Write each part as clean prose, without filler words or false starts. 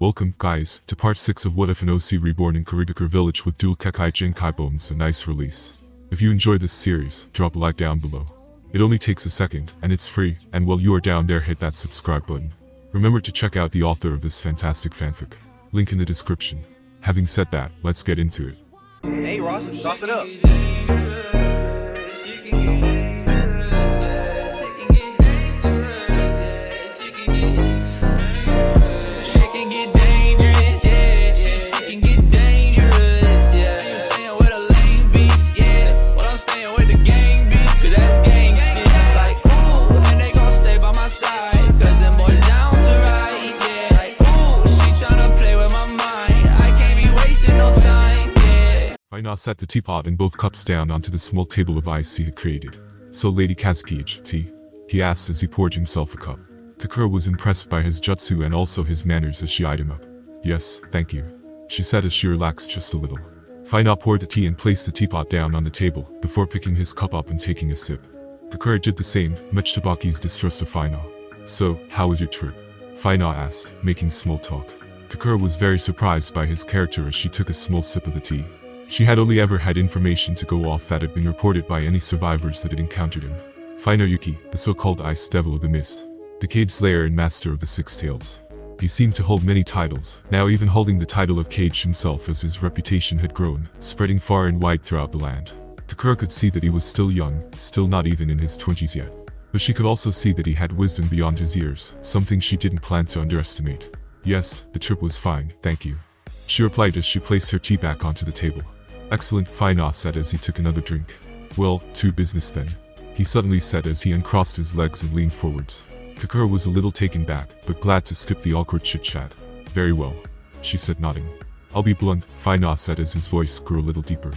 Welcome, guys, to part 6 of What If an OC Reborn in Kirigakure Village with dual KekkaiGenkai bones. A nice release. If you enjoy this series, drop a like down below. It only takes a second, and it's free, and while you are down there hit that subscribe button. Remember to check out the author of this fantastic fanfic. Link in the description. Having said that, let's get into it. Hey Ross, sauce it up. Fino set the teapot and both cups down onto the small table of ice he had created. "So Lady Kazukage, tea?" he asked as he poured himself a cup. Takura was impressed by his jutsu and also his manners as she eyed him up. "Yes, thank you," she said as she relaxed just a little. Fino poured the tea and placed the teapot down on the table, before picking his cup up and taking a sip. Takura did the same, much to Baki's distrust of Fino. "So, how was your trip?" Fino asked, making small talk. Takura was very surprised by his character as she took a small sip of the tea. She had only ever had information to go off that had been reported by any survivors that had encountered him. Fino Yuki, the so-called Ice Devil of the Mist, Decayed Slayer and Master of the Six Tails. He seemed to hold many titles, now even holding the title of Kage himself as his reputation had grown, spreading far and wide throughout the land. Takura could see that he was still young, still not even in his 20s yet. But she could also see that he had wisdom beyond his years, something she didn't plan to underestimate. "Yes, the trip was fine, thank you," she replied as she placed her tea back onto the table. "Excellent," Fino said as he took another drink. "Well, to business then," he suddenly said as he uncrossed his legs and leaned forwards. Takura was a little taken back, but glad to skip the awkward chit-chat. "Very well," she said, nodding. "I'll be blunt," Fino said as his voice grew a little deeper.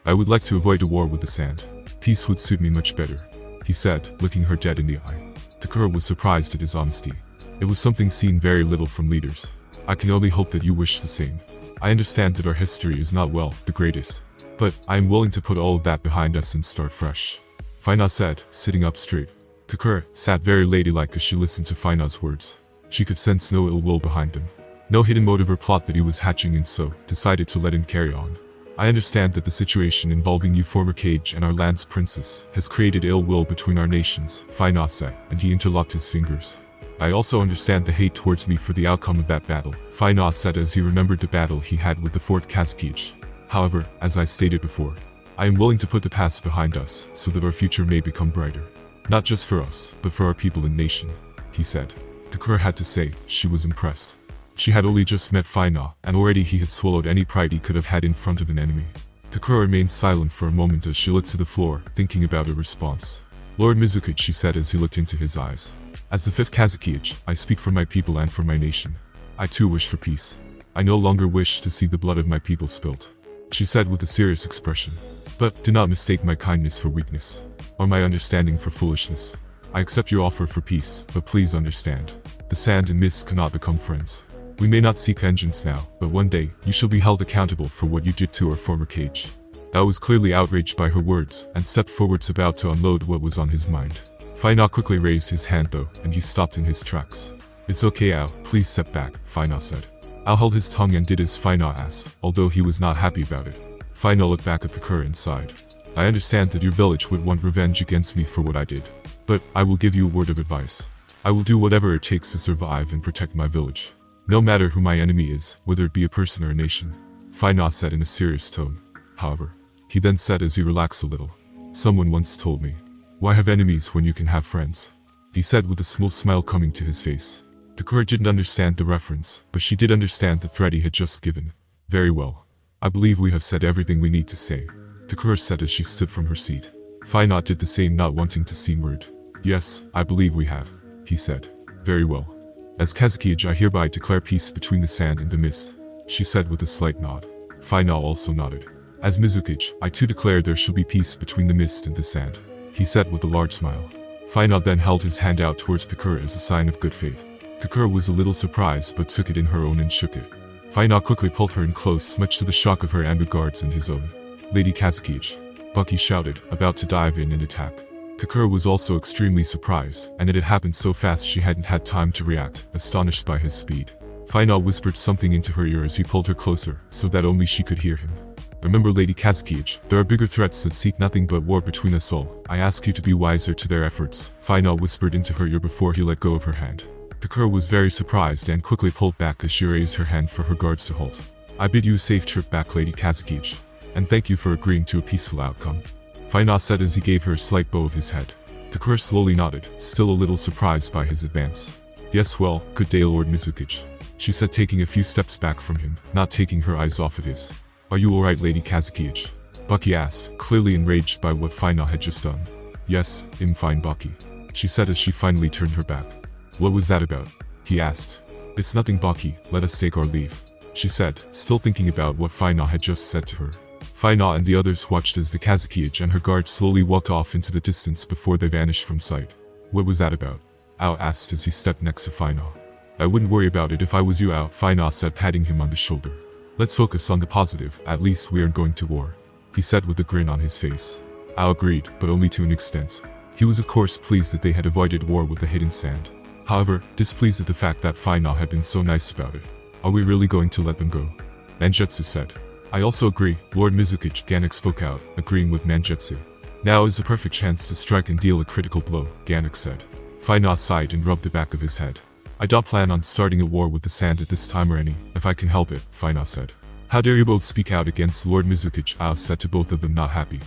"I would like to avoid a war with the sand. Peace would suit me much better," he said, looking her dead in the eye. Takura was surprised at his honesty. It was something seen very little from leaders. "I can only hope that you wish the same. I understand that our history is not, well, the greatest. But I am willing to put all of that behind us and start fresh," Fino said, sitting up straight. Takura sat very ladylike as she listened to Fino's words. She could sense no ill will behind them, no hidden motive or plot that he was hatching, and so decided to let him carry on. "I understand that the situation involving you, former Kage, and our land's princess has created ill will between our nations," Fino said, and he interlocked his fingers. "I also understand the hate towards me for the outcome of that battle," Fino said as he remembered the battle he had with the 4th Kazukage. "However, as I stated before, I am willing to put the past behind us so that our future may become brighter. Not just for us, but for our people and nation," he said. Takura had to say, she was impressed. She had only just met Fino, and already he had swallowed any pride he could have had in front of an enemy. Takura remained silent for a moment as she looked to the floor, thinking about her response. "Lord Mizukage," she said as he looked into his eyes. "As the 5th Kazukage, I speak for my people and for my nation. I too wish for peace. I no longer wish to see the blood of my people spilt," she said with a serious expression. "But do not mistake my kindness for weakness, or my understanding for foolishness. I accept your offer for peace, but please understand, the sand and mist cannot become friends. We may not seek vengeance now, but one day, you shall be held accountable for what you did to our former Kage." I was clearly outraged by her words, and stepped forwards about to unload what was on his mind. Fino quickly raised his hand though, and he stopped in his tracks. "It's okay, Ao, please step back," Fino said. Ao held his tongue and did as Fino asked, although he was not happy about it. Fino looked back at Takura and sighed. "I understand that your village would want revenge against me for what I did. But, I will give you a word of advice. I will do whatever it takes to survive and protect my village. No matter who my enemy is, whether it be a person or a nation," Fino said in a serious tone. "However," he then said as he relaxed a little, "someone once told me, why have enemies when you can have friends?" he said with a small smile coming to his face. Takura didn't understand the reference, but she did understand the threat he had just given. "Very well. I believe we have said everything we need to say," Takura said as she stood from her seat. Fino did the same, not wanting to seem rude. "Yes, I believe we have," he said. "Very well. As Kazukage, I hereby declare peace between the sand and the mist," she said with a slight nod. Fino also nodded. "As Mizukage, I too declare there shall be peace between the mist and the sand," he said with a large smile. Fino then held his hand out towards Takura as a sign of good faith. Takura was a little surprised but took it in her own and shook it. Fino quickly pulled her in close, much to the shock of her amber guards and his own. "Lady Kazukage," Bucky shouted, about to dive in and attack. Takura was also extremely surprised, and it had happened so fast she hadn't had time to react, astonished by his speed. Fino whispered something into her ear as he pulled her closer, so that only she could hear him. Remember Lady Kazekage, there are bigger threats that seek nothing but war between us all. I ask you to be wiser to their efforts, Fino whispered into her ear before he let go of her hand. Kakura was very surprised and quickly pulled back as she raised her hand for her guards to halt. I bid you a safe trip back, Lady Kazekage, and thank you for agreeing to a peaceful outcome, Fino said as he gave her a slight bow of his head. Kakura slowly nodded, still a little surprised by his advance. Yes, well, good day Lord Mizukage, she said, taking a few steps back from him, not taking her eyes off of his. Are you alright, Lady Kazekage? Bucky asked, clearly enraged by what Fino had just done. Yes, I'm fine, Bucky, she said as she finally turned her back. What was that about? He asked. It's nothing, Bucky, let us take our leave, she said, still thinking about what Fino had just said to her. Fino and the others watched as the Kazekage and her guard slowly walked off into the distance before they vanished from sight. What was that about? Ao asked as he stepped next to Fino. I wouldn't worry about it if I was you, Ao, Fino said, patting him on the shoulder. Let's focus on the positive, at least we aren't going to war, he said with a grin on his face. Ao agreed, but only to an extent. He was of course pleased that they had avoided war with the hidden sand. However, displeased at the fact that Fino had been so nice about it. Are we really going to let them go? Mangetsu said. I also agree, Lord Mizukage, Ganek spoke out, agreeing with Mangetsu. Now is the perfect chance to strike and deal a critical blow, Ganek said. Fino sighed and rubbed the back of his head. I don't plan on starting a war with the sand at this time or any, if I can help it, Fino said. How dare you both speak out against Lord Mizukage, Ao said to both of them, not happy.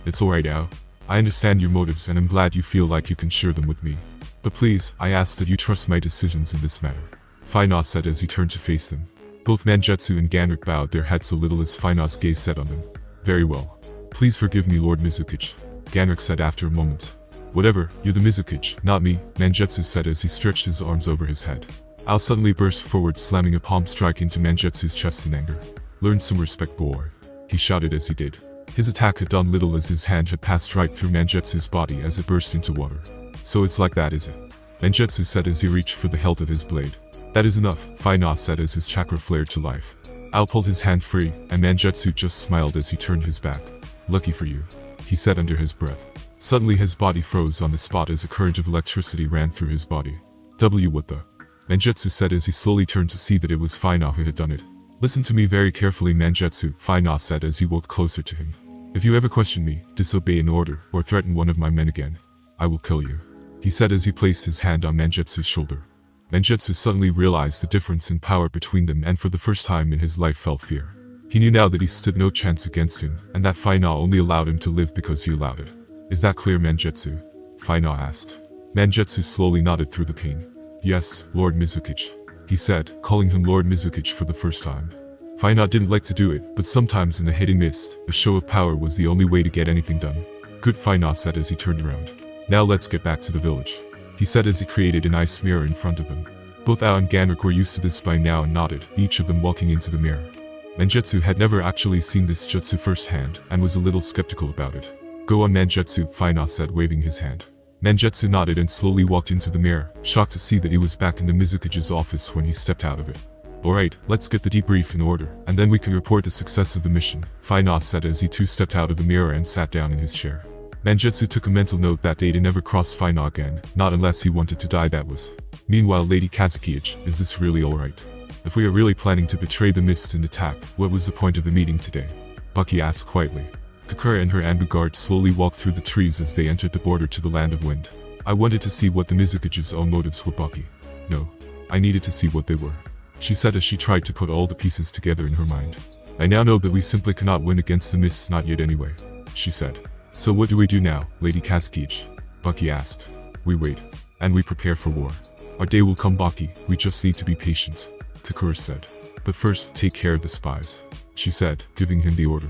It's alright, Ao. I understand your motives and I'm glad you feel like you can share them with me. But please, I ask that you trust my decisions in this matter, Fino said as he turned to face them. Both Mangetsu and Ganek bowed their heads a little as Fino's gaze set on them. Very well. Please forgive me, Lord Mizukage, Ganek said after a moment. Whatever, you're the Mizukage, not me, Mangetsu said as he stretched his arms over his head. Ao suddenly burst forward, slamming a palm strike into Mangetsu's chest in anger. Learn some respect, boy, he shouted as he did. His attack had done little as his hand had passed right through Mangetsu's body as it burst into water. So it's like that, is it? Mangetsu said as he reached for the hilt of his blade. That is enough, Fino said as his chakra flared to life. Ao pulled his hand free, and Mangetsu just smiled as he turned his back. Lucky for you, he said under his breath. Suddenly his body froze on the spot as a current of electricity ran through his body. What the? Mangetsu said as he slowly turned to see that it was Fino who had done it. Listen to me very carefully, Mangetsu, Fino said as he walked closer to him. If you ever question me, disobey an order, or threaten one of my men again, I will kill you, he said as he placed his hand on Mangetsu's shoulder. Mangetsu suddenly realized the difference in power between them and for the first time in his life felt fear. He knew now that he stood no chance against him, and that Fino only allowed him to live because he allowed it. Is that clear, Mangetsu? Fino asked. Mangetsu slowly nodded through the pain. Yes, Lord Mizukage, he said, calling him Lord Mizukage for the first time. Fino didn't like to do it, but sometimes in the hidden mist, a show of power was the only way to get anything done. Good, Fino said as he turned around. Now let's get back to the village, he said as he created an ice mirror in front of them. Both Ao and Ganek were used to this by now and nodded, each of them walking into the mirror. Mangetsu had never actually seen this jutsu firsthand, and was a little skeptical about it. Go on, Mangetsu, Fino said, waving his hand. Mangetsu nodded and slowly walked into the mirror, shocked to see that he was back in the Mizukage's office when he stepped out of it. Alright, let's get the debrief in order, and then we can report the success of the mission, Fino said as he too stepped out of the mirror and sat down in his chair. Mangetsu took a mental note that day to never cross Fino again, not unless he wanted to die, that was. Meanwhile, Lady Kazekage, is this really alright? If we are really planning to betray the mist and attack, what was the point of the meeting today? Bucky asked quietly. Kakura and her Anbu guard slowly walked through the trees as they entered the border to the land of wind. I wanted to see what the Mizukage's own motives were, Bucky. No. I needed to see what they were, she said as she tried to put all the pieces together in her mind. I now know that we simply cannot win against the mists, not yet anyway, she said. So what do we do now, Lady Kazekage? Bucky asked. We wait. And we prepare for war. Our day will come, Bucky, we just need to be patient, Kakura said. But first, take care of the spies, she said, giving him the order.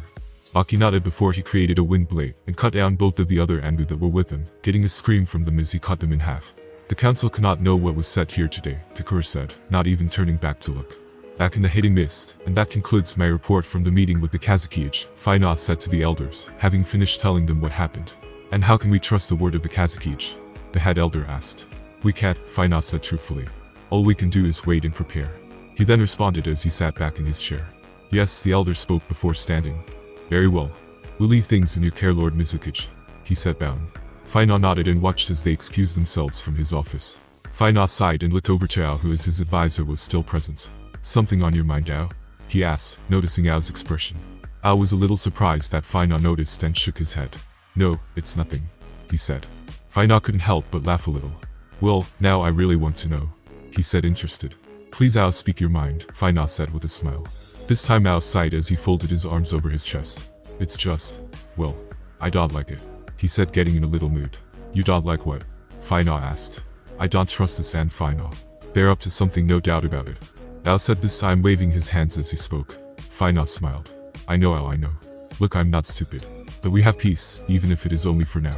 Bucky nodded before he created a wind blade and cut down both of the other Anbu that were with him, getting a scream from them as he cut them in half. The council cannot know what was said here today, Kakura said, not even turning back to look. Back in the hidden mist, and that concludes my report from the meeting with the Kazekage, Fino said to the elders, having finished telling them what happened. And how can we trust the word of the Kazekage? The head elder asked. We can't, Fino said truthfully. All we can do is wait and prepare. He then responded as he sat back in his chair. Yes, the elder spoke before standing. Very well. We'll leave things in your care, Lord Mizukage, he said, bowing. Fino nodded and watched as they excused themselves from his office. Fino sighed and looked over to Ao, who as his advisor was still present. Something on your mind, Ao? He asked, noticing Ao's expression. Ao was a little surprised that Fino noticed and shook his head. No, it's nothing, he said. Fino couldn't help but laugh a little. Well, now I really want to know, he said, interested. Please, Ao, speak your mind, Fino said with a smile. This time Ao sighed as he folded his arms over his chest. It's just, well, I don't like it, he said, getting in a little mood. You don't like what? Fino asked. I don't trust this and Fino. They're up to something, no doubt about it, Ao said, this time waving his hands as he spoke. Fino smiled. I know, Ao, I know. Look, I'm not stupid. But we have peace, even if it is only for now.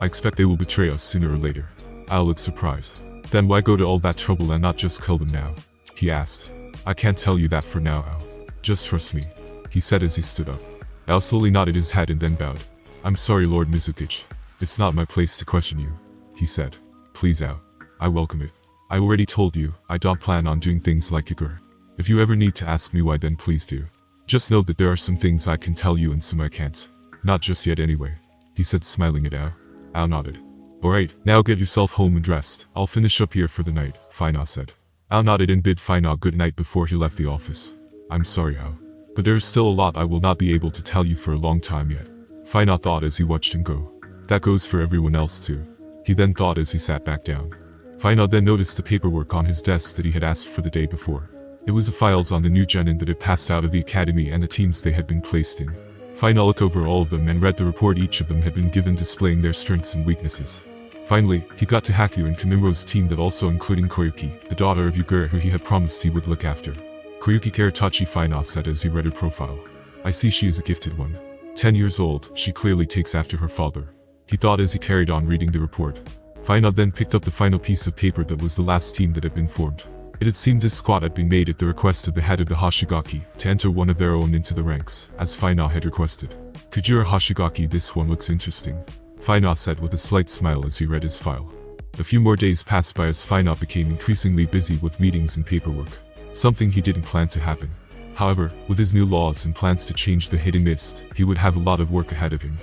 I expect they will betray us sooner or later. Ao looked surprised. Then why go to all that trouble and not just kill them now? He asked. I can't tell you that for now, Ao. Just trust me, he said as he stood up. Ao slowly nodded his head and then bowed. I'm sorry, Lord Mizukage. It's not my place to question you, he said. Please, Ao. I welcome it. I already told you, I don't plan on doing things like Kagure. If you ever need to ask me why, then please do. Just know that there are some things I can tell you and some I can't. Not just yet anyway, he said, smiling at Ao. Ao nodded. Alright, now get yourself home and rest. I'll finish up here for the night, Fino said. Ao nodded and bid Fino good night before he left the office. I'm sorry, Ao, but there is still a lot I will not be able to tell you for a long time yet, Fino thought as he watched him go. That goes for everyone else too, he then thought as he sat back down. Fino then noticed the paperwork on his desk that he had asked for the day before. It was the files on the new genin that had passed out of the academy and the teams they had been placed in. Fino looked over all of them and read the report each of them had been given, displaying their strengths and weaknesses. Finally, he got to Haku and Kimiro's team, that also including Koyuki, the daughter of Yugure, who he had promised he would look after. Koyuki Karatachi, Fino said as he read her profile. I see she is a gifted one. 10 years old, she clearly takes after her father, he thought as he carried on reading the report. Fino then picked up the final piece of paper that was the last team that had been formed. It had seemed this squad had been made at the request of the head of the Hoshigaki, to enter one of their own into the ranks, as Fino had requested. Kujira Hoshigaki, this one looks interesting, Fino said with a slight smile as he read his file. A few more days passed by as Fino became increasingly busy with meetings and paperwork. Something he didn't plan to happen. However, with his new laws and plans to change the Hidden Mist, he would have a lot of work ahead of him.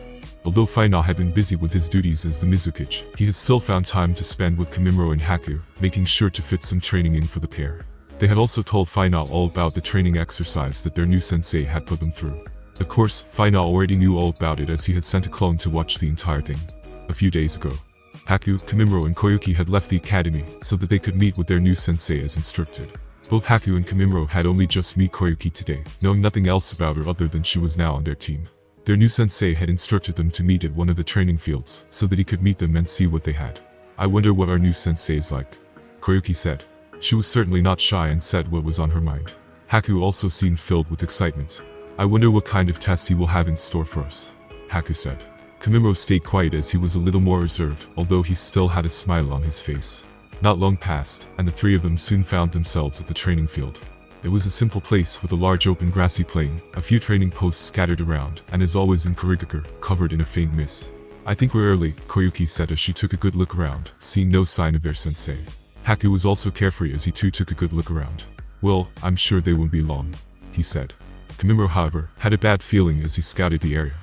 Although Fino had been busy with his duties as the Mizukage, he had still found time to spend with Kimimaro and Haku, making sure to fit some training in for the pair. They had also told Fino all about the training exercise that their new sensei had put them through. Of course, Fino already knew all about it as he had sent a clone to watch the entire thing. A few days ago, Haku, Kimimaro and Koyuki had left the academy so that they could meet with their new sensei as instructed. Both Haku and Kimimaro had only just met Koyuki today, knowing nothing else about her other than she was now on their team. Their new sensei had instructed them to meet at one of the training fields, so that he could meet them and see what they had. I wonder what our new sensei is like, Koyuki said. She was certainly not shy and said what was on her mind. Haku also seemed filled with excitement. I wonder what kind of test he will have in store for us, Haku said. Kimimaro stayed quiet as he was a little more reserved, although he still had a smile on his face. Not long passed, and the three of them soon found themselves at the training field. It was a simple place with a large open grassy plain, a few training posts scattered around, and as always in Kirigakure, covered in a faint mist. I think we're early, Koyuki said as she took a good look around, seeing no sign of their sensei. Haku was also carefree as he too took a good look around. Well, I'm sure they won't be long, he said. Kimimaro, however, had a bad feeling as he scouted the area.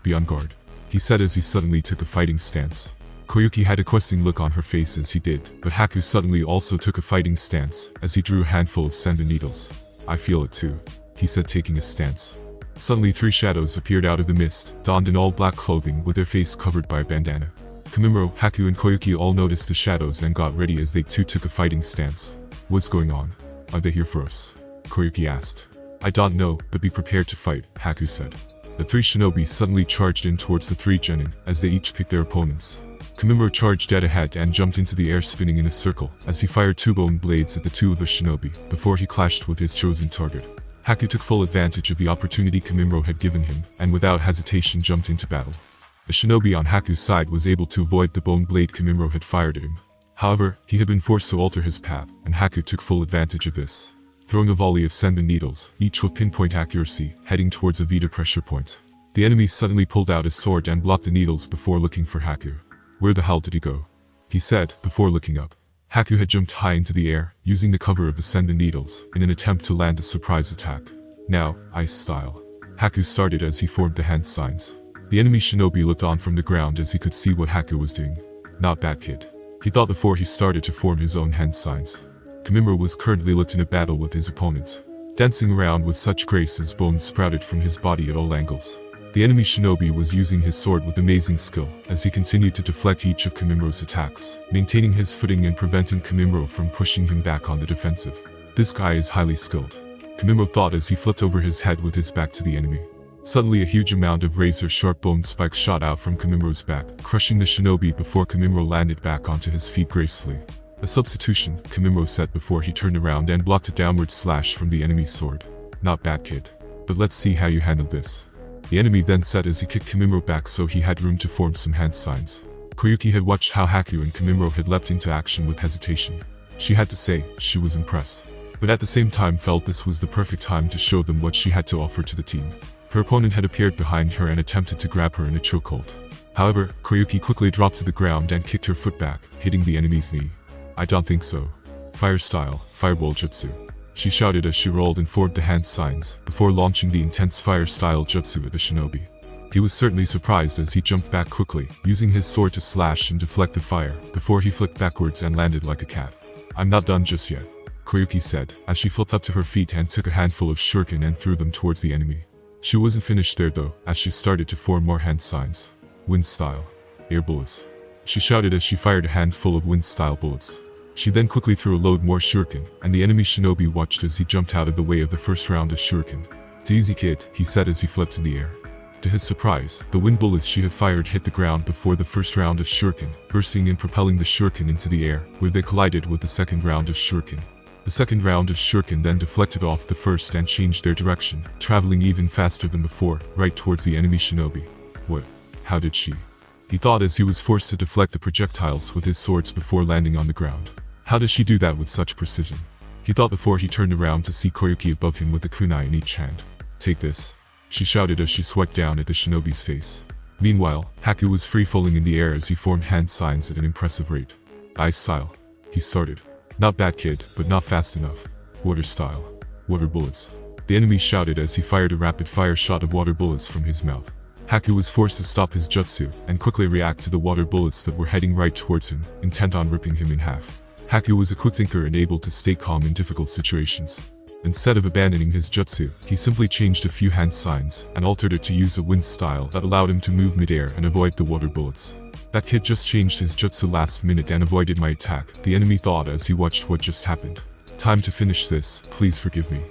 Be on guard, he said as he suddenly took a fighting stance. Koyuki had a questioning look on her face as he did, but Haku suddenly also took a fighting stance as he drew a handful of senbon needles. I feel it too, he said, taking a stance. Suddenly 3 shadows appeared out of the mist, donned in all black clothing with their face covered by a bandana. Kimimaro, Haku and Koyuki all noticed the shadows and got ready as they too took a fighting stance. What's going on? Are they here for us? Koyuki asked. I don't know, but be prepared to fight, Haku said. The 3 shinobi suddenly charged in towards the 3 genin, as they each picked their opponents. Kimimaro charged dead ahead and jumped into the air, spinning in a circle, as he fired 2 bone blades at the 2 of the shinobi, before he clashed with his chosen target. Haku took full advantage of the opportunity Kimimaro had given him, and without hesitation jumped into battle. The shinobi on Haku's side was able to avoid the bone blade Kimimaro had fired at him. However, he had been forced to alter his path, and Haku took full advantage of this, throwing a volley of senbon needles, each with pinpoint accuracy, heading towards a Vita pressure point. The enemy suddenly pulled out his sword and blocked the needles before looking for Haku. Where the hell did he go? He said, before looking up. Haku had jumped high into the air, using the cover of the senbon needles, in an attempt to land a surprise attack. Now, ice style. Haku started as he formed the hand signs. The enemy shinobi looked on from the ground as he could see what Haku was doing. Not bad, kid, he thought before he started to form his own hand signs. Kimo was currently locked in a battle with his opponent, dancing around with such grace as bones sprouted from his body at all angles. The enemy Shinobi was using his sword with amazing skill, as he continued to deflect each of Kimiro's attacks, maintaining his footing and preventing Kimiro from pushing him back on the defensive. This guy is highly skilled, Kimo thought as he flipped over his head with his back to the enemy. Suddenly a huge amount of razor-sharp bone spikes shot out from Kimiro's back, crushing the Shinobi before Kimiro landed back onto his feet gracefully. A substitution, Kimo said before he turned around and blocked a downward slash from the enemy's sword. Not bad, kid. But let's see how you handle this. The enemy then said as he kicked Kimo back so he had room to form some hand signs. Koyuki had watched how Haku and Kimo had leapt into action with hesitation. She had to say, she was impressed. But at the same time felt this was the perfect time to show them what she had to offer to the team. Her opponent had appeared behind her and attempted to grab her in a chokehold. However, Koyuki quickly dropped to the ground and kicked her foot back, hitting the enemy's knee. I don't think so. Fire style, fireball jutsu. She shouted as she rolled and formed the hand signs, before launching the intense fire style jutsu at the Shinobi. He was certainly surprised as he jumped back quickly, using his sword to slash and deflect the fire, before he flicked backwards and landed like a cat. I'm not done just yet, Koyuki said, as she flipped up to her feet and took a handful of shuriken and threw them towards the enemy. She wasn't finished there though, as she started to form more hand signs. Wind style. Air bullets. She shouted as she fired a handful of wind style bullets. She then quickly threw a load more shuriken, and the enemy Shinobi watched as he jumped out of the way of the first round of shuriken. "It's easy, kid," he said as he flipped in the air. To his surprise, the wind bullets she had fired hit the ground before the first round of shuriken, bursting and propelling the shuriken into the air, where they collided with the second round of shuriken. The second round of shuriken then deflected off the first and changed their direction, traveling even faster than before, right towards the enemy Shinobi. What? How did she? He thought as he was forced to deflect the projectiles with his swords before landing on the ground. How does she do that with such precision? He thought before he turned around to see Koyuki above him with a kunai in each hand. Take this, she shouted as she swiped down at the Shinobi's face. Meanwhile, Haku was free-falling in the air as he formed hand signs at an impressive rate. Ice style. He started. Not bad, kid, but not fast enough. Water style. Water bullets. The enemy shouted as he fired a rapid-fire shot of water bullets from his mouth. Haku was forced to stop his jutsu and quickly react to the water bullets that were heading right towards him, intent on ripping him in half. Haku was a quick thinker and able to stay calm in difficult situations. Instead of abandoning his jutsu, he simply changed a few hand signs and altered it to use a wind style that allowed him to move mid-air and avoid the water bullets. That kid just changed his jutsu last minute and avoided my attack, the enemy thought as he watched what just happened. Time to finish this, please forgive me.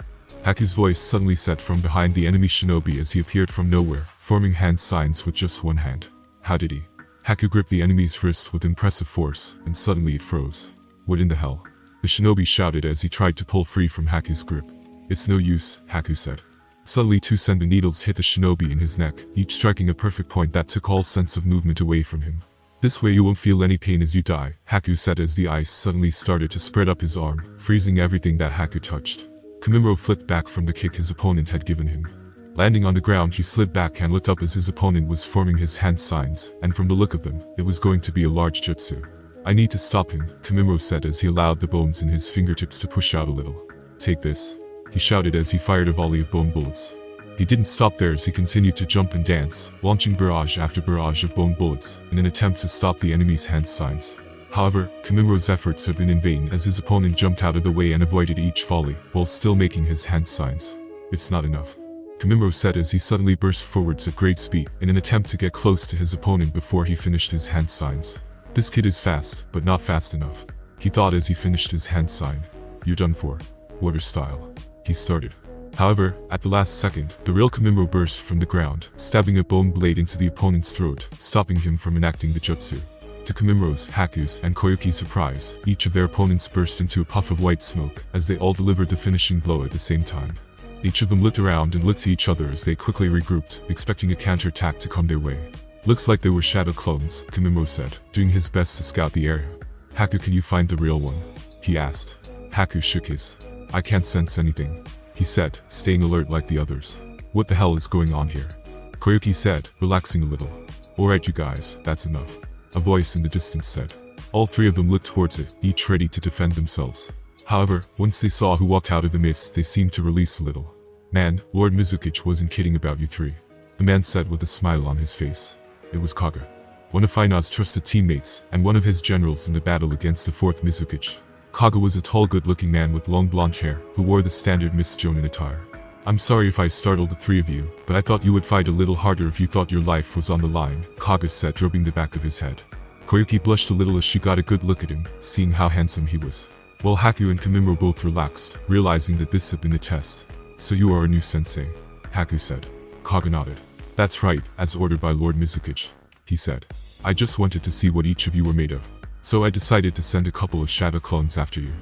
Haku's voice suddenly said from behind the enemy Shinobi as he appeared from nowhere, forming hand signs with just one hand. How did he? Haku gripped the enemy's wrist with impressive force, and suddenly it froze. What in the hell? The Shinobi shouted as he tried to pull free from Haku's grip. It's no use, Haku said. Suddenly 2 sender needles hit the Shinobi in his neck, each striking a perfect point that took all sense of movement away from him. This way you won't feel any pain as you die, Haku said as the ice suddenly started to spread up his arm, freezing everything that Haku touched. Kimo flipped back from the kick his opponent had given him. Landing on the ground he slid back and looked up as his opponent was forming his hand signs, and from the look of them, it was going to be a large jutsu. I need to stop him, Kimo said as he allowed the bones in his fingertips to push out a little. Take this, he shouted as he fired a volley of bone bullets. He didn't stop there as he continued to jump and dance, launching barrage after barrage of bone bullets, in an attempt to stop the enemy's hand signs. However, Kimiro's efforts had been in vain as his opponent jumped out of the way and avoided each volley, while still making his hand signs. It's not enough, Kimo said as he suddenly burst forwards at great speed, in an attempt to get close to his opponent before he finished his hand signs. This kid is fast, but not fast enough, he thought as he finished his hand sign. You're done for. Water style. He started. However, at the last second, the real Kimo burst from the ground, stabbing a bone blade into the opponent's throat, stopping him from enacting the jutsu. To Kimiro's, Haku's, and Koyuki's surprise, each of their opponents burst into a puff of white smoke, as they all delivered the finishing blow at the same time. Each of them looked around and looked to each other as they quickly regrouped, expecting a counterattack to come their way. Looks like they were shadow clones, Kimo said, doing his best to scout the area. Haku, can you find the real one? He asked. Haku shook his. I can't sense anything, he said, staying alert like the others. What the hell is going on here? Koyuki said, relaxing a little. Alright you guys, that's enough, a voice in the distance said. All 3 of them looked towards it, each ready to defend themselves. However, once they saw who walked out of the mist, they seemed to release a little. Man, Lord Mizukage wasn't kidding about you 3. The man said with a smile on his face. It was Kaga, one of Fino's trusted teammates, and one of his generals in the battle against the 4th Mizukage. Kaga was a tall good-looking man with long blonde hair, who wore the standard Miss Jonin attire. I'm sorry if I startled the three of you, but I thought you would fight a little harder if you thought your life was on the line, Kaga said, rubbing the back of his head. Koyuki blushed a little as she got a good look at him, seeing how handsome he was. While Haku and Kimimaro both relaxed, realizing that this had been a test. So you are a new sensei, Haku said. Kaga nodded. That's right, as ordered by Lord Mizukage, he said. I just wanted to see what each of you were made of. So I decided to send a couple of shadow clones after you.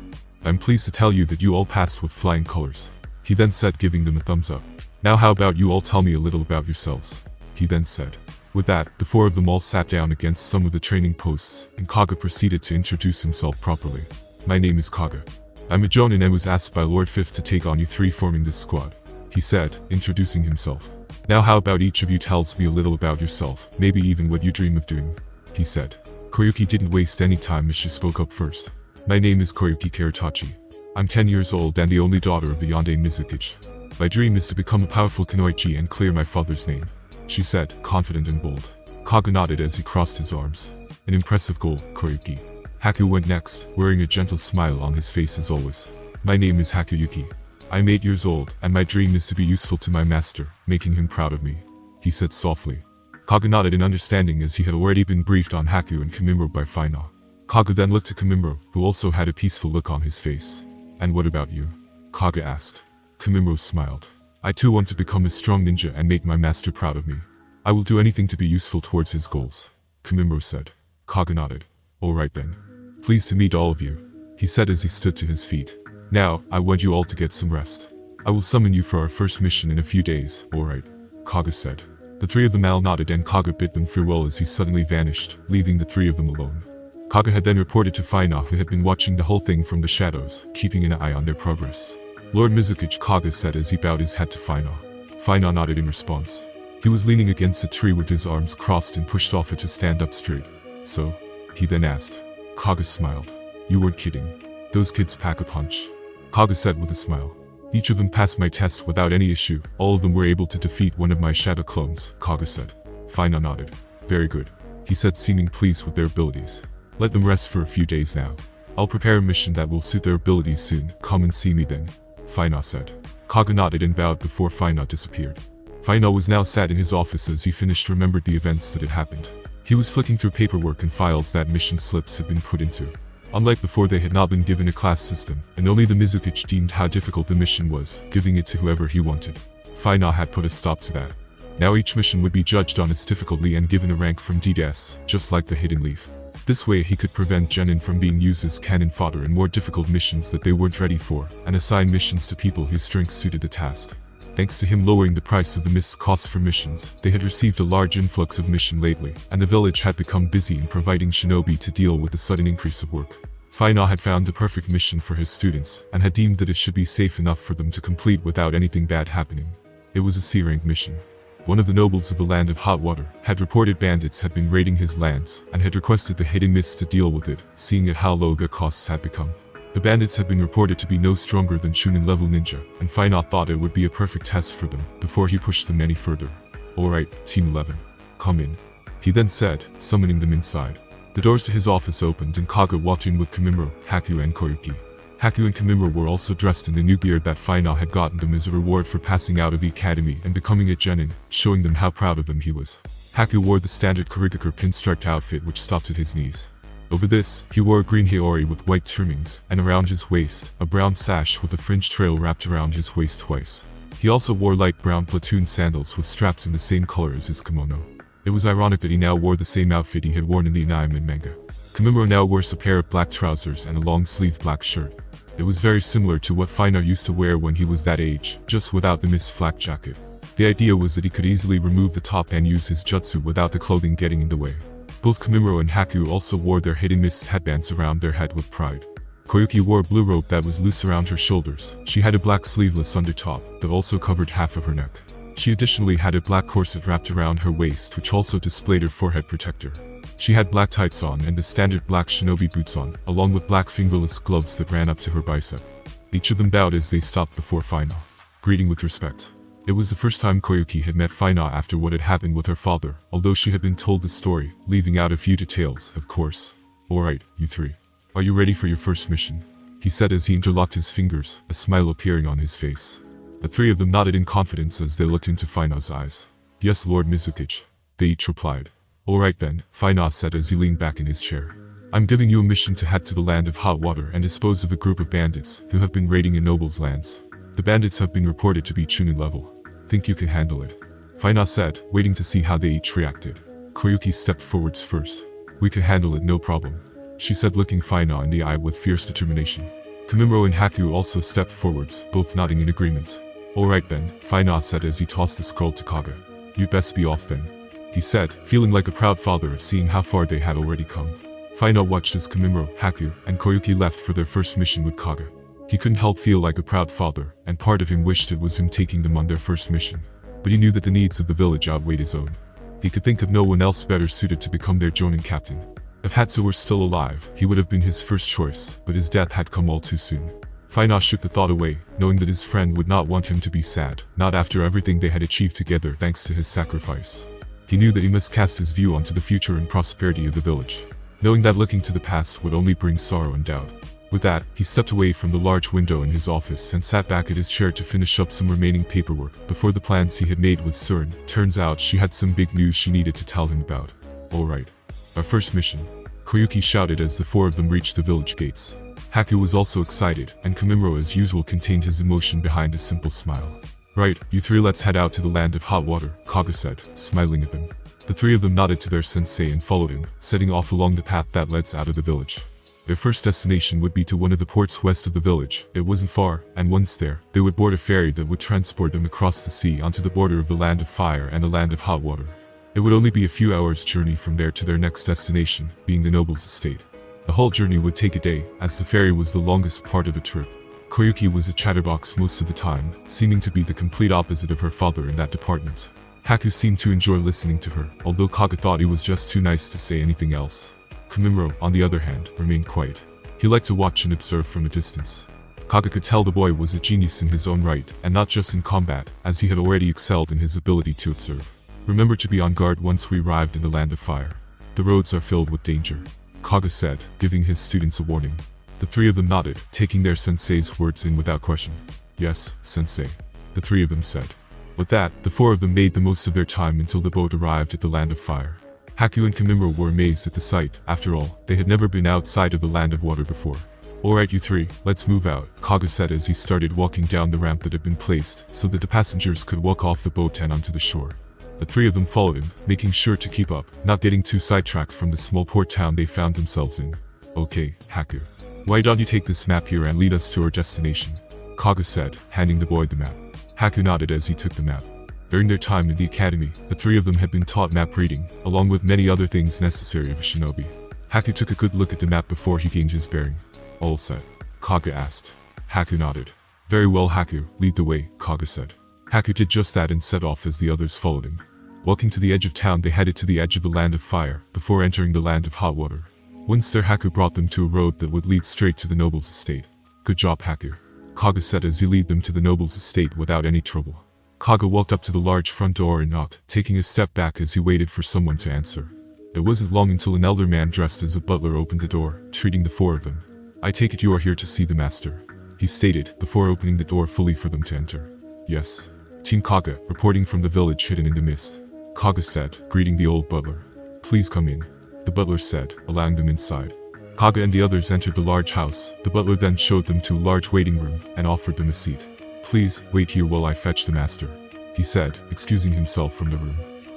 I'm pleased to tell you that you all passed with flying colors. He then said, giving them a thumbs up. Now how about you all tell me a little about yourselves? He then said. With that, the four of them all sat down against some of the training posts, and Kaga proceeded to introduce himself properly. My name is Kaga. I'm a Jonin and was asked by Lord Fifth to take on you three forming this squad, he said, introducing himself. Now how about each of you tells me a little about yourself, maybe even what you dream of doing, he said. Koyuki didn't waste any time as she spoke up first. My name is Koyuki Karitachi. I'm 10 years old and the only daughter of the Yonde Mizukage. My dream is to become a powerful kunoichi and clear my father's name, she said, confident and bold. Kaga nodded as he crossed his arms. An impressive goal, Koyuki. Haku went next, wearing a gentle smile on his face as always. My name is Hakuyuki. I'm 8 years old, and my dream is to be useful to my master, making him proud of me, he said softly. Kaga nodded in understanding as he had already been briefed on Haku and Kimimaro by Fino. Kaga then looked at Kimimaro, who also had a peaceful look on his face. And what about you? Kaga asked. Kimimaro smiled. I too want to become a strong ninja and make my master proud of me. I will do anything to be useful towards his goals, Kimimaro said. Kaga nodded. Alright then. Pleased to meet all of you, he said as he stood to his feet. Now, I want you all to get some rest. I will summon you for our first mission in a few days, alright, Kaga said. The three of them all nodded and Kaga bid them farewell as he suddenly vanished, leaving the three of them alone. Kaga had then reported to Fino, who had been watching the whole thing from the shadows, keeping an eye on their progress. Lord Mizukage, Kaga said as he bowed his head to Fino. Fino nodded in response. He was leaning against a tree with his arms crossed and pushed off it to stand up straight. So? He then asked. Kaga smiled. You weren't kidding. Those kids pack a punch, Kaga said with a smile. Each of them passed my test without any issue. All of them were able to defeat one of my shadow clones, Kaga said. Fino nodded. Very good, he said, seeming pleased with their abilities. Let them rest for a few days now. I'll prepare a mission that will suit their abilities soon. Come and see me then, Fino said. Kaga nodded and bowed before Fino disappeared. Fino was now sat in his office as he remembered the events that had happened. He was flicking through paperwork and files that mission slips had been put into. Unlike before, they had not been given a class system, and only the Mizukage deemed how difficult the mission was, giving it to whoever he wanted. Fino had put a stop to that. Now each mission would be judged on its difficulty and given a rank from D to S, just like the Hidden Leaf. This way he could prevent genin from being used as cannon fodder in more difficult missions that they weren't ready for, and assign missions to people whose strengths suited the task. Thanks to him lowering the price of the missed costs for missions, they had received a large influx of mission lately, and the village had become busy in providing Shinobi to deal with the sudden increase of work. Fino had found the perfect mission for his students, and had deemed that it should be safe enough for them to complete without anything bad happening. It was a C-rank mission. One of the nobles of the land of hot water had reported bandits had been raiding his lands, and had requested the hidden mist to deal with it, seeing at how low their costs had become. The bandits had been reported to be no stronger than Chunin level ninja, and Fino thought it would be a perfect test for them, before he pushed them any further. Alright, Team 11. Come in, he then said, summoning them inside. The doors to his office opened and Kaga walked in with Kimimaro, Haku and Koyuki. Haku and Kimimaro were also dressed in the new gear that Fino had gotten them as a reward for passing out of the academy and becoming a genin, showing them how proud of them he was. Haku wore the standard KIRIGAKURE pinstriped outfit which stopped at his knees. Over this, he wore a green hiyori with white trimmings, and around his waist, a brown sash with a fringe trail wrapped around his waist twice. He also wore light brown platoon sandals with straps in the same color as his kimono. It was ironic that he now wore the same outfit he had worn in the anime and manga. Kimimaro now wears a pair of black trousers and a long-sleeved black shirt. It was very similar to what Fino used to wear when he was that age, just without the mist flak jacket. The idea was that he could easily remove the top and use his jutsu without the clothing getting in the way. Both Kimimaro and Haku also wore their hidden mist headbands around their head with pride. Koyuki wore a blue robe that was loose around her shoulders. She had a black sleeveless undertop that also covered half of her neck. She additionally had a black corset wrapped around her waist which also displayed her forehead protector. She had black tights on and the standard black shinobi boots on, along with black fingerless gloves that ran up to her bicep. Each of them bowed as they stopped before Fino, greeting with respect. It was the first time Koyuki had met Fino after what had happened with her father, although she had been told the story, leaving out a few details, of course. Alright, you three. Are you ready for your first mission? he said as he interlocked his fingers, a smile appearing on his face. The three of them nodded in confidence as they looked into Fino's eyes. Yes, Lord Mizukage, they each replied. Alright then, Fino said as he leaned back in his chair. I'm giving you a mission to head to the land of hot water and dispose of a group of bandits who have been raiding a noble's lands. The bandits have been reported to be Chunin level. Think you can handle it? Fino said, waiting to see how they each reacted. Koyuki stepped forwards first. We can handle it, no problem, she said, looking Fino in the eye with fierce determination. Kimimaro and Haku also stepped forwards, both nodding in agreement. Alright then, Fino said as he tossed the scroll to Kaga. You'd best be off then, he said, feeling like a proud father seeing how far they had already come. Fino watched as Kimimaro, Haku, and Koyuki left for their first mission with Kaga. He couldn't help feel like a proud father, and part of him wished it was him taking them on their first mission. But he knew that the needs of the village outweighed his own. He could think of no one else better suited to become their jonin captain. If Hametsu were still alive, he would have been his first choice, but his death had come all too soon. Fino shook the thought away, knowing that his friend would not want him to be sad, not after everything they had achieved together thanks to his sacrifice. He knew that he must cast his view onto the future and prosperity of the village, knowing that looking to the past would only bring sorrow and doubt. With that, he stepped away from the large window in his office and sat back at his chair to finish up some remaining paperwork before the plans he had made with Surin. Turns out she had some big news she needed to tell him about. Alright. Our first mission, Koyuki shouted as the four of them reached the village gates. Haku was also excited, and Kimimaro as usual contained his emotion behind a simple smile. Right, you three, let's head out to the land of hot water, Kaga said, smiling at them. The three of them nodded to their sensei and followed him, setting off along the path that led out of the village. Their first destination would be to one of the ports west of the village. It wasn't far, and once there, they would board a ferry that would transport them across the sea onto the border of the land of fire and the land of hot water. It would only be a few hours' journey from there to their next destination, being the noble's estate. The whole journey would take a day, as the ferry was the longest part of the trip. Koyuki was a chatterbox most of the time, seeming to be the complete opposite of her father in that department. Haku seemed to enjoy listening to her, although Kaga thought he was just too nice to say anything else. Kimimaro, on the other hand, remained quiet. He liked to watch and observe from a distance. Kaga could tell the boy was a genius in his own right, and not just in combat, as he had already excelled in his ability to observe. Remember to be on guard once we arrived in the land of fire. The roads are filled with danger, Kaga said, giving his students a warning. The three of them nodded, taking their sensei's words in without question. Yes, sensei, the three of them said. With that, the four of them made the most of their time until the boat arrived at the land of fire. Haku and Kimimaro were amazed at the sight. After all, they had never been outside of the land of water before. Alright you three, let's move out, Kaga said as he started walking down the ramp that had been placed so that the passengers could walk off the boat and onto the shore. The three of them followed him, making sure to keep up, not getting too sidetracked from the small port town they found themselves in. Okay, Haku. Why don't you take this map here and lead us to our destination? Kaga said, handing the boy the map. Haku nodded as he took the map. During their time in the academy, the three of them had been taught map reading, along with many other things necessary of a shinobi. Haku took a good look at the map before he gained his bearing. All set? Kaga asked. Haku nodded. Very well Haku, lead the way, Kaga said. Haku did just that and set off as the others followed him. Walking to the edge of town, they headed to the edge of the land of fire, before entering the land of hot water. Once there, Haku brought them to a road that would lead straight to the noble's estate. Good job Haku, Kaga said as he led them to the noble's estate without any trouble. Kaga walked up to the large front door and knocked, taking a step back as he waited for someone to answer. It wasn't long until an elder man dressed as a butler opened the door, treating the four of them. I take it you are here to see the master, he stated, before opening the door fully for them to enter. Yes. Team Kaga, reporting from the village hidden in the mist, Kaga said, greeting the old butler. Please come in, the butler said, allowing them inside. Kaga and the others entered the large house. The butler then showed them to a large waiting room and offered them a seat. Please, wait here while I fetch the master, he said, excusing himself from the room.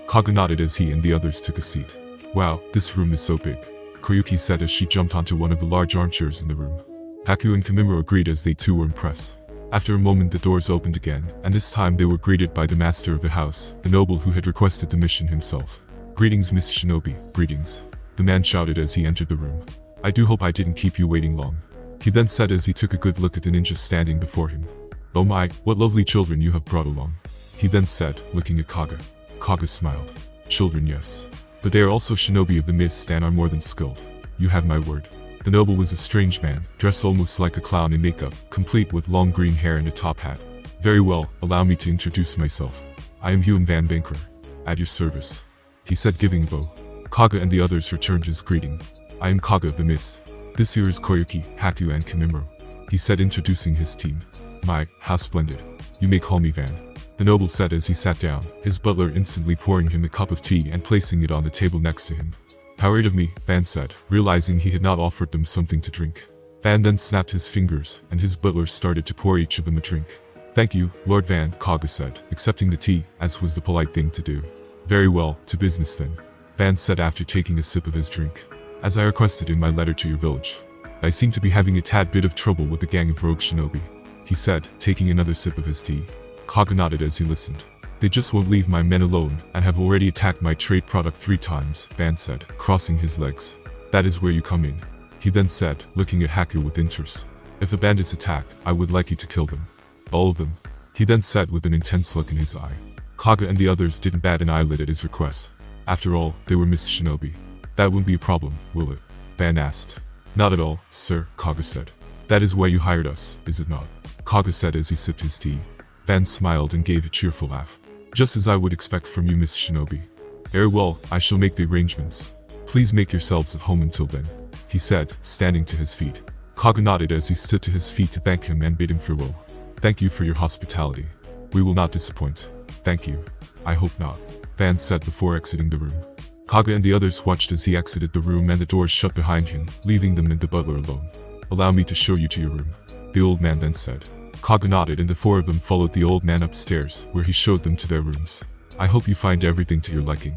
Kaga nodded as he and the others took a seat. Wow, this room is so big, Koyuki said as she jumped onto one of the large armchairs in the room. Haku and Kimimaro agreed as they too were impressed. After a moment the doors opened again, and this time they were greeted by the master of the house, the noble who had requested the mission himself. Greetings Miss Shinobi, greetings, the man shouted as he entered the room. I do hope I didn't keep you waiting long, he then said as he took a good look at the ninjas standing before him. Oh my, what lovely children you have brought along, he then said, looking at Kaga. Kaga smiled. Children, yes. But they are also shinobi of the mist and are more than skilled. You have my word. The noble was a strange man, dressed almost like a clown in makeup, complete with long green hair and a top hat. Very well, allow me to introduce myself. I am Huan van Banker. At your service, he said, giving a bow. Kaga and the others returned his greeting. I am Kaga of the Mist. This here is Koyuki, Haku and Kimimaro. he said, introducing his team. My, how splendid. You may call me Van. The noble said as he sat down, his butler instantly pouring him a cup of tea and placing it on the table next to him. How rude of me, Van said, realizing he had not offered them something to drink. Van then snapped his fingers, and his butler started to pour each of them a drink. Thank you, Lord Van, Kage said, accepting the tea, as was the polite thing to do. Very well, to business then, Van said after taking a sip of his drink. As I requested in my letter to your village, I seem to be having a tad bit of trouble with the gang of rogue shinobi, he said, taking another sip of his tea. Kage nodded as he listened. They just won't leave my men alone, and have already attacked my trade product 3 times, Van said, crossing his legs. That is where you come in, he then said, looking at Haku with interest. If the bandits attack, I would like you to kill them. All of them, he then said with an intense look in his eye. Kage and the others didn't bat an eyelid at his request. After all, they were Miss Shinobi. That wouldn't be a problem, will it? Van asked. Not at all, sir, Kage said. That is why you hired us, is it not? Kage said as he sipped his tea. Van smiled and gave a cheerful laugh. Just as I would expect from you, Miss Shinobi. Very well, I shall make the arrangements. Please make yourselves at home until then, he said, standing to his feet. Kage nodded as he stood to his feet to thank him and bid him farewell. Thank you for your hospitality. We will not disappoint. Thank you. I hope not, Van said before exiting the room. Kage and the others watched as he exited the room and the doors shut behind him, leaving them and the butler alone. Allow me to show you to your room, the old man then said. Kage nodded and the 4 of them followed the old man upstairs, where he showed them to their rooms. I hope you find everything to your liking.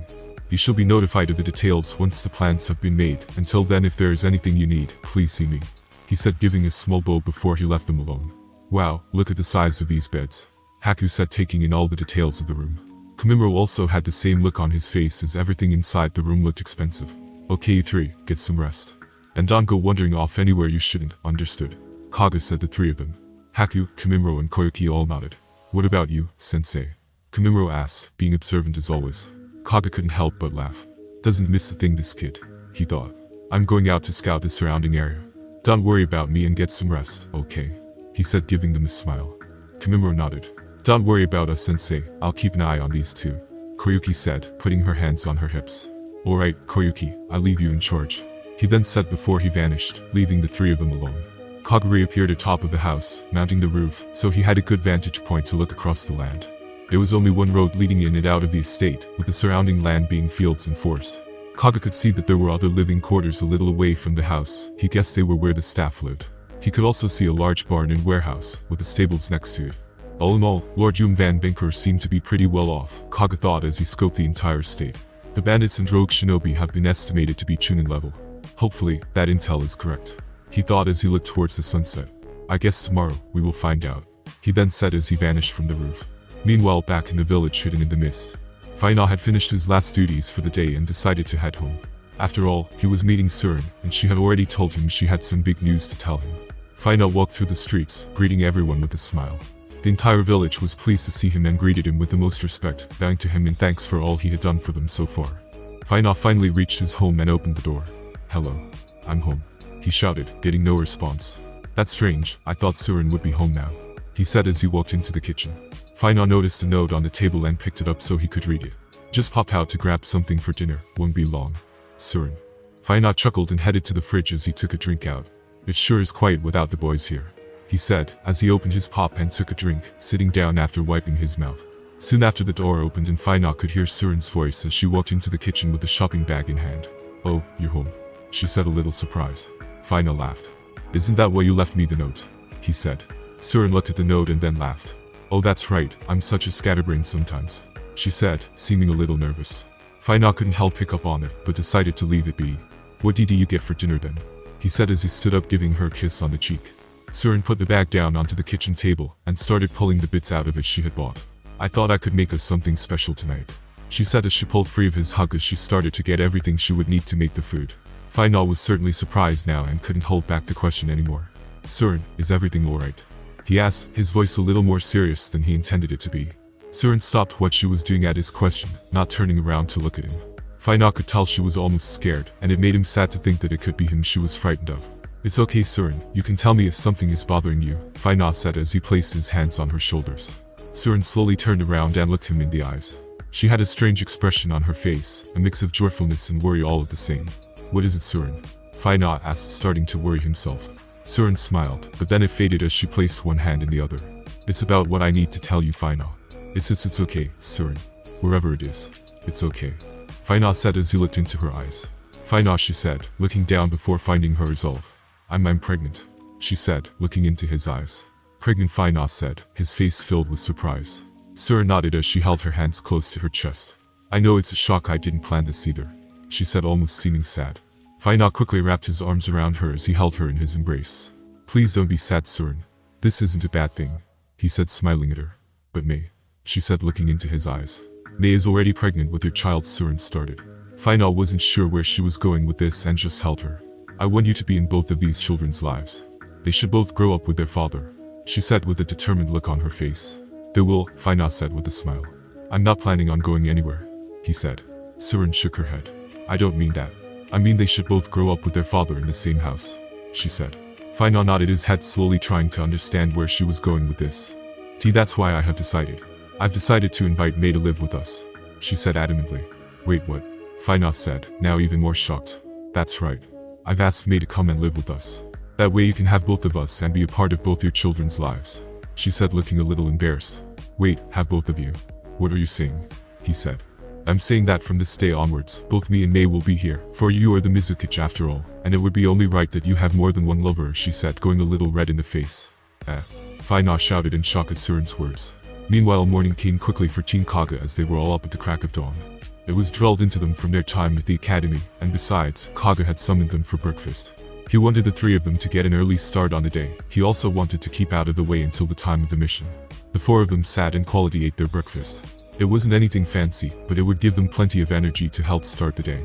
You shall be notified of the details once the plans have been made. Until then, if there is anything you need, please see me, he said, giving a small bow before he left them alone. Wow, look at the size of these beds, Haku said, taking in all the details of the room. Kimimaro also had the same look on his face as everything inside the room looked expensive. Okay, you 3, get some rest. And don't go wandering off anywhere you shouldn't, understood? Kage said. The 3 of them, Haku, Kimimaro and Koyuki, all nodded. What about you, Sensei? Kimimaro asked, being observant as always. Kage couldn't help but laugh. Doesn't miss a thing, this kid, he thought. I'm going out to scout the surrounding area. Don't worry about me and get some rest, okay? He said, giving them a smile. Kimimaro nodded. Don't worry about us, Sensei, I'll keep an eye on these 2, Koyuki said, putting her hands on her hips. Alright, Koyuki, I leave you in charge, he then said before he vanished, leaving the 3 of them alone. Kage reappeared atop of the house, mounting the roof, so he had a good vantage point to look across the land. There was only one road leading in and out of the estate, with the surrounding land being fields and forest. Kage could see that there were other living quarters a little away from the house. He guessed they were where the staff lived. He could also see a large barn and warehouse, with the stables next to it. All in all, Lord Yum Van Binker seemed to be pretty well off, Kage thought as he scoped the entire estate. The bandits and rogue shinobi have been estimated to be Chunin level. Hopefully, that intel is correct, he thought as he looked towards the sunset. I guess tomorrow, we will find out, he then said as he vanished from the roof. Meanwhile, back in the village hidden in the mist, Fino had finished his last duties for the day and decided to head home. After all, he was meeting Surin, and she had already told him she had some big news to tell him. Fino walked through the streets, greeting everyone with a smile. The entire village was pleased to see him and greeted him with the most respect, bowing to him in thanks for all he had done for them so far. Fino finally reached his home and opened the door. Hello. I'm home, he shouted, getting no response. That's strange, I thought Surin would be home now, he said as he walked into the kitchen. Fino noticed a note on the table and picked it up so he could read it. Just popped out to grab something for dinner, won't be long. Surin. Fino chuckled and headed to the fridge as he took a drink out. It sure is quiet without the boys here, he said, as he opened his pop and took a drink, sitting down after wiping his mouth. Soon after the door opened and Fino could hear Surin's voice as she walked into the kitchen with a shopping bag in hand. Oh, you're home, she said, a little surprised. Fino laughed. Isn't that why you left me the note? He said. Surin looked at the note and then laughed. Oh, that's right, I'm such a scatterbrain sometimes, she said, seeming a little nervous. Fino couldn't help pick up on it, but decided to leave it be. What did you get for dinner then? He said as he stood up, giving her a kiss on the cheek. Surin put the bag down onto the kitchen table and started pulling the bits out of it she had bought. I thought I could make us something special tonight, she said as she pulled free of his hug as she started to get everything she would need to make the food. Fino was certainly surprised now and couldn't hold back the question anymore. Surin, is everything alright? He asked, his voice a little more serious than he intended it to be. Surin stopped what she was doing at his question, not turning around to look at him. Fino could tell she was almost scared, and it made him sad to think that it could be him she was frightened of. It's okay, Surin, you can tell me if something is bothering you, Fino said as he placed his hands on her shoulders. Surin slowly turned around and looked him in the eyes. She had a strange expression on her face, a mix of joyfulness and worry all at the same. What is it, Surin? Fino asked, starting to worry himself. Surin smiled, but then it faded as she placed one hand in the other. It's about what I need to tell you, Fino. It's okay, Surin. Wherever it is. It's okay. Fino said as he looked into her eyes. Fino, she said, looking down before finding her resolve. I'm pregnant, she said, looking into his eyes. Pregnant, Fino said, his face filled with surprise. Surin nodded as she held her hands close to her chest. I know it's a shock, I didn't plan this either, she said, almost seeming sad. Fino quickly wrapped his arms around her as he held her in his embrace. Please don't be sad, Surin. This isn't a bad thing, he said, smiling at her. But May, she said, looking into his eyes. May is already pregnant with your child, Surin started. Fino wasn't sure where she was going with this and just held her. I want you to be in both of these children's lives. They should both grow up with their father, she said with a determined look on her face. They will, Fino said with a smile. I'm not planning on going anywhere, he said. Surin shook her head. I don't mean that. I mean they should both grow up with their father in the same house, she said. Fino nodded his head, slowly trying to understand where she was going with this. That's why I have decided. I've decided to invite May to live with us, she said adamantly. Wait, what? Fino said, now even more shocked. That's right. I've asked May to come and live with us. That way you can have both of us and be a part of both your children's lives, she said, looking a little embarrassed. Wait, have both of you? What are you saying? He said. I'm saying that from this day onwards, both me and May will be here, for you are the Mizukage after all, and it would be only right that you have more than one lover, she said, going a little red in the face. Fino shouted in shock at Surin's words. Meanwhile, morning came quickly for Team Kaga as they were all up at the crack of dawn. It was drilled into them from their time at the academy, and besides, Kaga had summoned them for breakfast. He wanted the three of them to get an early start on the day. He also wanted to keep out of the way until the time of the mission. The four of them sat and quietly ate their breakfast. It wasn't anything fancy, but it would give them plenty of energy to help start the day.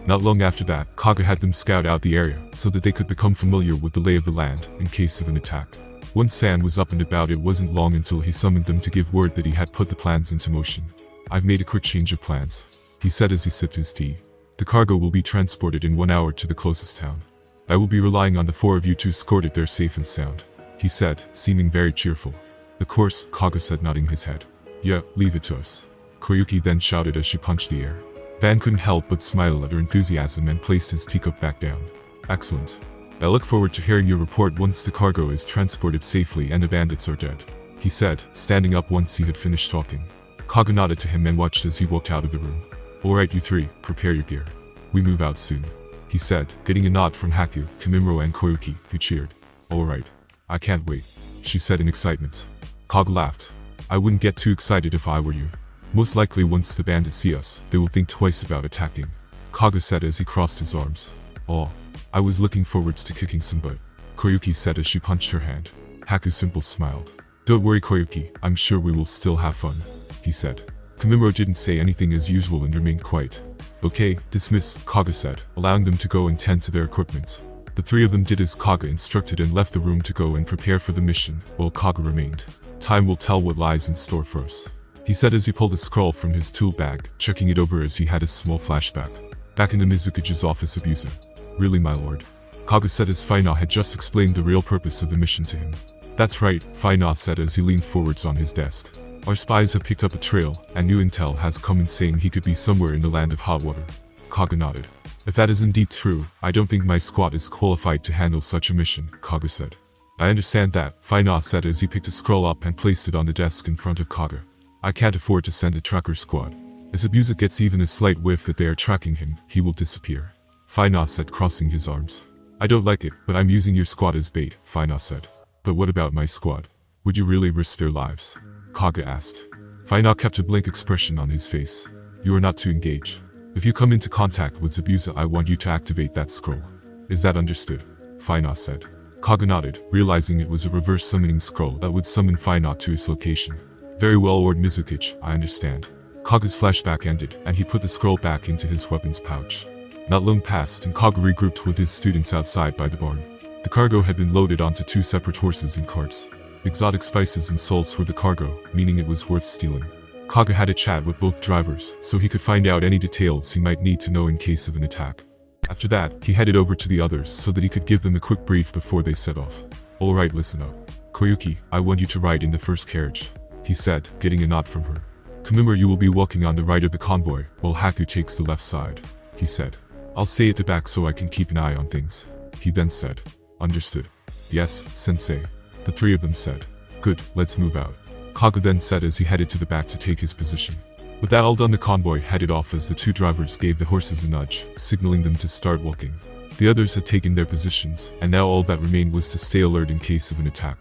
Not long after that, Kaga had them scout out the area, so that they could become familiar with the lay of the land, in case of an attack. Once Fan was up and about, it wasn't long until he summoned them to give word that he had put the plans into motion. I've made a quick change of plans, he said as he sipped his tea. The cargo will be transported in 1 hour to the closest town. I will be relying on the four of you to escort it there safe and sound, he said, seeming very cheerful. Of course, Kaga said, nodding his head. Yeah, leave it to us, Koyuki then shouted as she punched the air. Van couldn't help but smile at her enthusiasm and placed his teacup back down. Excellent. I look forward to hearing your report once the cargo is transported safely and the bandits are dead, he said, standing up once he had finished talking. Kaga nodded to him and watched as he walked out of the room. Alright, you three, prepare your gear. We move out soon, he said, getting a nod from Haku, Kimimaro and Koyuki, who cheered. Alright. I can't wait, she said in excitement. Kaga laughed. I wouldn't get too excited if I were you. Most likely once the bandits see us, they will think twice about attacking, Kaga said as he crossed his arms. Oh, I was looking forwards to kicking some butt, Koyuki said as she punched her hand. Haku simple smiled. Don't worry, Koyuki, I'm sure we will still have fun, he said. Kimimaro didn't say anything as usual and remained quiet. Okay, dismiss, Kaga said, allowing them to go and tend to their equipment. The three of them did as Kaga instructed and left the room to go and prepare for the mission, while Kaga remained. Time will tell what lies in store for us, he said as he pulled a scroll from his tool bag, checking it over as he had a small flashback. Back in the Mizukage's office, Zabuza. Really, my lord? Kaga said as Fino had just explained the real purpose of the mission to him. That's right, Fino said as he leaned forwards on his desk. Our spies have picked up a trail, and new intel has come in saying he could be somewhere in the land of hot water. Kaga nodded. If that is indeed true, I don't think my squad is qualified to handle such a mission, Kaga said. I understand that, Fino said as he picked a scroll up and placed it on the desk in front of Kaga. I can't afford to send a tracker squad. If Zabuza gets even a slight whiff that they are tracking him, he will disappear, Fino said, crossing his arms. I don't like it, but I'm using your squad as bait, Fino said. But what about my squad? Would you really risk their lives? Kaga asked. Fino kept a blank expression on his face. You are not to engage. If you come into contact with Zabuza, I want you to activate that scroll. Is that understood? Fino said. Kaga nodded, realizing it was a reverse summoning scroll that would summon Fino to his location. Very well, Lord Mizukage, I understand. Kaga's flashback ended, and he put the scroll back into his weapons pouch. Not long passed and Kaga regrouped with his students outside by the barn. The cargo had been loaded onto 2 separate horses and carts. Exotic spices and salts were the cargo, meaning it was worth stealing. Kaga had a chat with both drivers, so he could find out any details he might need to know in case of an attack. After that, he headed over to the others so that he could give them a quick brief before they set off. Alright, listen up. Koyuki, I want you to ride in the first carriage, he said, getting a nod from her. Kimimaro, you will be walking on the right of the convoy, while Haku takes the left side, he said. I'll stay at the back so I can keep an eye on things, he then said. Understood. Yes, Sensei. The three of them said. Good, let's move out. Kage then said as he headed to the back to take his position. With that all done, the convoy headed off as the two drivers gave the horses a nudge, signaling them to start walking. The others had taken their positions, and now all that remained was to stay alert in case of an attack.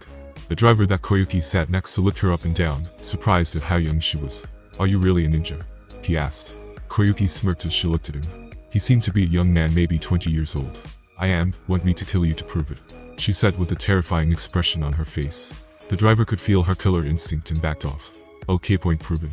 The driver that Koyuki sat next to looked her up and down, surprised at how young she was. Are you really a ninja? He asked. Koyuki smirked as she looked at him. He seemed to be a young man, maybe 20 years old. I am, want me to kill you to prove it? She said with a terrifying expression on her face. The driver could feel her killer instinct and backed off. Okay, point proven.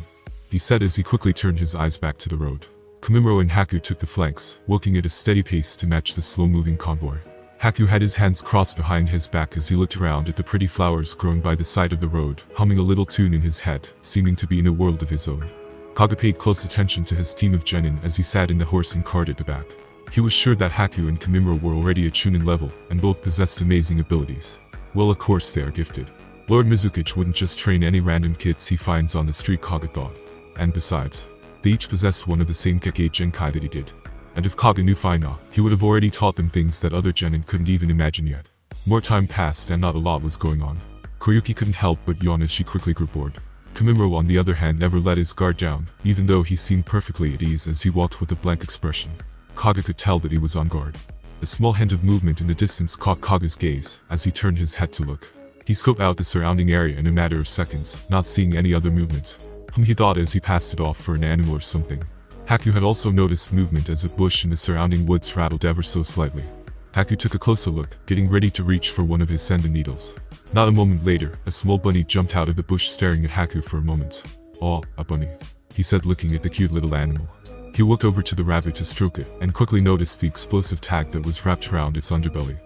He said as he quickly turned his eyes back to the road. Kimimaro and Haku took the flanks, walking at a steady pace to match the slow-moving convoy. Haku had his hands crossed behind his back as he looked around at the pretty flowers growing by the side of the road, humming a little tune in his head, seeming to be in a world of his own. Kage paid close attention to his team of genin as he sat in the horse and cart at the back. He was sure that Haku and Kimimaro were already at chunin level, and both possessed amazing abilities. Well, of course they are gifted. Lord Mizukage wouldn't just train any random kids he finds on the street, Kage thought. And besides, they each possessed one of the same KekkaiGenkai that he did. And if Kage knew Fino, he would have already taught them things that other genin couldn't even imagine yet. More time passed and not a lot was going on. Koyuki couldn't help but yawn as she quickly grew bored. Kimimaro on the other hand never let his guard down, even though he seemed perfectly at ease as he walked with a blank expression. Kage could tell that he was on guard. A small hint of movement in the distance caught Kage's gaze as he turned his head to look. He scoped out the surrounding area in a matter of seconds, not seeing any other movement. He thought as he passed it off for an animal or something. Haku had also noticed movement as a bush in the surrounding woods rattled ever so slightly. Haku took a closer look, getting ready to reach for one of his sending needles. Not a moment later, a small bunny jumped out of the bush staring at Haku for a moment. "Oh, a bunny," he said looking at the cute little animal. He walked over to the rabbit to stroke it, and quickly noticed the explosive tag that was wrapped around its underbelly.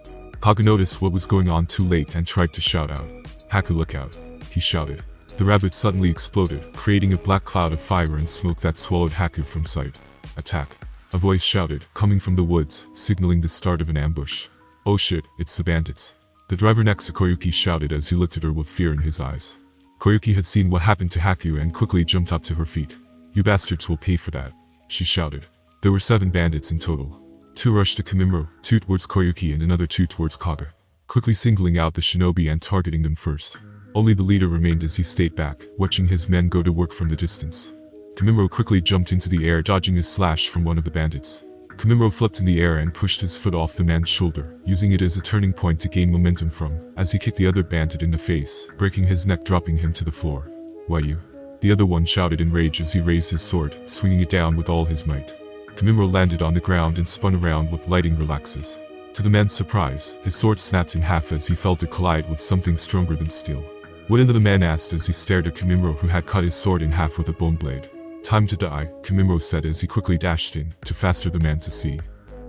Kage noticed what was going on too late and tried to shout out. "Haku, look out," he shouted. The rabbit suddenly exploded, creating a black cloud of fire and smoke that swallowed Haku from sight. "Attack," a voice shouted, coming from the woods, signaling the start of an ambush. "Oh shit, it's the bandits." The driver next to Koyuki shouted as he looked at her with fear in his eyes. Koyuki had seen what happened to Haku and quickly jumped up to her feet. "You bastards will pay for that," she shouted. There were 7 bandits in total. 2 rushed to Kimimaro, 2 towards Koyuki and another 2 towards Kage, quickly singling out the shinobi and targeting them first. Only the leader remained as he stayed back, watching his men go to work from the distance. Kimimaro quickly jumped into the air, dodging a slash from one of the bandits. Kimimaro flipped in the air and pushed his foot off the man's shoulder, using it as a turning point to gain momentum from, as he kicked the other bandit in the face, breaking his neck, dropping him to the floor. "Why you?" the other one shouted in rage as he raised his sword, swinging it down with all his might. Kimimaro landed on the ground and spun around with lightning relaxes. To the man's surprise, his sword snapped in half as he felt it collide with something stronger than steel. "What in?" the man asked as he stared at Kimimaro, who had cut his sword in half with a bone blade. "Time to die," Kimimaro said as he quickly dashed in, to faster the man to see.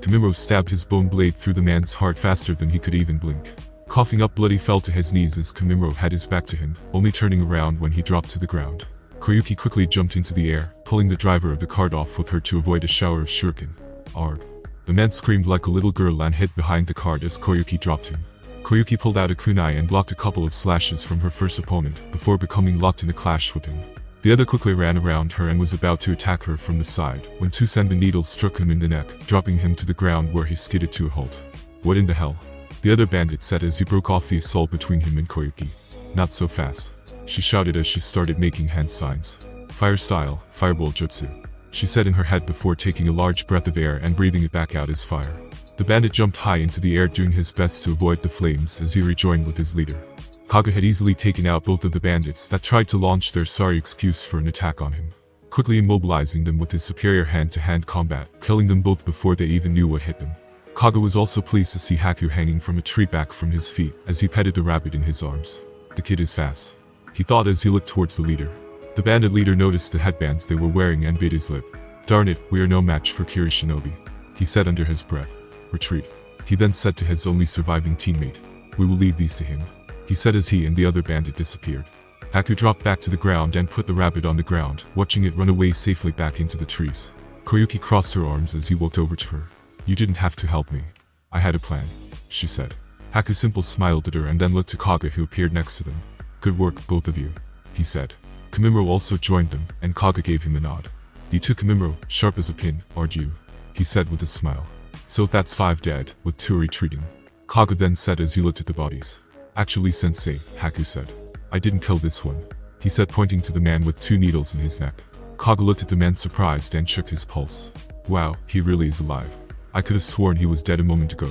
Kimimaro stabbed his bone blade through the man's heart faster than he could even blink. Coughing up blood, he fell to his knees as Kimimaro had his back to him, only turning around when he dropped to the ground. Koyuki quickly jumped into the air, pulling the driver of the cart off with her to avoid a shower of shuriken. "Arg." The man screamed like a little girl and hid behind the cart as Koyuki dropped him. Koyuki pulled out a kunai and blocked a couple of slashes from her first opponent, before becoming locked in a clash with him. The other quickly ran around her and was about to attack her from the side, when 2 senbon needles struck him in the neck, dropping him to the ground where he skidded to a halt. "What in the hell?" the other bandit said as he broke off the assault between him and Koyuki. "Not so fast," she shouted as she started making hand signs. "Fire style, fireball jutsu," she said in her head before taking a large breath of air and breathing it back out as fire. The bandit jumped high into the air, doing his best to avoid the flames as he rejoined with his leader. Kage had easily taken out both of the bandits that tried to launch their sorry excuse for an attack on him, quickly immobilizing them with his superior hand-to-hand combat, killing them both before they even knew what hit them. Kage was also pleased to see Haku hanging from a tree back from his feet as he petted the rabbit in his arms. "The kid is fast," he thought as he looked towards the leader. The bandit leader noticed the headbands they were wearing and bit his lip. "Darn it, we are no match for Kiri Shinobi," he said under his breath. "Retreat," he then said to his only surviving teammate. "We will leave these to him," he said as he and the other bandit disappeared. Haku dropped back to the ground and put the rabbit on the ground, watching it run away safely back into the trees. Koyuki crossed her arms as he walked over to her. "You didn't have to help me. I had a plan," she said. Haku simply smiled at her and then looked to Kage, who appeared next to them. "Good work, both of you," he said. Kimimaro also joined them, and Kage gave him a nod. "You took Kimimaro, sharp as a pin, aren't you?" he said with a smile. "So that's 5 dead, with 2 retreating." Kaga then said as he looked at the bodies. Actually Sensei, Haku said. I didn't kill this one. He said pointing to the man with 2 needles in his neck. Kaga looked at the man surprised and shook his pulse. Wow, he really is alive. I could have sworn he was dead a moment ago.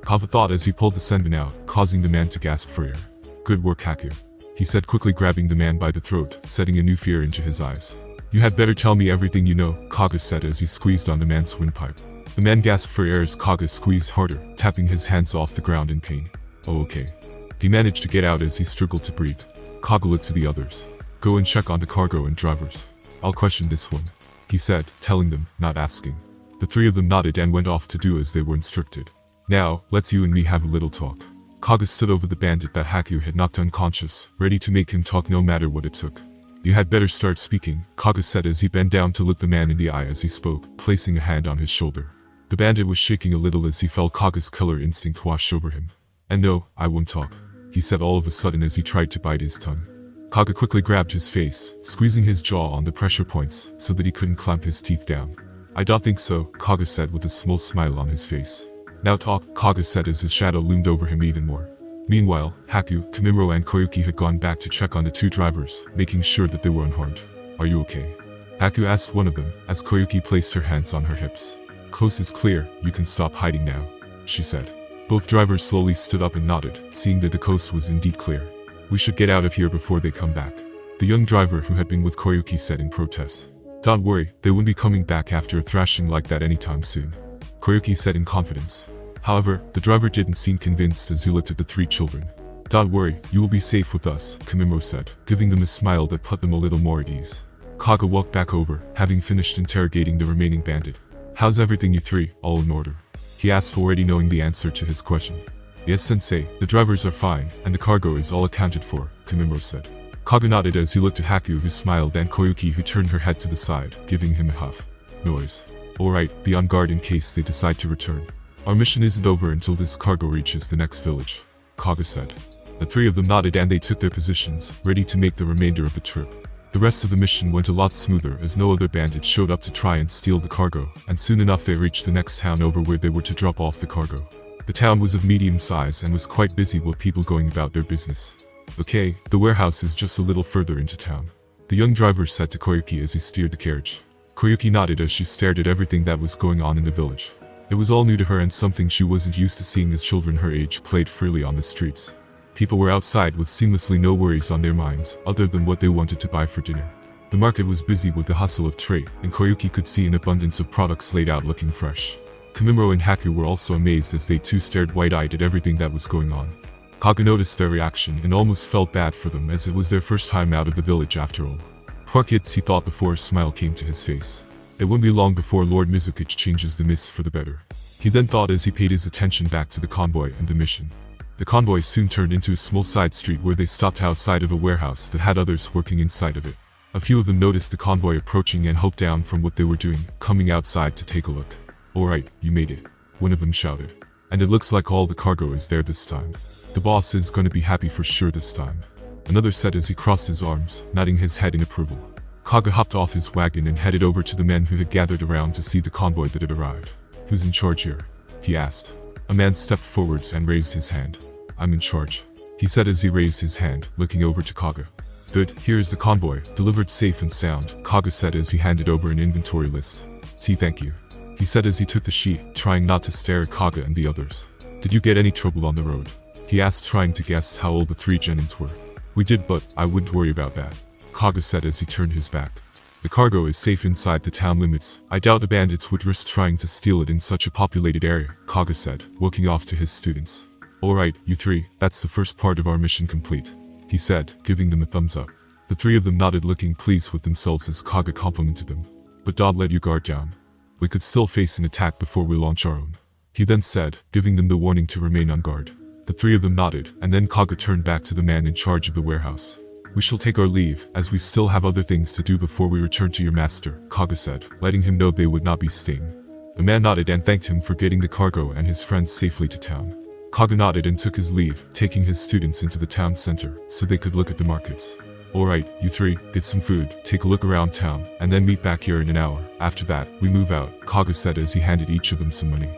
Kaga thought as he pulled the senbon out, causing the man to gasp for air. Good work Haku. He said quickly grabbing the man by the throat, setting a new fear into his eyes. You had better tell me everything you know, Kaga said as he squeezed on the man's windpipe. The man gasped for air as Kaga squeezed harder, tapping his hands off the ground in pain. Oh okay. He managed to get out as he struggled to breathe. Kaga looked to the others. Go and check on the cargo and drivers. I'll question this one, he said, telling them, not asking. The 3 of them nodded and went off to do as they were instructed. Now, let's you and me have a little talk. Kaga stood over the bandit that Haku had knocked unconscious, ready to make him talk no matter what it took. You had better start speaking, Kaga said as he bent down to look the man in the eye as he spoke, placing a hand on his shoulder. The bandit was shaking a little as he felt Kaga's killer instinct wash over him. And no, I won't talk, he said all of a sudden as he tried to bite his tongue. Kaga quickly grabbed his face, squeezing his jaw on the pressure points so that he couldn't clamp his teeth down. I don't think so, Kaga said with a small smile on his face. Now talk, Kaga said as his shadow loomed over him even more. Meanwhile, Haku, Kimimaro and Koyuki had gone back to check on the 2 drivers, making sure that they were unharmed. Are you okay? Haku asked one of them, as Koyuki placed her hands on her hips. Coast is clear, you can stop hiding now, she said. Both drivers slowly stood up and nodded, seeing that the coast was indeed clear. We should get out of here before they come back. The young driver who had been with Koyuki said in protest. Don't worry, they won't be coming back after a thrashing like that anytime soon, Koyuki said in confidence. However, the driver didn't seem convinced as he looked at the 3 children. Don't worry, you will be safe with us, Kimimaro said, giving them a smile that put them a little more at ease. Kaga walked back over, having finished interrogating the remaining bandit. How's everything you 3, all in order? He asked already knowing the answer to his question. Yes Sensei, the drivers are fine, and the cargo is all accounted for, Kimimaro said. Kaga nodded as he looked at Haku who smiled and Koyuki who turned her head to the side, giving him a huff. Noise. Alright, be on guard in case they decide to return. Our mission isn't over until this cargo reaches the next village, Kaga said. The 3 of them nodded and they took their positions, ready to make the remainder of the trip. The rest of the mission went a lot smoother as no other bandits showed up to try and steal the cargo, and soon enough they reached the next town over where they were to drop off the cargo. The town was of medium size and was quite busy with people going about their business. Okay, the warehouse is just a little further into town, the young driver said to Koyuki as he steered the carriage. Koyuki nodded as she stared at everything that was going on in the village. It was all new to her and something she wasn't used to seeing as children her age played freely on the streets. People were outside with seamlessly no worries on their minds other than what they wanted to buy for dinner. The market was busy with the hustle of trade, and Koyuki could see an abundance of products laid out looking fresh. Kimimaro and Haku were also amazed as they too stared wide-eyed at everything that was going on. Kaga noticed their reaction and almost felt bad for them as it was their first time out of the village after all. Poor kids, he thought before a smile came to his face. It wouldn't be long before Lord Mizukage changes the mist for the better. He then thought as he paid his attention back to the convoy and the mission. The convoy soon turned into a small side street where they stopped outside of a warehouse that had others working inside of it. A few of them noticed the convoy approaching and hoped down from what they were doing, coming outside to take a look. Alright, you made it, one of them shouted. And it looks like all the cargo is there this time. The boss is gonna be happy for sure this time, another said as he crossed his arms, nodding his head in approval. Kaga hopped off his wagon and headed over to the men who had gathered around to see the convoy that had arrived. Who's in charge here? He asked. A man stepped forwards and raised his hand. I'm in charge, he said as he raised his hand, looking over to Kaga. Good, here is the convoy, delivered safe and sound, Kaga said as he handed over an inventory list. Thank you, he said as he took the sheet, trying not to stare at Kaga and the others. Did you get any trouble on the road? He asked, trying to guess how old the 3 genins were. We did, but I wouldn't worry about that, Kaga said as he turned his back. The cargo is safe inside the town limits. I doubt the bandits would risk trying to steal it in such a populated area, Kaga said, walking off to his students. Alright, you 3, that's the first part of our mission complete, he said, giving them a thumbs up. The 3 of them nodded, looking pleased with themselves as Kaga complimented them. But don't let your guard down. We could still face an attack before we launch our own, he then said, giving them the warning to remain on guard. The 3 of them nodded, and then Kaga turned back to the man in charge of the warehouse. We shall take our leave, as we still have other things to do before we return to your master, Kaga said, letting him know they would not be staying. The man nodded and thanked him for getting the cargo and his friends safely to town. Kaga nodded and took his leave, taking his students into the town center, so they could look at the markets. Alright, you 3, get some food, take a look around town, and then meet back here in an hour. After that, we move out, Kaga said as he handed each of them some money.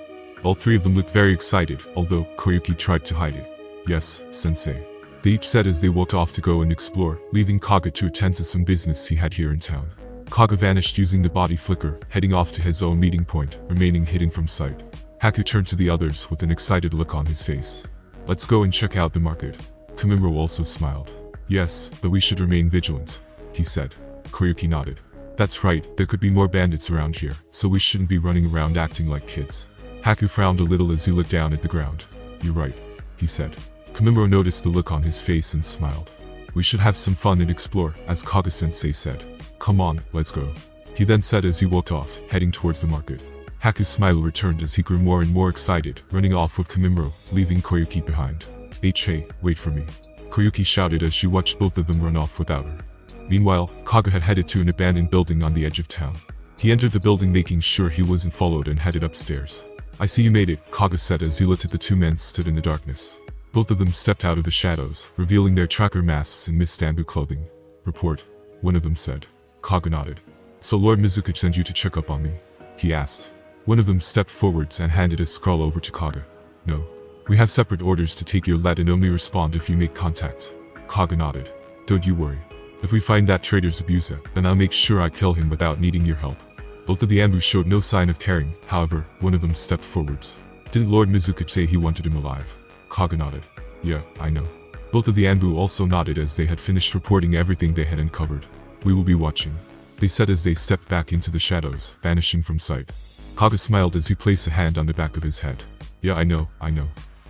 All three of them looked very excited, although Koyuki tried to hide it. Yes, Sensei. They each said as they walked off to go and explore, leaving Kaga to attend to some business he had here in town. Kaga vanished using the body flicker, heading off to his own meeting point, remaining hidden from sight. Haku turned to the others with an excited look on his face. Let's go and check out the market. Kimimaro also smiled. Yes, but we should remain vigilant, he said. Koyuki nodded. That's right, there could be more bandits around here, so we shouldn't be running around acting like kids. Haku frowned a little as he looked down at the ground. You're right, he said. Kimimaro noticed the look on his face and smiled. We should have some fun and explore, as Kaga-sensei said. Come on, let's go. He then said as he walked off, heading towards the market. Haku's smile returned as he grew more and more excited, running off with Kimimaro, leaving Koyuki behind. Hey, wait for me. Koyuki shouted as she watched both of them run off without her. Meanwhile, Kaga had headed to an abandoned building on the edge of town. He entered the building making sure he wasn't followed and headed upstairs. I see you made it, Kaga said as he looked at the two men stood in the darkness. Both of them stepped out of the shadows, revealing their tracker masks and Miss Stambu clothing. Report, one of them said. Kaga nodded. So Lord Mizukage sent you to check up on me? He asked. One of them stepped forwards and handed a scroll over to Kaga. No. We have separate orders to take your lead and only respond if you make contact. Kaga nodded. Don't you worry. If we find that traitor Zabuza, then I'll make sure I kill him without needing your help. Both of the Ambu showed no sign of caring, however, one of them stepped forwards. Didn't Lord Mizukage say he wanted him alive? Kaga nodded. Yeah, I know. Both of the Ambu also nodded as they had finished reporting everything they had uncovered. We will be watching, they said as they stepped back into the shadows, vanishing from sight. Kaga smiled as he placed a hand on the back of his head. Yeah, I know.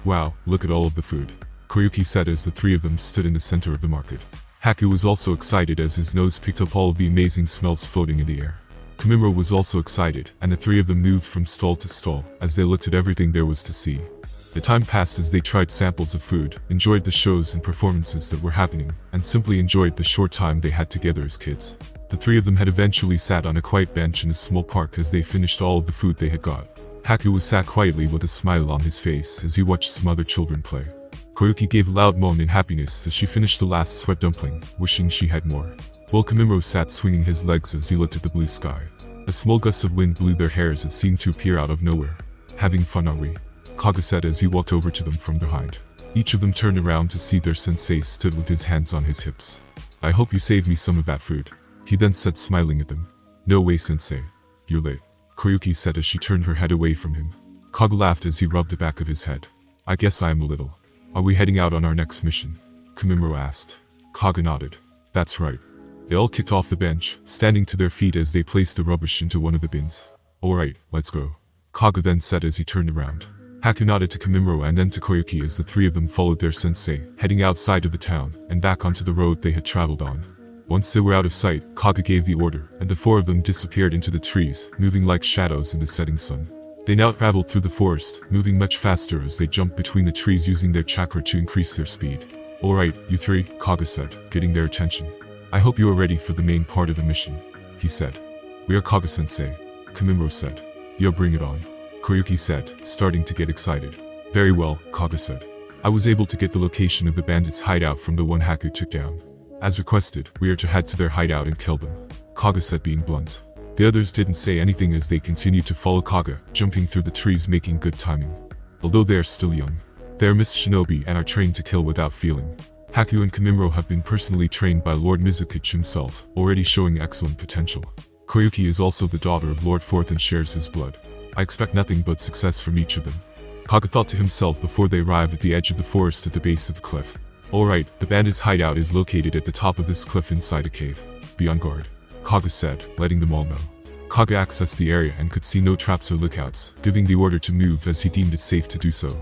Wow, look at all of the food, Koyuki said as the three of them stood in the center of the market. Haku was also excited as his nose picked up all of the amazing smells floating in the air. Kimimaro was also excited, and the three of them moved from stall to stall, as they looked at everything there was to see. The time passed as they tried samples of food, enjoyed the shows and performances that were happening, and simply enjoyed the short time they had together as kids. The three of them had eventually sat on a quiet bench in a small park as they finished all of the food they had got. Haku was sat quietly with a smile on his face as he watched some other children play. Koyuki gave a loud moan in happiness as she finished the last sweat dumpling, wishing she had more. While Kimimaro sat swinging his legs as he looked at the blue sky. A small gust of wind blew their hair as it seemed to appear out of nowhere. Having fun, are we? Kaga said as he walked over to them from behind. Each of them turned around to see their sensei stood with his hands on his hips. I hope you saved me some of that food, he then said, smiling at them. No way, sensei. You're late, Koyuki said as she turned her head away from him. Kaga laughed as he rubbed the back of his head. I guess I am a little. Are we heading out on our next mission? Kimimaro asked. Kaga nodded. That's right. They all kicked off the bench, standing to their feet as they placed the rubbish into one of the bins. Alright, let's go, Kaga then said as he turned around. Haku nodded to Kimimaro and then to Koyuki as the three of them followed their sensei, heading outside of the town, and back onto the road they had traveled on. Once they were out of sight, Kaga gave the order, and the four of them disappeared into the trees, moving like shadows in the setting sun. They now traveled through the forest, moving much faster as they jumped between the trees using their chakra to increase their speed. Alright, you three, Kaga said, getting their attention. I hope you are ready for the main part of the mission, he said. We are Kaga-sensei, Kimimaro said. Yo, bring it on, Koyuki said, starting to get excited. Very well, Kaga said. I was able to get the location of the bandits' hideout from the one Haku took down. As requested, we are to head to their hideout and kill them, Kaga said, being blunt. The others didn't say anything as they continued to follow Kaga, jumping through the trees making good timing. Although they are still young, they are Miss Shinobi and are trained to kill without feeling. Haku and Kimimaro have been personally trained by Lord Mizukage himself, already showing excellent potential. Koyuki is also the daughter of Lord Forth and shares his blood. I expect nothing but success from each of them, Kaga thought to himself before they arrived at the edge of the forest at the base of the cliff. Alright, the bandits' hideout is located at the top of this cliff inside a cave. Be on guard, Kaga said, letting them all know. Kaga accessed the area and could see no traps or lookouts, giving the order to move as he deemed it safe to do so.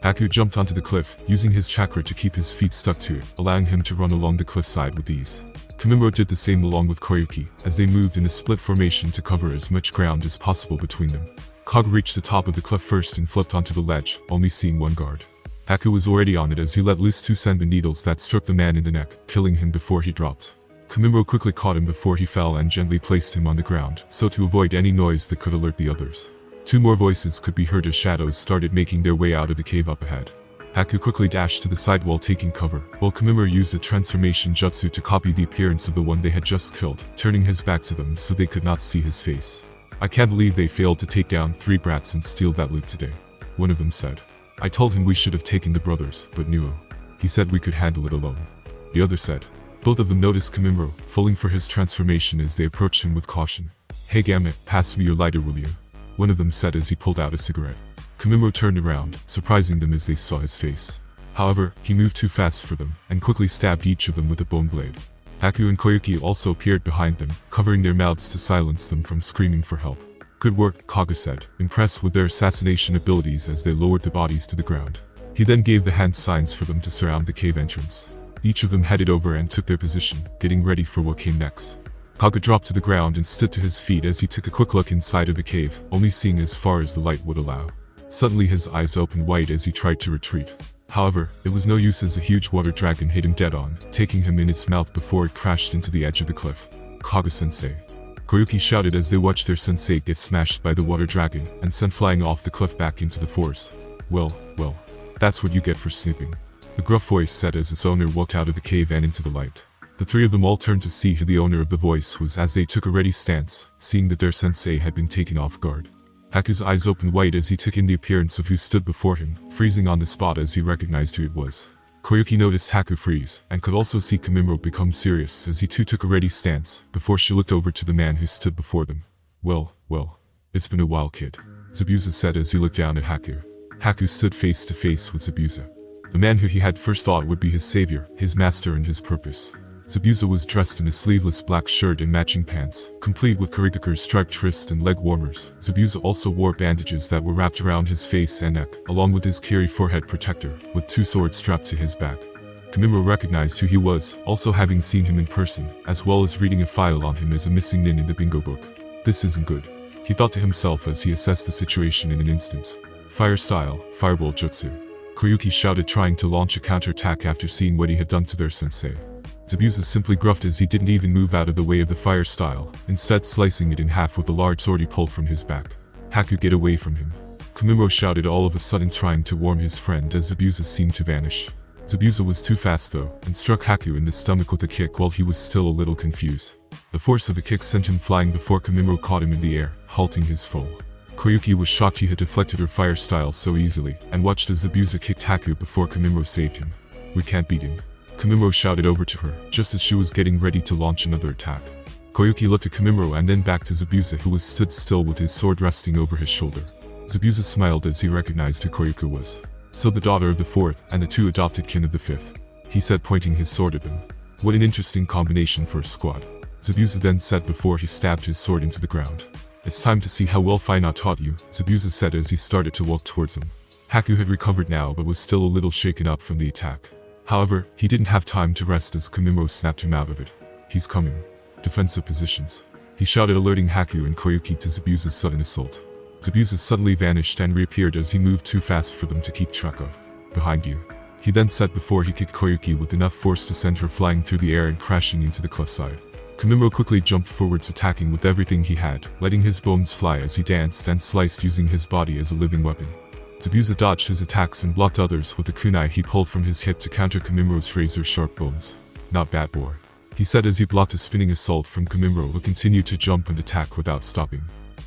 Haku jumped onto the cliff, using his chakra to keep his feet stuck to it, allowing him to run along the cliffside with ease. Kimimaro did the same along with Koyuki, as they moved in a split formation to cover as much ground as possible between them. Kaga reached the top of the cliff first and flipped onto the ledge, only seeing one guard. Haku was already on it as he let loose two senbon needles that struck the man in the neck, killing him before he dropped. Kimimaro quickly caught him before he fell and gently placed him on the ground, so to avoid any noise that could alert the others. Two more voices could be heard as shadows started making their way out of the cave up ahead. Haku quickly dashed to the side wall taking cover, while Kimimaro used a transformation jutsu to copy the appearance of the one they had just killed, turning his back to them so they could not see his face. I can't believe they failed to take down 3 brats and steal that loot today, One of them said. I told him we should have taken the brothers, but Nuo. He said we could handle it alone. The other said. Both of them noticed Kimimaro, falling for his transformation as they approached him with caution. Hey Gamut, pass me your lighter will you? One of them said as he pulled out a cigarette. Kimimaro turned around, surprising them as they saw his face. However, he moved too fast for them, and quickly stabbed each of them with a bone blade. Haku and Koyuki also appeared behind them, covering their mouths to silence them from screaming for help. Good work, Kaga said, impressed with their assassination abilities as they lowered the bodies to the ground. He then gave the hand signs for them to surround the cave entrance. Each of them headed over and took their position, getting ready for what came next. Kaga dropped to the ground and stood to his feet as he took a quick look inside of the cave, only seeing as far as the light would allow. Suddenly his eyes opened wide as he tried to retreat. However, it was no use as a huge water dragon hit him dead on, taking him in its mouth before it crashed into the edge of the cliff. Kaga-sensei. Koyuki shouted as they watched their sensei get smashed by the water dragon and sent flying off the cliff back into the forest. Well, that's what you get for snooping. The gruff voice said as its owner walked out of the cave and into the light. The three of them all turned to see who the owner of the voice was as they took a ready stance, seeing that their sensei had been taken off guard. Haku's eyes opened wide as he took in the appearance of who stood before him, freezing on the spot as he recognized who it was. Koyuki noticed Haku freeze, and could also see Kimimaro become serious as he too took a ready stance, before she looked over to the man who stood before them. Well, it's been a while, kid. Zabuza said as he looked down at Haku. Haku stood face to face with Zabuza. The man who he had first thought would be his savior, his master and his purpose. Zabuza was dressed in a sleeveless black shirt and matching pants, complete with Kirigakure's striped wrist and leg warmers. Zabuza also wore bandages that were wrapped around his face and neck, along with his Kiri forehead protector, with two swords strapped to his back. Kimimaro recognized who he was, also having seen him in person, as well as reading a file on him as a missing nin in the bingo book. This isn't good, he thought to himself as he assessed the situation in an instant. Fire style, fireball jutsu. Koyuki shouted, trying to launch a counterattack after seeing what he had done to their sensei. Zabuza simply gruffed as he didn't even move out of the way of the fire style, instead slicing it in half with the large sword he pulled from his back. Haku, get away from him. Kimimaro shouted, all of a sudden trying to warn his friend as Zabuza seemed to vanish. Zabuza was too fast though, and struck Haku in the stomach with a kick while he was still a little confused. The force of the kick sent him flying before Kimimaro caught him in the air, halting his fall. Koyuki was shocked he had deflected her fire style so easily, and watched as Zabuza kicked Haku before Kimimaro saved him. We can't beat him. Kimimaro shouted over to her, just as she was getting ready to launch another attack. Koyuki looked at Kimimaro and then back to Zabuza, who was stood still with his sword resting over his shoulder. Zabuza smiled as he recognized who Koyuki was. So the daughter of the fourth, and the two adopted kin of the fifth, he said, pointing his sword at them. What an interesting combination for a squad. Zabuza then said before he stabbed his sword into the ground. It's time to see how well Fino taught you, Zabuza said as he started to walk towards them. Haku had recovered now but was still a little shaken up from the attack. However, he didn't have time to rest as Kimimaro snapped him out of it. He's coming. Defensive positions. He shouted, alerting Haku and Koyuki to Zabuza's sudden assault. Zabuza suddenly vanished and reappeared as he moved too fast for them to keep track of. Behind you. He then said before he kicked Koyuki with enough force to send her flying through the air and crashing into the cliffside. Kimimaro quickly jumped forwards, attacking with everything he had, letting his bones fly as he danced and sliced, using his body as a living weapon. Zabuza dodged his attacks and blocked others with the kunai he pulled from his hip to counter Kimimaro's razor-sharp bones. Not bad, boy, he said as he blocked a spinning assault from Kimimaro, who continued to jump and attack without stopping.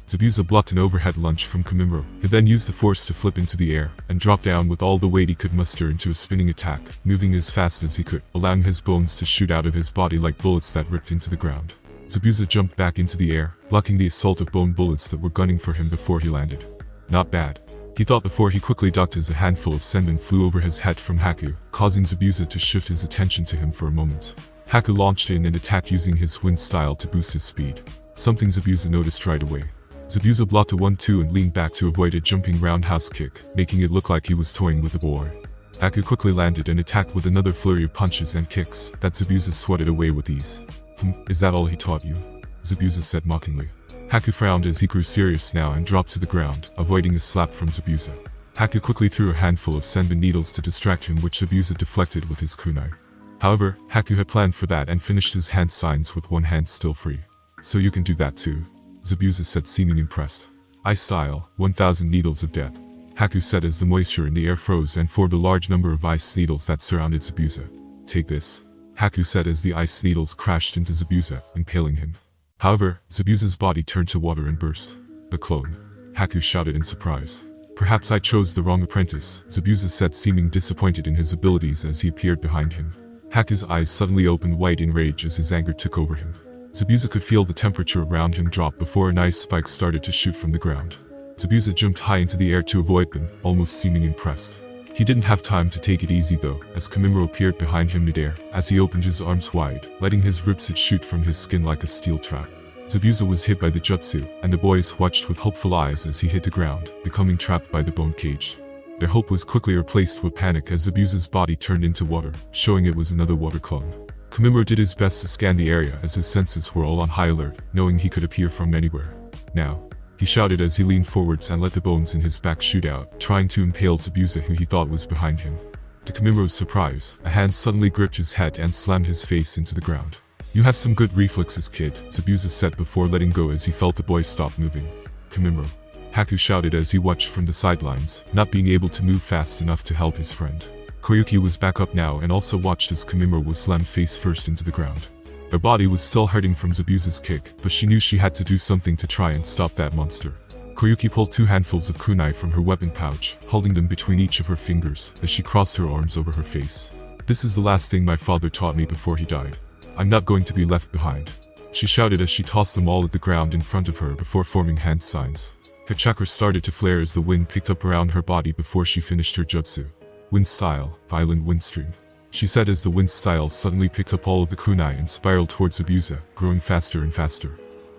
Zabuza blocked an overhead lunge from Kimimaro, who then used the force to flip into the air and drop down with all the weight he could muster into a spinning attack, moving as fast as he could, allowing his bones to shoot out of his body like bullets that ripped into the ground. Zabuza jumped back into the air, blocking the assault of bone bullets that were gunning for him before he landed. Not bad, he thought before he quickly ducked as a handful of senbon flew over his head from Haku, causing Zabuza to shift his attention to him for a moment. Haku launched in and attacked using his wind style to boost his speed. Something Zabuza noticed right away. Zabuza blocked a 1-2 and leaned back to avoid a jumping roundhouse kick, making it look like he was toying with the boy. Haku quickly landed and attacked with another flurry of punches and kicks that Zabuza swatted away with ease. Is that all he taught you? Zabuza said mockingly. Haku frowned as he grew serious now and dropped to the ground, avoiding a slap from Zabuza. Haku quickly threw a handful of senbon needles to distract him, which Zabuza deflected with his kunai. However, Haku had planned for that and finished his hand signs with one hand still free. So you can do that too? Zabuza said, seeming impressed. Ice style, 1000 needles of death. Haku said as the moisture in the air froze and formed a large number of ice needles that surrounded Zabuza. Take this, Haku said as the ice needles crashed into Zabuza, impaling him. However, Zabuza's body turned to water and burst. The clone, Haku shouted in surprise. Perhaps I chose the wrong apprentice, Zabuza said, seeming disappointed in his abilities as he appeared behind him. Haku's eyes suddenly opened wide in rage as his anger took over him. Zabuza could feel the temperature around him drop before an ice spike started to shoot from the ground. Zabuza jumped high into the air to avoid them, almost seeming impressed. He didn't have time to take it easy though, as Kimimaro appeared behind him midair, as he opened his arms wide, letting his ribcage shoot from his skin like a steel trap. Zabuza was hit by the jutsu, and the boys watched with hopeful eyes as he hit the ground, becoming trapped by the bone cage. Their hope was quickly replaced with panic as Zabuza's body turned into water, showing it was another water clone. Kimimaro did his best to scan the area as his senses were all on high alert, knowing he could appear from anywhere. Now, he shouted as he leaned forwards and let the bones in his back shoot out, trying to impale Zabuza, who he thought was behind him. To Kimimaro's surprise, a hand suddenly gripped his head and slammed his face into the ground. "You have some good reflexes, kid," Zabuza said before letting go as he felt the boy stop moving. "Kimimaro," Haku shouted as he watched from the sidelines, not being able to move fast enough to help his friend. Koyuki was back up now and also watched as Kimimaro was slammed face first into the ground. Her body was still hurting from Zabuza's kick, but she knew she had to do something to try and stop that monster. Koyuki pulled 2 handfuls of kunai from her weapon pouch, holding them between each of her fingers, as she crossed her arms over her face. "This is the last thing my father taught me before he died. I'm not going to be left behind," she shouted as she tossed them all at the ground in front of her before forming hand signs. Her chakra started to flare as the wind picked up around her body before she finished her jutsu. "Wind style, violent wind stream," she said as the wind style suddenly picked up all of the kunai and spiraled towards Zabuza, growing faster and faster.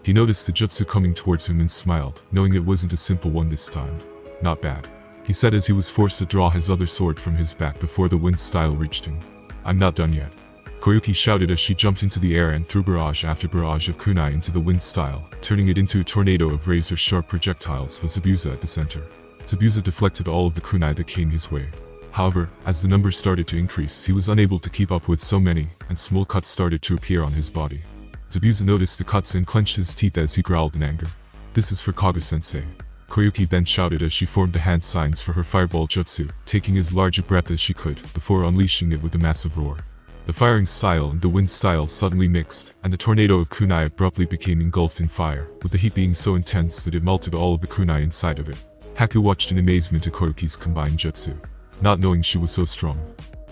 He noticed the jutsu coming towards him and smiled, knowing it wasn't a simple one this time. "Not bad," he said as he was forced to draw his other sword from his back before the wind style reached him. "I'm not done yet," Koyuki shouted as she jumped into the air and threw barrage after barrage of kunai into the wind style, turning it into a tornado of razor-sharp projectiles with Zabuza at the center. Zabuza deflected all of the kunai that came his way. However, as the numbers started to increase, he was unable to keep up with so many, and small cuts started to appear on his body. Zabuza noticed the cuts and clenched his teeth as he growled in anger. "This is for Kaga-sensei," Koyuki then shouted as she formed the hand signs for her fireball jutsu, taking as large a breath as she could, before unleashing it with a massive roar. The firing style and the wind style suddenly mixed, and the tornado of kunai abruptly became engulfed in fire, with the heat being so intense that it melted all of the kunai inside of it. Haku watched in amazement at Koyuki's combined jutsu, not knowing she was so strong.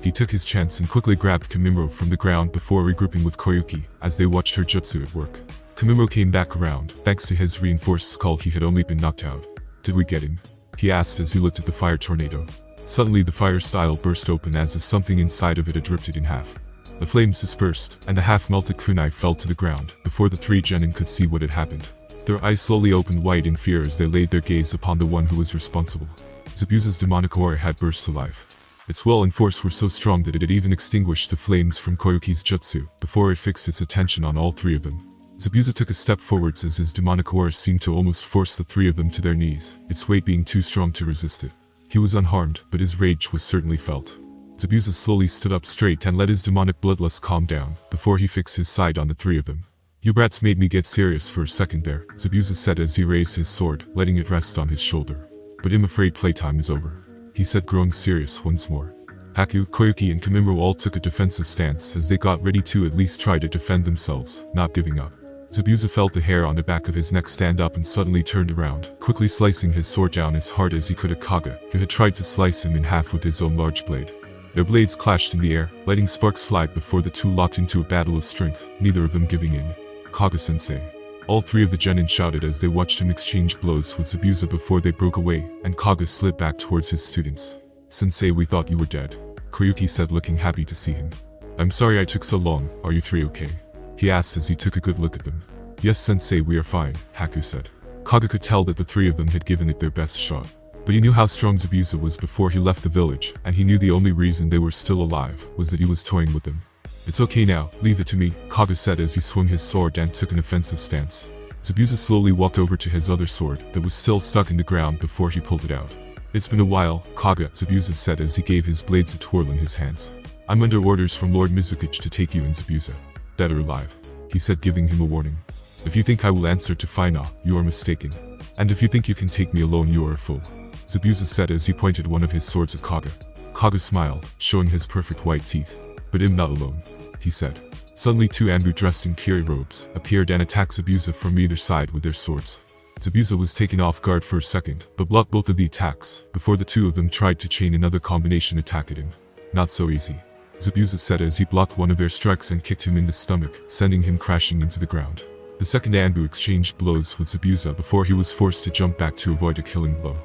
He took his chance and quickly grabbed Kimimaro from the ground before regrouping with Koyuki, as they watched her jutsu at work. Kimimaro came back around, thanks to his reinforced skull. He had only been knocked out. "Did we get him?" he asked as he looked at the fire tornado. Suddenly the fire style burst open as if something inside of it had ripped it in half. The flames dispersed, and the half-melted kunai fell to the ground, before the 3 genin could see what had happened. Their eyes slowly opened wide in fear as they laid their gaze upon the one who was responsible. Zabuza's demonic aura had burst to life. Its will and force were so strong that it had even extinguished the flames from Koyuki's jutsu, before it fixed its attention on all 3 of them. Zabuza took a step forwards as his demonic aura seemed to almost force the 3 of them to their knees, its weight being too strong to resist it. He was unharmed, but his rage was certainly felt. Zabuza slowly stood up straight and let his demonic bloodlust calm down, before he fixed his sight on the 3 of them. "You brats made me get serious for a second there," Zabuza said as he raised his sword, letting it rest on his shoulder. "But I'm afraid playtime is over," he said, growing serious once more. Haku, Koyuki and Kimimaro all took a defensive stance as they got ready to at least try to defend themselves, not giving up. Zabuza felt the hair on the back of his neck stand up and suddenly turned around, quickly slicing his sword down as hard as he could at Kaga, who had tried to slice him in half with his own large blade. Their blades clashed in the air, letting sparks fly before the 2 locked into a battle of strength, neither of them giving in. "Kaga-sensei." All 3 of the genin shouted as they watched him exchange blows with Zabuza before they broke away, and Kaga slid back towards his students. "Sensei, we thought you were dead," Koyuki said, looking happy to see him. "I'm sorry I took so long. Are you 3 okay?" he asked as he took a good look at them. "Yes, Sensei, we are fine," Haku said. Kaga could tell that the 3 of them had given it their best shot. But he knew how strong Zabuza was before he left the village, and he knew the only reason they were still alive was that he was toying with them. "It's okay now, leave it to me," Kaga said as he swung his sword and took an offensive stance. Zabuza slowly walked over to his other sword that was still stuck in the ground before he pulled it out. "It's been a while, Kaga," Zabuza said as he gave his blades a twirl in his hands. "I'm under orders from Lord Mizukage to take you and Zabuza. Dead or alive," he said, giving him a warning. "If you think I will answer to Fino, you are mistaken. And if you think you can take me alone, you are a fool," Zabuza said as he pointed one of his swords at Kaga. Kaga smiled, showing his perfect white teeth. "But I'm not alone," he said. Suddenly 2 Anbu dressed in kiri robes appeared and attacked Zabuza from either side with their swords. Zabuza was taken off guard for a second, but blocked both of the attacks, before the two of them tried to chain another combination attack at him. Not so easy. Zabuza said as he blocked one of their strikes and kicked him in the stomach, sending him crashing into the ground. The second Anbu exchanged blows with Zabuza before he was forced to jump back to avoid a killing blow.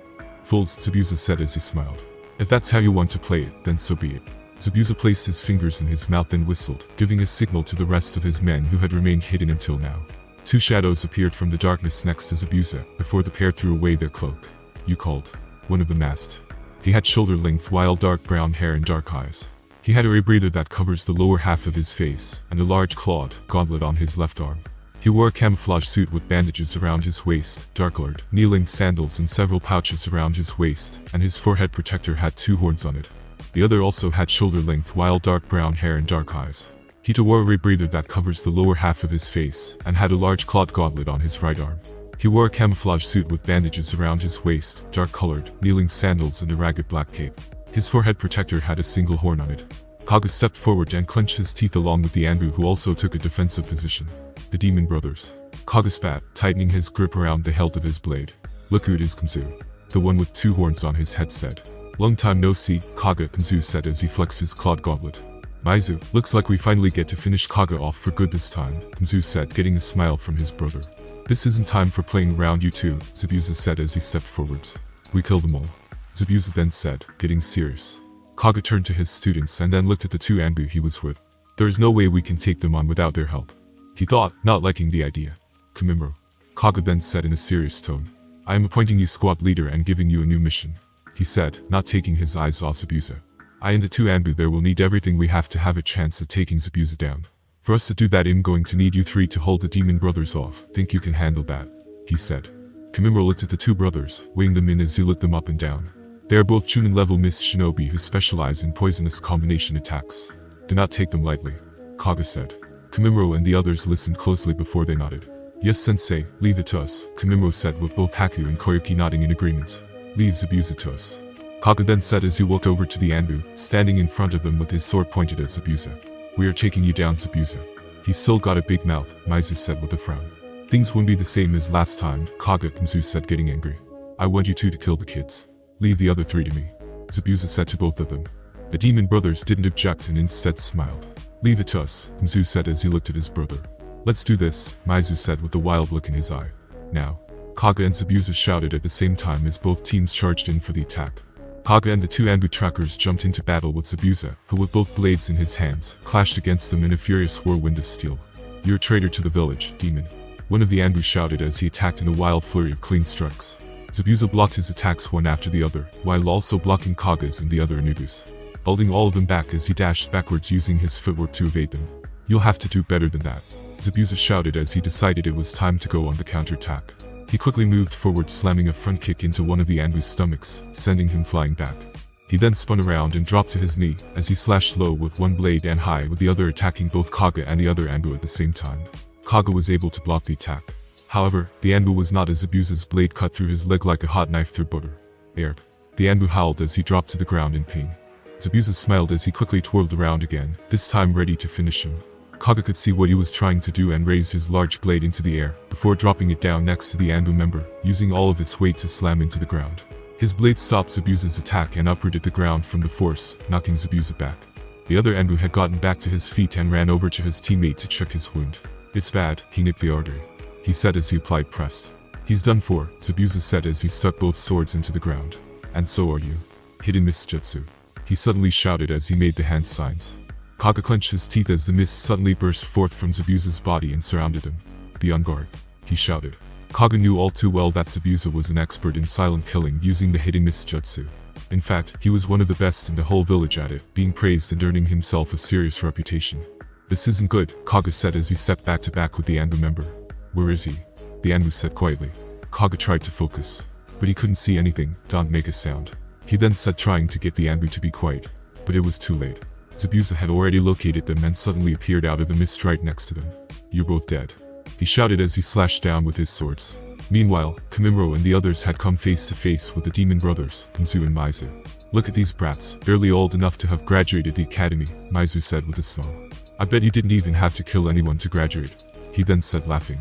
Fools, Zabuza said as he smiled. If that's how you want to play it, then so be it. Zabuza placed his fingers in his mouth and whistled, giving a signal to the rest of his men who had remained hidden until now. Two shadows appeared from the darkness next to Zabuza, before the pair threw away their cloak. You called. One of them asked. He had shoulder-length wild dark brown hair and dark eyes. He had a rebreather that covers the lower half of his face, and a large clawed gauntlet on his left arm. He wore a camouflage suit with bandages around his waist, dark-colored, knee-length sandals and several pouches around his waist, and his forehead protector had two horns on it. The other also had shoulder-length wild dark brown hair and dark eyes. He wore a rebreather that covers the lower half of his face, and had a large clawed gauntlet on his right arm. He wore a camouflage suit with bandages around his waist, dark-colored, knee-length sandals and a ragged black cape. His forehead protector had a single horn on it. Kaga stepped forward and clenched his teeth along with the Anbu, who also took a defensive position. The Demon Brothers. Kaga spat, tightening his grip around the hilt of his blade. Look who it is, Kanzu. The one with two horns on his head said. Long time no see, Kaga, Kanzu said as he flexed his clawed gauntlet. Maizu, looks like we finally get to finish Kaga off for good this time, Kanzu said, getting a smile from his brother. This isn't time for playing around, you two, Zabuza said as he stepped forwards. We killed them all. Zabuza then said, getting serious. Kaga turned to his students and then looked at the two Anbu he was with. There is no way we can take them on without their help. He thought, not liking the idea. Kimimaro. Kaga then said in a serious tone. I am appointing you squad leader and giving you a new mission. He said, not taking his eyes off Zabuza. I and the two Anbu there will need everything we have to have a chance at taking Zabuza down. For us to do that, I'm going to need you three to hold the Demon Brothers off. Think you can handle that? He said. Kimimaro looked at the two brothers, weighing them in as he looked them up and down. They are both Chunin level Miss Shinobi who specialize in poisonous combination attacks. Do not take them lightly, Kaga said. Kimimaro and the others listened closely before they nodded. Yes, Sensei, leave it to us, Kimimaro said with both Haku and Koyuki nodding in agreement. Leave Zabuza to us. Kaga then said as he walked over to the Anbu, standing in front of them with his sword pointed at Zabuza. We are taking you down, Zabuza. He's still got a big mouth, Maizu said with a frown. Things won't be the same as last time, Kaga, Kanzu said, getting angry. I want you two to kill the kids. Leave the other three to me, Zabuza said to both of them. The Demon Brothers didn't object and instead smiled. Leave it to us, Kanzu said as he looked at his brother. Let's do this, Maizu said with a wild look in his eye. Now. Kaga and Zabuza shouted at the same time as both teams charged in for the attack. Kaga and the two Anbu trackers jumped into battle with Zabuza, who with both blades in his hands, clashed against them in a furious whirlwind of steel. You're a traitor to the village, demon. One of the Anbu shouted as he attacked in a wild flurry of clean strikes. Zabuza blocked his attacks one after the other, while also blocking Kaga's and the other Anubu's, holding all of them back as he dashed backwards using his footwork to evade them. You'll have to do better than that, Zabuza shouted as he decided it was time to go on the counterattack. He quickly moved forward, slamming a front kick into one of the Anbu's stomachs, sending him flying back. He then spun around and dropped to his knee, as he slashed low with one blade and high with the other, attacking both Kaga and the other Anbu at the same time. Kaga was able to block the attack. However, the Anbu was not, as Zabuza's blade cut through his leg like a hot knife through butter. Erp. The Anbu howled as he dropped to the ground in pain. Zabuza smiled as he quickly twirled around again, this time ready to finish him. Kaga could see what he was trying to do and raised his large blade into the air, before dropping it down next to the Anbu member, using all of its weight to slam into the ground. His blade stopped Zabuza's attack and uprooted the ground from the force, knocking Zabuza back. The other Anbu had gotten back to his feet and ran over to his teammate to check his wound. It's bad, he nicked the artery, he said as he applied pressed. He's done for, Zabuza said as he stuck both swords into the ground. And so are you. Hidden mist jutsu, he suddenly shouted as he made the hand signs. Kaga clenched his teeth as the mist suddenly burst forth from Zabuza's body and surrounded him. Be on guard, he shouted. Kaga knew all too well that Zabuza was an expert in silent killing using the hidden mist jutsu. In fact, he was one of the best in the whole village at it, being praised and earning himself a serious reputation. This isn't good, Kaga said as he stepped back to back with the Anbu member. Where is he? The Anbu said quietly. Kaga tried to focus, but he couldn't see anything, don't make a sound. He then said, trying to get the Anbu to be quiet, but it was too late. Zabuza had already located them and suddenly appeared out of the mist right next to them. You're both dead, he shouted as he slashed down with his swords. Meanwhile, Kimimaro and the others had come face to face with the Demon Brothers, Kanzu and Maizu. Look at these brats, barely old enough to have graduated the academy, Maizu said with a smile. I bet you didn't even have to kill anyone to graduate, he then said laughing.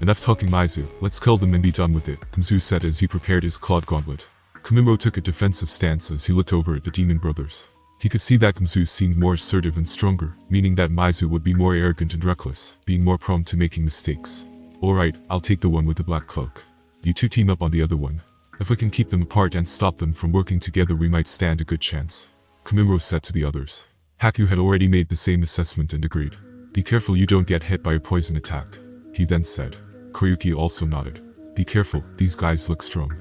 Enough talking, Maizu, let's kill them and be done with it, Kimizu said as he prepared his clawed gauntlet. Kimimo took a defensive stance as he looked over at the demon brothers. He could see that Kimizu seemed more assertive and stronger, meaning that Maizu would be more arrogant and reckless, being more prone to making mistakes. Alright, I'll take the one with the black cloak. You two team up on the other one. If we can keep them apart and stop them from working together, we might stand a good chance, Kimimo said to the others. Haku had already made the same assessment and agreed. Be careful you don't get hit by a poison attack, he then said. Koyuki also nodded. Be careful, these guys look strong.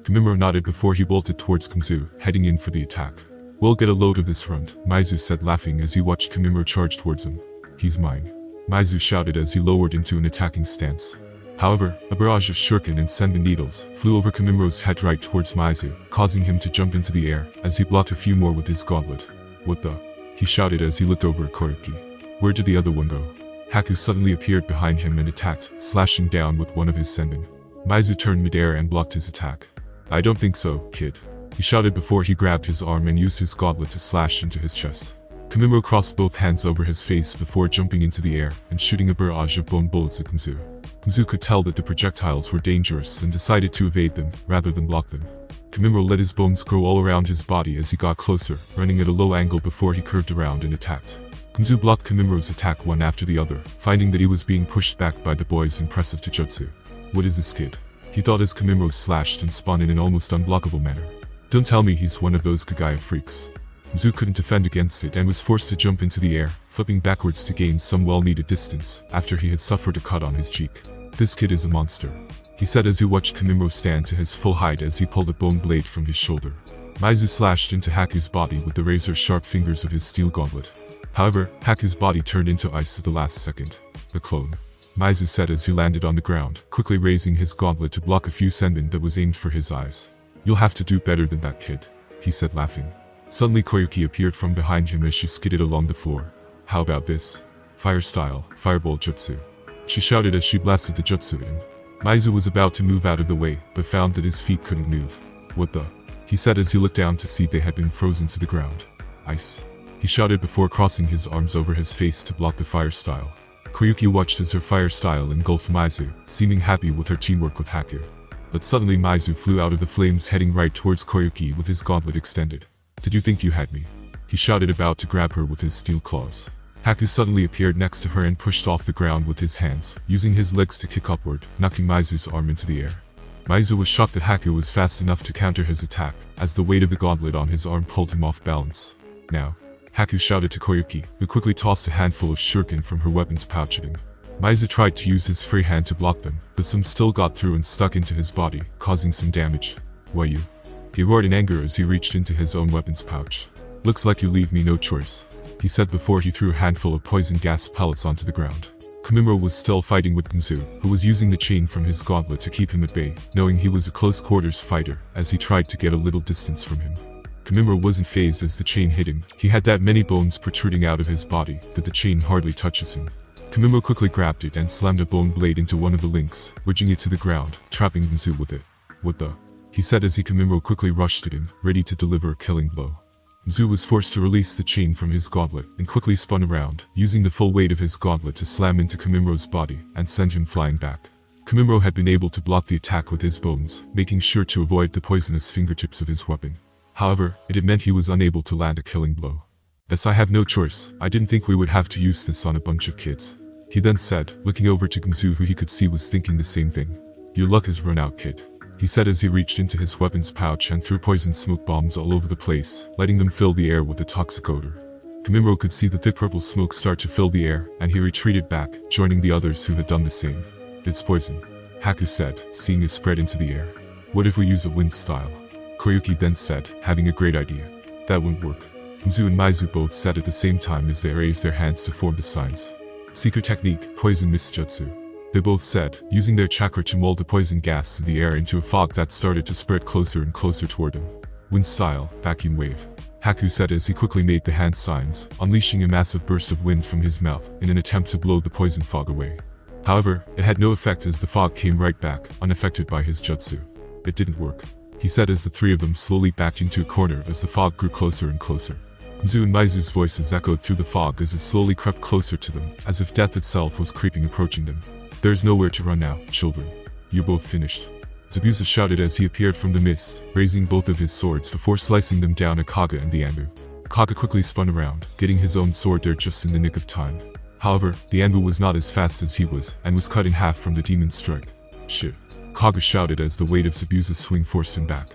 Kimimo nodded before he bolted towards Kimizu, heading in for the attack. We'll get a load of this round, Maizu said laughing as he watched Kimimo charge towards him. He's mine, Maizu shouted as he lowered into an attacking stance. However, a barrage of shuriken and senbon needles flew over Kimimo's head right towards Maizu, causing him to jump into the air as he blocked a few more with his gauntlet. What the? He shouted as he looked over at Koyuki. Where did the other one go? Haku suddenly appeared behind him and attacked, slashing down with one of his senbon. Maizu turned midair and blocked his attack. I don't think so, kid, he shouted before he grabbed his arm and used his gauntlet to slash into his chest. Kimimo crossed both hands over his face before jumping into the air and shooting a barrage of bone bullets at Kimizu. Kimizu could tell that the projectiles were dangerous and decided to evade them rather than block them. Kimimo let his bones grow all around his body as he got closer, running at a low angle before he curved around and attacked. Kimizu blocked Kimimo's attack one after the other, finding that he was being pushed back by the boy's impressive taijutsu. What is this kid? He thought as Kimimo slashed and spun in an almost unblockable manner. Don't tell me he's one of those Kagaya freaks. Kimizu couldn't defend against it and was forced to jump into the air, flipping backwards to gain some well-needed distance after he had suffered a cut on his cheek. This kid is a monster, he said as he watched Kimimo stand to his full height as he pulled a bone blade from his shoulder. Maizu slashed into Haku's body with the razor-sharp fingers of his steel gauntlet. However, Haku's body turned into ice at the last second. The clone, Maizu said as he landed on the ground, quickly raising his gauntlet to block a few senbon that was aimed for his eyes. You'll have to do better than that, kid, he said laughing. Suddenly Koyuki appeared from behind him as she skidded along the floor. How about this? Fire style, fireball jutsu, she shouted as she blasted the jutsu at him. Maizu was about to move out of the way, but found that his feet couldn't move. What the? He said as he looked down to see they had been frozen to the ground. Ice, he shouted before crossing his arms over his face to block the fire style. Koyuki watched as her fire style engulfed Maizu, seeming happy with her teamwork with Haku. But suddenly Maizu flew out of the flames heading right towards Koyuki with his gauntlet extended. Did you think you had me? He shouted about to grab her with his steel claws. Haku suddenly appeared next to her and pushed off the ground with his hands, using his legs to kick upward, knocking Maizu's arm into the air. Maizu was shocked that Haku was fast enough to counter his attack, as the weight of the gauntlet on his arm pulled him off balance. Now, Haku shouted to Koyuki, who quickly tossed a handful of shuriken from her weapons pouch at him. Maizu tried to use his free hand to block them, but some still got through and stuck into his body, causing some damage. Why you? He roared in anger as he reached into his own weapons pouch. Looks like you leave me no choice, he said before he threw a handful of poison gas pellets onto the ground. Kimimo was still fighting with Kimizu, who was using the chain from his gauntlet to keep him at bay, knowing he was a close-quarters fighter, as he tried to get a little distance from him. Kimimo wasn't fazed as the chain hit him. He had that many bones protruding out of his body that the chain hardly touches him. Kimimo quickly grabbed it and slammed a bone blade into one of the links, wedging it to the ground, trapping Kimizu with it. What the? He said as Kimimo quickly rushed at him, ready to deliver a killing blow. Kimizu was forced to release the chain from his gauntlet and quickly spun around, using the full weight of his gauntlet to slam into Kimimo's body and send him flying back. Kimimo had been able to block the attack with his bones, making sure to avoid the poisonous fingertips of his weapon. However, it had meant he was unable to land a killing blow. Yes, I have no choice. I didn't think we would have to use this on a bunch of kids, he then said, looking over to Kimizu, who he could see was thinking the same thing. Your luck has run out, kid, he said as he reached into his weapons pouch and threw poison smoke bombs all over the place, letting them fill the air with a toxic odor. Kimimo could see the thick purple smoke start to fill the air, and he retreated back, joining the others who had done the same. It's poison, Haku said, seeing it spread into the air. What if we use a wind style? Koyuki then said, having a great idea. That won't work. Kimizu and Maizu both said at the same time as they raised their hands to form the signs. Secret technique, poison mist jutsu, they both said, using their chakra to mold the poison gas in the air into a fog that started to spread closer and closer toward them. Wind style, vacuum wave, Haku said as he quickly made the hand signs, unleashing a massive burst of wind from his mouth in an attempt to blow the poison fog away. However, it had no effect as the fog came right back, unaffected by his jutsu. It didn't work, he said as the three of them slowly backed into a corner as the fog grew closer and closer. Kimizu and Maizu's voices echoed through the fog as it slowly crept closer to them, as if death itself was creeping approaching them. There's nowhere to run now, children. You're both finished. Zabuza shouted as he appeared from the mist, raising both of his swords before slicing them down at Kaga and the Anbu. Kaga quickly spun around, getting his own sword there just in the nick of time. However, the Anbu was not as fast as he was, and was cut in half from the demon's strike. Shit. Kaga shouted as the weight of Zabuza's swing forced him back.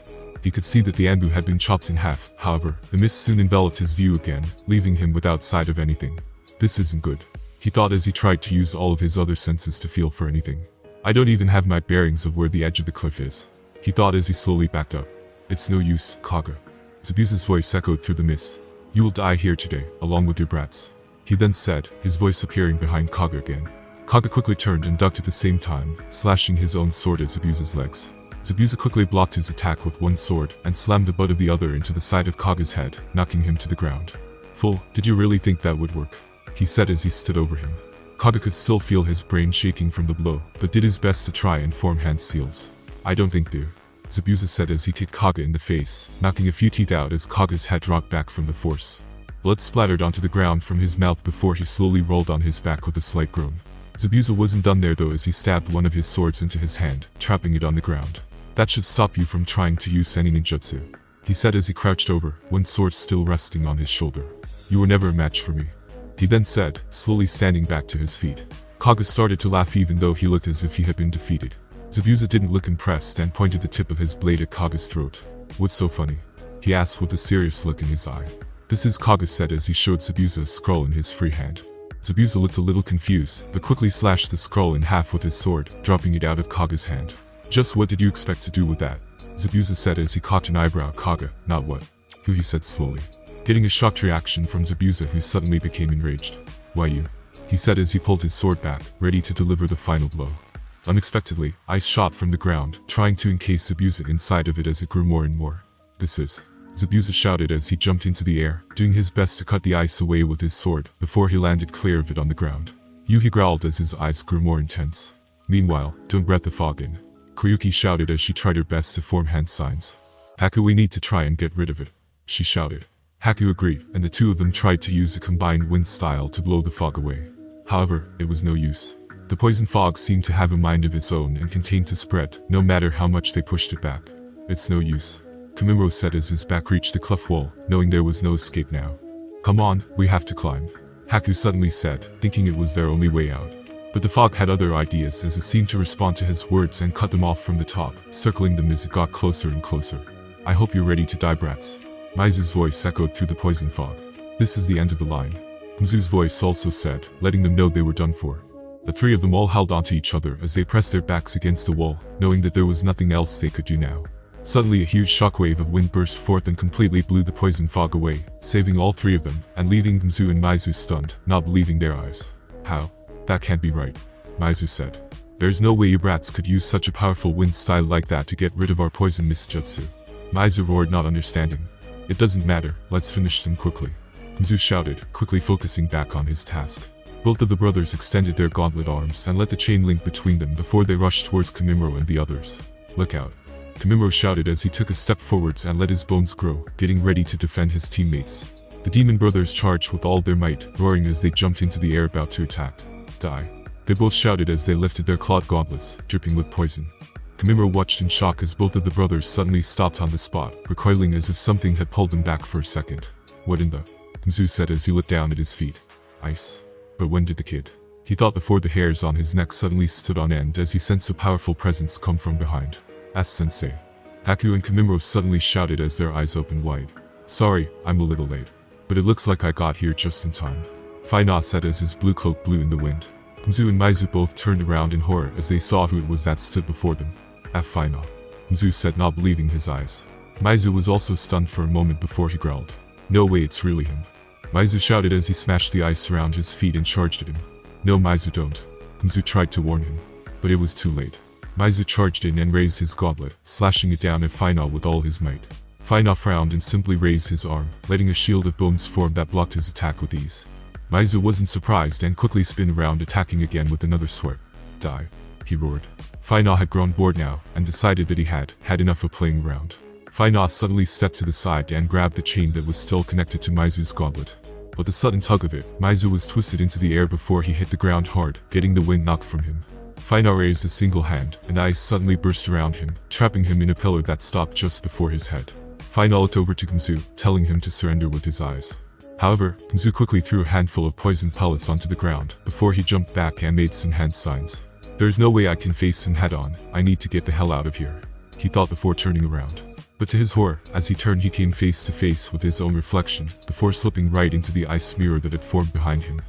He could see that the Anbu had been chopped in half, however, the mist soon enveloped his view again, leaving him without sight of anything. This isn't good, he thought as he tried to use all of his other senses to feel for anything. I don't even have my bearings of where the edge of the cliff is, he thought as he slowly backed up. It's no use, Kaga. Zabuza's voice echoed through the mist. You will die here today, along with your brats. He then said, his voice appearing behind Kaga again. Kaga quickly turned and ducked at the same time, slashing his own sword at Zabuza's legs. Zabuza quickly blocked his attack with one sword, and slammed the butt of the other into the side of Kaga's head, knocking him to the ground. Fool, did you really think that would work? He said as he stood over him. Kaga could still feel his brain shaking from the blow, but did his best to try and form hand seals. I don't think do. Zabuza said as he kicked Kaga in the face, knocking a few teeth out as Kaga's head rocked back from the force. Blood splattered onto the ground from his mouth before he slowly rolled on his back with a slight groan. Zabuza wasn't done there though as he stabbed one of his swords into his hand, trapping it on the ground. That should stop you from trying to use any ninjutsu, he said as he crouched over, one sword still resting on his shoulder. You were never a match for me, he then said, slowly standing back to his feet. Kaga started to laugh even though he looked as if he had been defeated. Zabuza didn't look impressed and pointed the tip of his blade at Kaga's throat. What's so funny? He asked with a serious look in his eye. This is, Kaga said as he showed Zabuza a scroll in his free hand. Zabuza looked a little confused, but quickly slashed the scroll in half with his sword, dropping it out of Kaga's hand. Just what did you expect to do with that? Zabuza said as he cocked an eyebrow at Kaga. Not what? Who, he said slowly, getting a shocked reaction from Zabuza who suddenly became enraged. Why you? He said as he pulled his sword back, ready to deliver the final blow. Unexpectedly, ice shot from the ground, trying to encase Zabuza inside of it as it grew more and more. This is, Zabuza shouted as he jumped into the air, doing his best to cut the ice away with his sword, before he landed clear of it on the ground. He growled as his eyes grew more intense. Meanwhile, don't breath the fog in, Koyuki shouted as she tried her best to form hand signs. Haku, we need to try and get rid of it, she shouted. Haku agreed, and the two of them tried to use a combined wind style to blow the fog away. However, it was no use. The poison fog seemed to have a mind of its own and contained to spread, no matter how much they pushed it back. It's no use, Kamimuro said as his back reached the cliff wall, knowing there was no escape now. Come on, we have to climb, Haku suddenly said, thinking it was their only way out. But the fog had other ideas as it seemed to respond to his words and cut them off from the top, circling them as it got closer and closer. I hope you're ready to die, brats. Mizu's voice echoed through the poison fog. This is the end of the line, Mizu's voice also said, letting them know they were done for. The three of them all held onto each other as they pressed their backs against the wall, knowing that there was nothing else they could do now. Suddenly a huge shockwave of wind burst forth and completely blew the poison fog away, saving all three of them, and leaving Mizu and Mizu stunned, not believing their eyes. How? That can't be right, Mizu said. There's no way you brats could use such a powerful wind style like that to get rid of our poison mist jutsu. Mizu roared, not understanding. It doesn't matter, let's finish them quickly, Mizu shouted, quickly focusing back on his task. Both of the brothers extended their gauntlet arms and let the chain link between them before they rushed towards Kamimuro and the others. Look out, Kamimuro shouted as he took a step forwards and let his bones grow, getting ready to defend his teammates. The demon brothers charged with all their might, roaring as they jumped into the air about to attack. Die, they both shouted as they lifted their clawed gauntlets, dripping with poison. Kamimuro watched in shock as both of the brothers suddenly stopped on the spot, recoiling as if something had pulled them back for a second. What in the? Mizu said as he looked down at his feet. Ice. But when did the kid? He thought before the hairs on his neck suddenly stood on end as he sensed a powerful presence come from behind. Asked Sensei. Haku and Kamimuro suddenly shouted as their eyes opened wide. Sorry, I'm a little late. But it looks like I got here just in time, Fino said as his blue cloak blew in the wind. Mizu and Mizu both turned around in horror as they saw who it was that stood before them. Fino, Mizu said, not believing his eyes. Mizu was also stunned for a moment before he growled. No way, it's really him. Mizu shouted as he smashed the ice around his feet and charged at him. No, Mizu, don't. Mizu tried to warn him, but it was too late. Mizu charged in and raised his gauntlet, slashing it down at Fino with all his might. Fino frowned and simply raised his arm, letting a shield of bones form that blocked his attack with ease. Mizu wasn't surprised and quickly spun around, attacking again with another swipe. Die, he roared. Fino had grown bored now, and decided that he had enough of playing around. Fino suddenly stepped to the side and grabbed the chain that was still connected to Mizu's gauntlet. With a sudden tug of it, Mizu was twisted into the air before he hit the ground hard, getting the wind knocked from him. Fino raised a single hand, and ice suddenly burst around him, trapping him in a pillar that stopped just before his head. Fino looked over to Kimizu, telling him to surrender with his eyes. However, Kimizu quickly threw a handful of poison pellets onto the ground, before he jumped back and made some hand signs. There's no way I can face him head on, I need to get the hell out of here, he thought before turning around. But to his horror, as he turned he came face to face with his own reflection, before slipping right into the ice mirror that had formed behind him.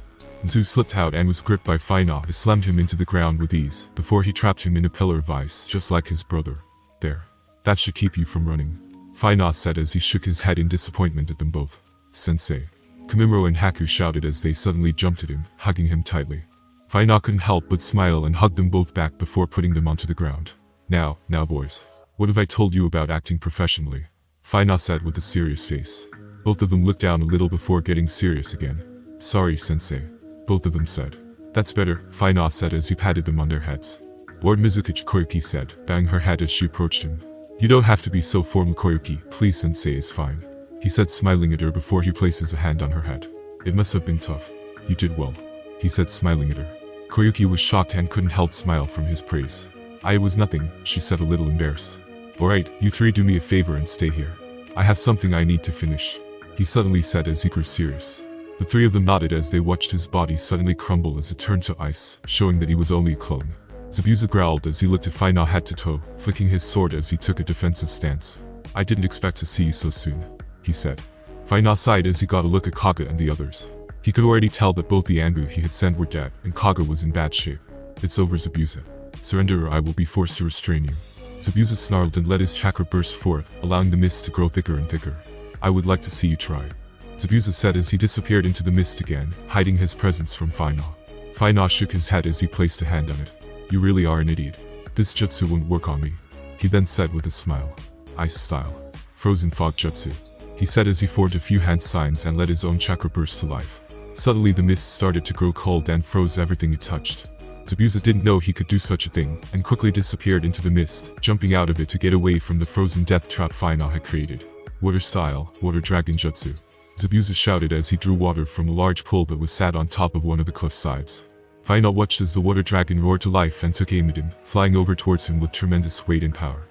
Kimizu slipped out and was gripped by Fino, who slammed him into the ground with ease, before he trapped him in a pillar of ice, just like his brother. There. That should keep you from running, Fino said as he shook his head in disappointment at them both. Sensei. Kimo and Haku shouted as they suddenly jumped at him, hugging him tightly. Fino couldn't help but smile and hugged them both back before putting them onto the ground. Now boys. What have I told you about acting professionally? Fino said with a serious face. Both of them looked down a little before getting serious again. Sorry, Sensei. Both of them said. That's better, Fino said as he patted them on their heads. Lord Mizukage, Koyuki said, bowing her head as she approached him. You don't have to be so formal, Koyuki, please, Sensei is fine, he said, smiling at her before he places a hand on her head. It must have been tough. You did well, he said, smiling at her. Koyuki was shocked and couldn't help smile from his praise. It was nothing, she said, a little embarrassed. Alright, you three do me a favor and stay here. I have something I need to finish, he suddenly said as he grew serious. The three of them nodded as they watched his body suddenly crumble as it turned to ice, showing that he was only a clone. Zabuza growled as he looked at Fino head to toe, flicking his sword as he took a defensive stance. I didn't expect to see you so soon, he said. Fino sighed as he got a look at Kaga and the others. He could already tell that both the Anbu he had sent were dead, and Kaga was in bad shape. It's over, Zabuza. Surrender or I will be forced to restrain you. Zabuza snarled and let his chakra burst forth, allowing the mist to grow thicker and thicker. I would like to see you try, Zabuza said as he disappeared into the mist again, hiding his presence from Fino. Fino shook his head as he placed a hand on it. You really are an idiot. This jutsu won't work on me, he then said with a smile. Ice style. Frozen fog jutsu, he said as he formed a few hand signs and let his own chakra burst to life. Suddenly the mist started to grow cold and froze everything it touched. Zabuza didn't know he could do such a thing, and quickly disappeared into the mist, jumping out of it to get away from the frozen death trap Fino had created. Water style, water dragon jutsu, Zabuza shouted as he drew water from a large pool that was sat on top of one of the cliff sides. Fino watched as the water dragon roared to life and took aim at him, flying over towards him with tremendous weight and power.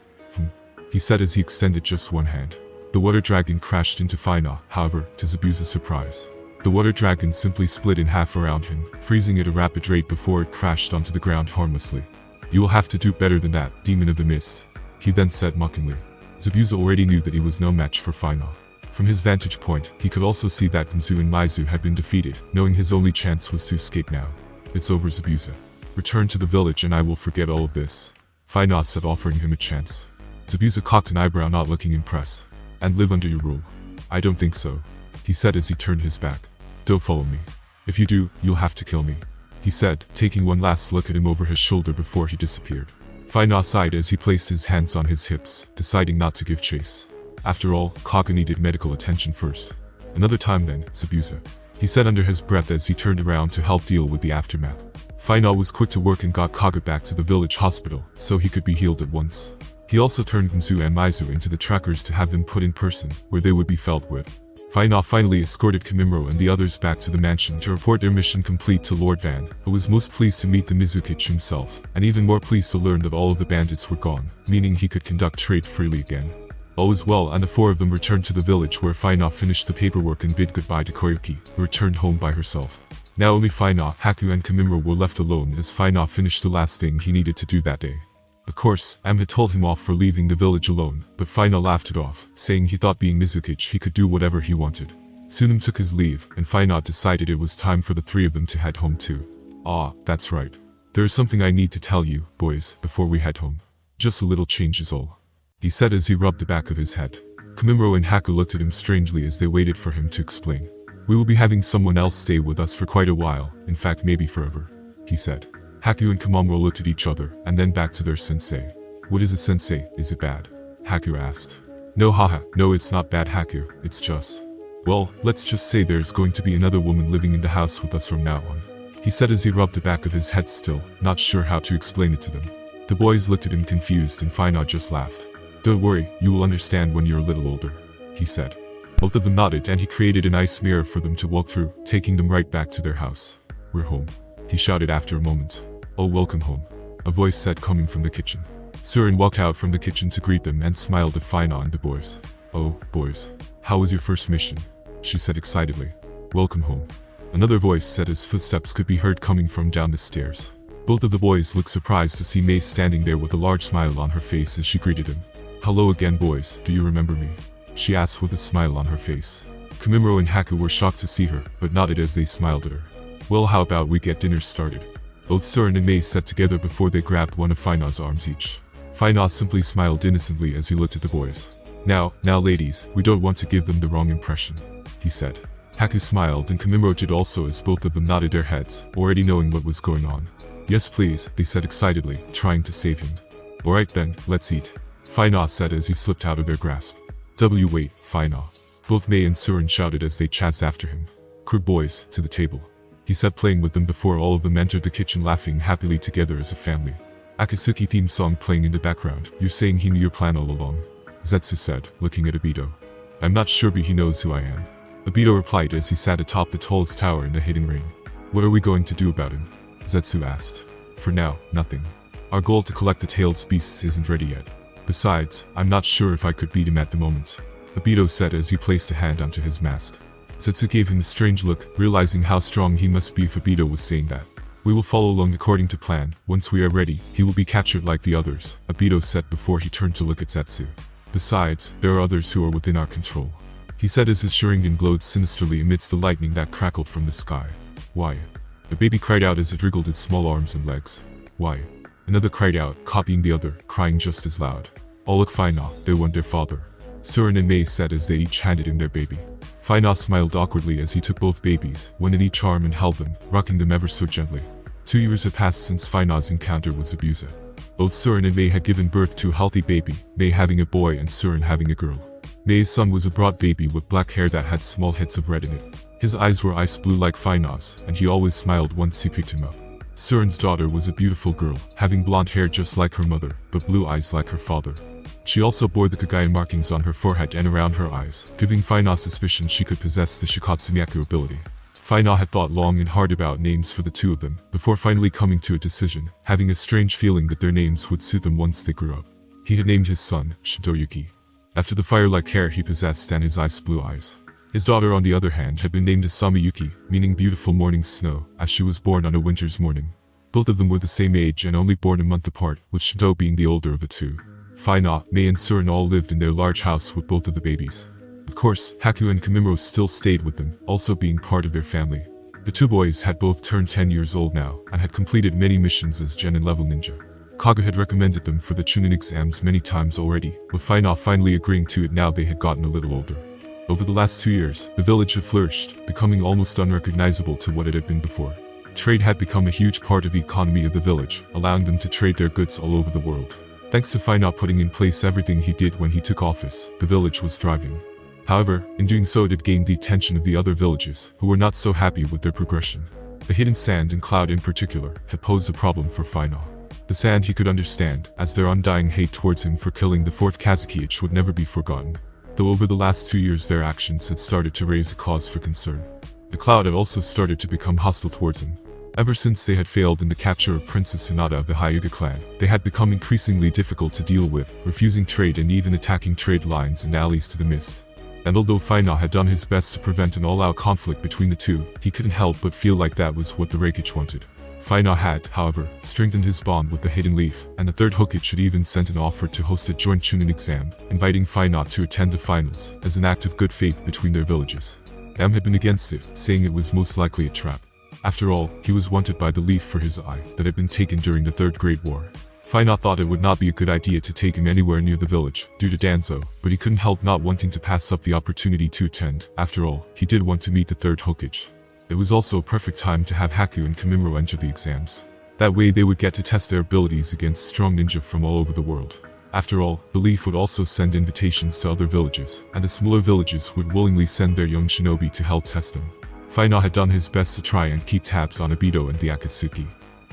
He said as he extended just one hand. The water dragon crashed into Fino, however, to Zabuza's surprise. The water dragon simply split in half around him, freezing at a rapid rate before it crashed onto the ground harmlessly. You will have to do better than that, demon of the mist, he then said mockingly. Zabuza already knew that he was no match for Fino. From his vantage point, he could also see that Kimizu and Mizu had been defeated, knowing his only chance was to escape now. It's over, Zabuza. Return to the village and I will forget all of this, Fino said, offering him a chance. Zabuza cocked an eyebrow, not looking impressed. And live under your rule. I don't think so, he said as he turned his back. Don't follow me. If you do, you'll have to kill me, he said, taking one last look at him over his shoulder before he disappeared. Fino sighed as he placed his hands on his hips, deciding not to give chase. After all, Kaga needed medical attention first. Another time then, Zabuza, he said under his breath as he turned around to help deal with the aftermath. Fino was quick to work and got Kaga back to the village hospital, so he could be healed at once. He also turned Kimizu and Mizu into the trackers to have them put in person, where they would be felt with. Fino finally escorted Kimo and the others back to the mansion to report their mission complete to Lord Van, who was most pleased to meet the Mizukage himself, and even more pleased to learn that all of the bandits were gone, meaning he could conduct trade freely again. All was well, and the four of them returned to the village where Fino finished the paperwork and bid goodbye to Koyuki, who returned home by herself. Now only Fino, Haku and Kimo were left alone as Fino finished the last thing he needed to do that day. Of course, Am had told him off for leaving the village alone, but Fino laughed it off, saying he thought being Mizukage he could do whatever he wanted. Soon Am took his leave, and Fino decided it was time for the three of them to head home too. Ah, that's right. There is something I need to tell you, boys, before we head home. Just a little change is all, he said as he rubbed the back of his head. Kimo and Haku looked at him strangely as they waited for him to explain. We will be having someone else stay with us for quite a while, in fact maybe forever, he said. Haku and Kimo looked at each other, and then back to their sensei. What is a sensei, is it bad? Haku asked. No haha, no it's not bad Haku, it's just... Well, let's just say there's going to be another woman living in the house with us from now on, he said as he rubbed the back of his head still, not sure how to explain it to them. The boys looked at him confused and Fino just laughed. Don't worry, you will understand when you're a little older, he said. Both of them nodded and he created an ice mirror for them to walk through, taking them right back to their house. We're home, he shouted after a moment. Oh, welcome home. a voice said coming from the kitchen. Surin walked out from the kitchen to greet them and smiled at Fino and the boys. "Oh, boys. How was your first mission?" she said excitedly. "Welcome home," another voice said as footsteps could be heard coming from down the stairs. Both of the boys looked surprised to see Mei standing there with a large smile on her face as she greeted him. "Hello again, boys, do you remember me?" she asked with a smile on her face. Kimimaro and Haku were shocked to see her, but nodded as they smiled at her. "Well, how about we get dinner started?" Both Surin and Mei sat together before they grabbed one of Fino's arms each. Fino simply smiled innocently as he looked at the boys. Now ladies, we don't want to give them the wrong impression," he said. Haku smiled and Kimimaro did also as both of them nodded their heads, already knowing what was going on. "Yes please," they said excitedly, trying to save him. "Alright then, let's eat," Fino said as he slipped out of their grasp. Wait, Fino," both Mei and Surin shouted as they chased after him. "Good boys, to the table," he said, playing with them before all of them entered the kitchen laughing happily together as a family. Akatsuki theme song playing in the background. "You're saying he knew your plan all along?" Zetsu said, looking at Obito. "I'm not sure but he knows who I am," Obito replied as he sat atop the tallest tower in the hidden ring. "What are we going to do about him?" Zetsu asked. "For now, nothing. Our goal to collect the tailed beasts isn't ready yet. Besides, I'm not sure if I could beat him at the moment," Obito said as he placed a hand onto his mask. Zetsu gave him a strange look, realizing how strong he must be if Obito was saying that. "We will follow along according to plan. Once we are ready, he will be captured like the others," Obito said before he turned to look at Zetsu. "Besides, there are others who are within our control," he said as his Sharingan glowed sinisterly amidst the lightning that crackled from the sky. "Why?" the baby cried out as it wriggled its small arms and legs. "Why?" another cried out, copying the other, crying just as loud. "All look fine now, they want their father," Surin and Mei said as they each handed him their baby. Fino smiled awkwardly as he took both babies, one in each arm and held them, rocking them ever so gently. 2 years had passed since Fino's encounter with Zabuza. Both Surin and Mei had given birth to a healthy baby, Mei having a boy and Surin having a girl. Mei's son was a broad baby with black hair that had small hits of red in it. His eyes were ice blue like Fino's, and he always smiled once he picked him up. Surin's daughter was a beautiful girl, having blonde hair just like her mother, but blue eyes like her father. She also bore the Kagaya markings on her forehead and around her eyes, giving Fino suspicion she could possess the Shikatsumiyaku ability. Fino had thought long and hard about names for the two of them, before finally coming to a decision, having a strange feeling that their names would suit them once they grew up. He had named his son, Shidoyuki, after the fire-like hair he possessed and his ice blue eyes. His daughter on the other hand had been named Asamiyuki, meaning beautiful morning snow, as she was born on a winter's morning. Both of them were the same age and only born a month apart, with Shido being the older of the two. Fino, Mei and Surin all lived in their large house with both of the babies. Of course, Haku and Kimimaro still stayed with them, also being part of their family. The two boys had both turned 10 years old now, and had completed many missions as Genin level ninja. Kaga had recommended them for the Chunin exams many times already, with Fino finally agreeing to it now they had gotten a little older. Over the last 2 years, the village had flourished, becoming almost unrecognizable to what it had been before. Trade had become a huge part of the economy of the village, allowing them to trade their goods all over the world. Thanks to Fino putting in place everything he did when he took office, the village was thriving. However, in doing so it had gained the attention of the other villages, who were not so happy with their progression. The hidden sand and cloud in particular, had posed a problem for Fino. The sand he could understand, as their undying hate towards him for killing the 4th Kazakage would never be forgotten. Though over the last 2 years their actions had started to raise a cause for concern. The cloud had also started to become hostile towards him. Ever since they had failed in the capture of Princess Hinata of the Hyuga clan, they had become increasingly difficult to deal with, refusing trade and even attacking trade lines and alleys to the mist. And although Fino had done his best to prevent an all-out conflict between the two, he couldn't help but feel like that was what the Raikage wanted. Fino had, however, strengthened his bond with the Hidden Leaf, and the 3rd Hokage had even sent an offer to host a joint Chunin exam, inviting Fino to attend the finals, as an act of good faith between their villages. M had been against it, saying it was most likely a trap. After all, he was wanted by the Leaf for his eye that had been taken during the 3rd Great War. Fino thought it would not be a good idea to take him anywhere near the village, due to Danzo, but he couldn't help not wanting to pass up the opportunity to attend. After all, he did want to meet the 3rd Hokage. It was also a perfect time to have Haku and Kimimaro enter the exams. That way they would get to test their abilities against strong ninja from all over the world. After all, the Leaf would also send invitations to other villages, and the smaller villages would willingly send their young shinobi to help test them. Fino had done his best to try and keep tabs on Obito and the Akatsuki.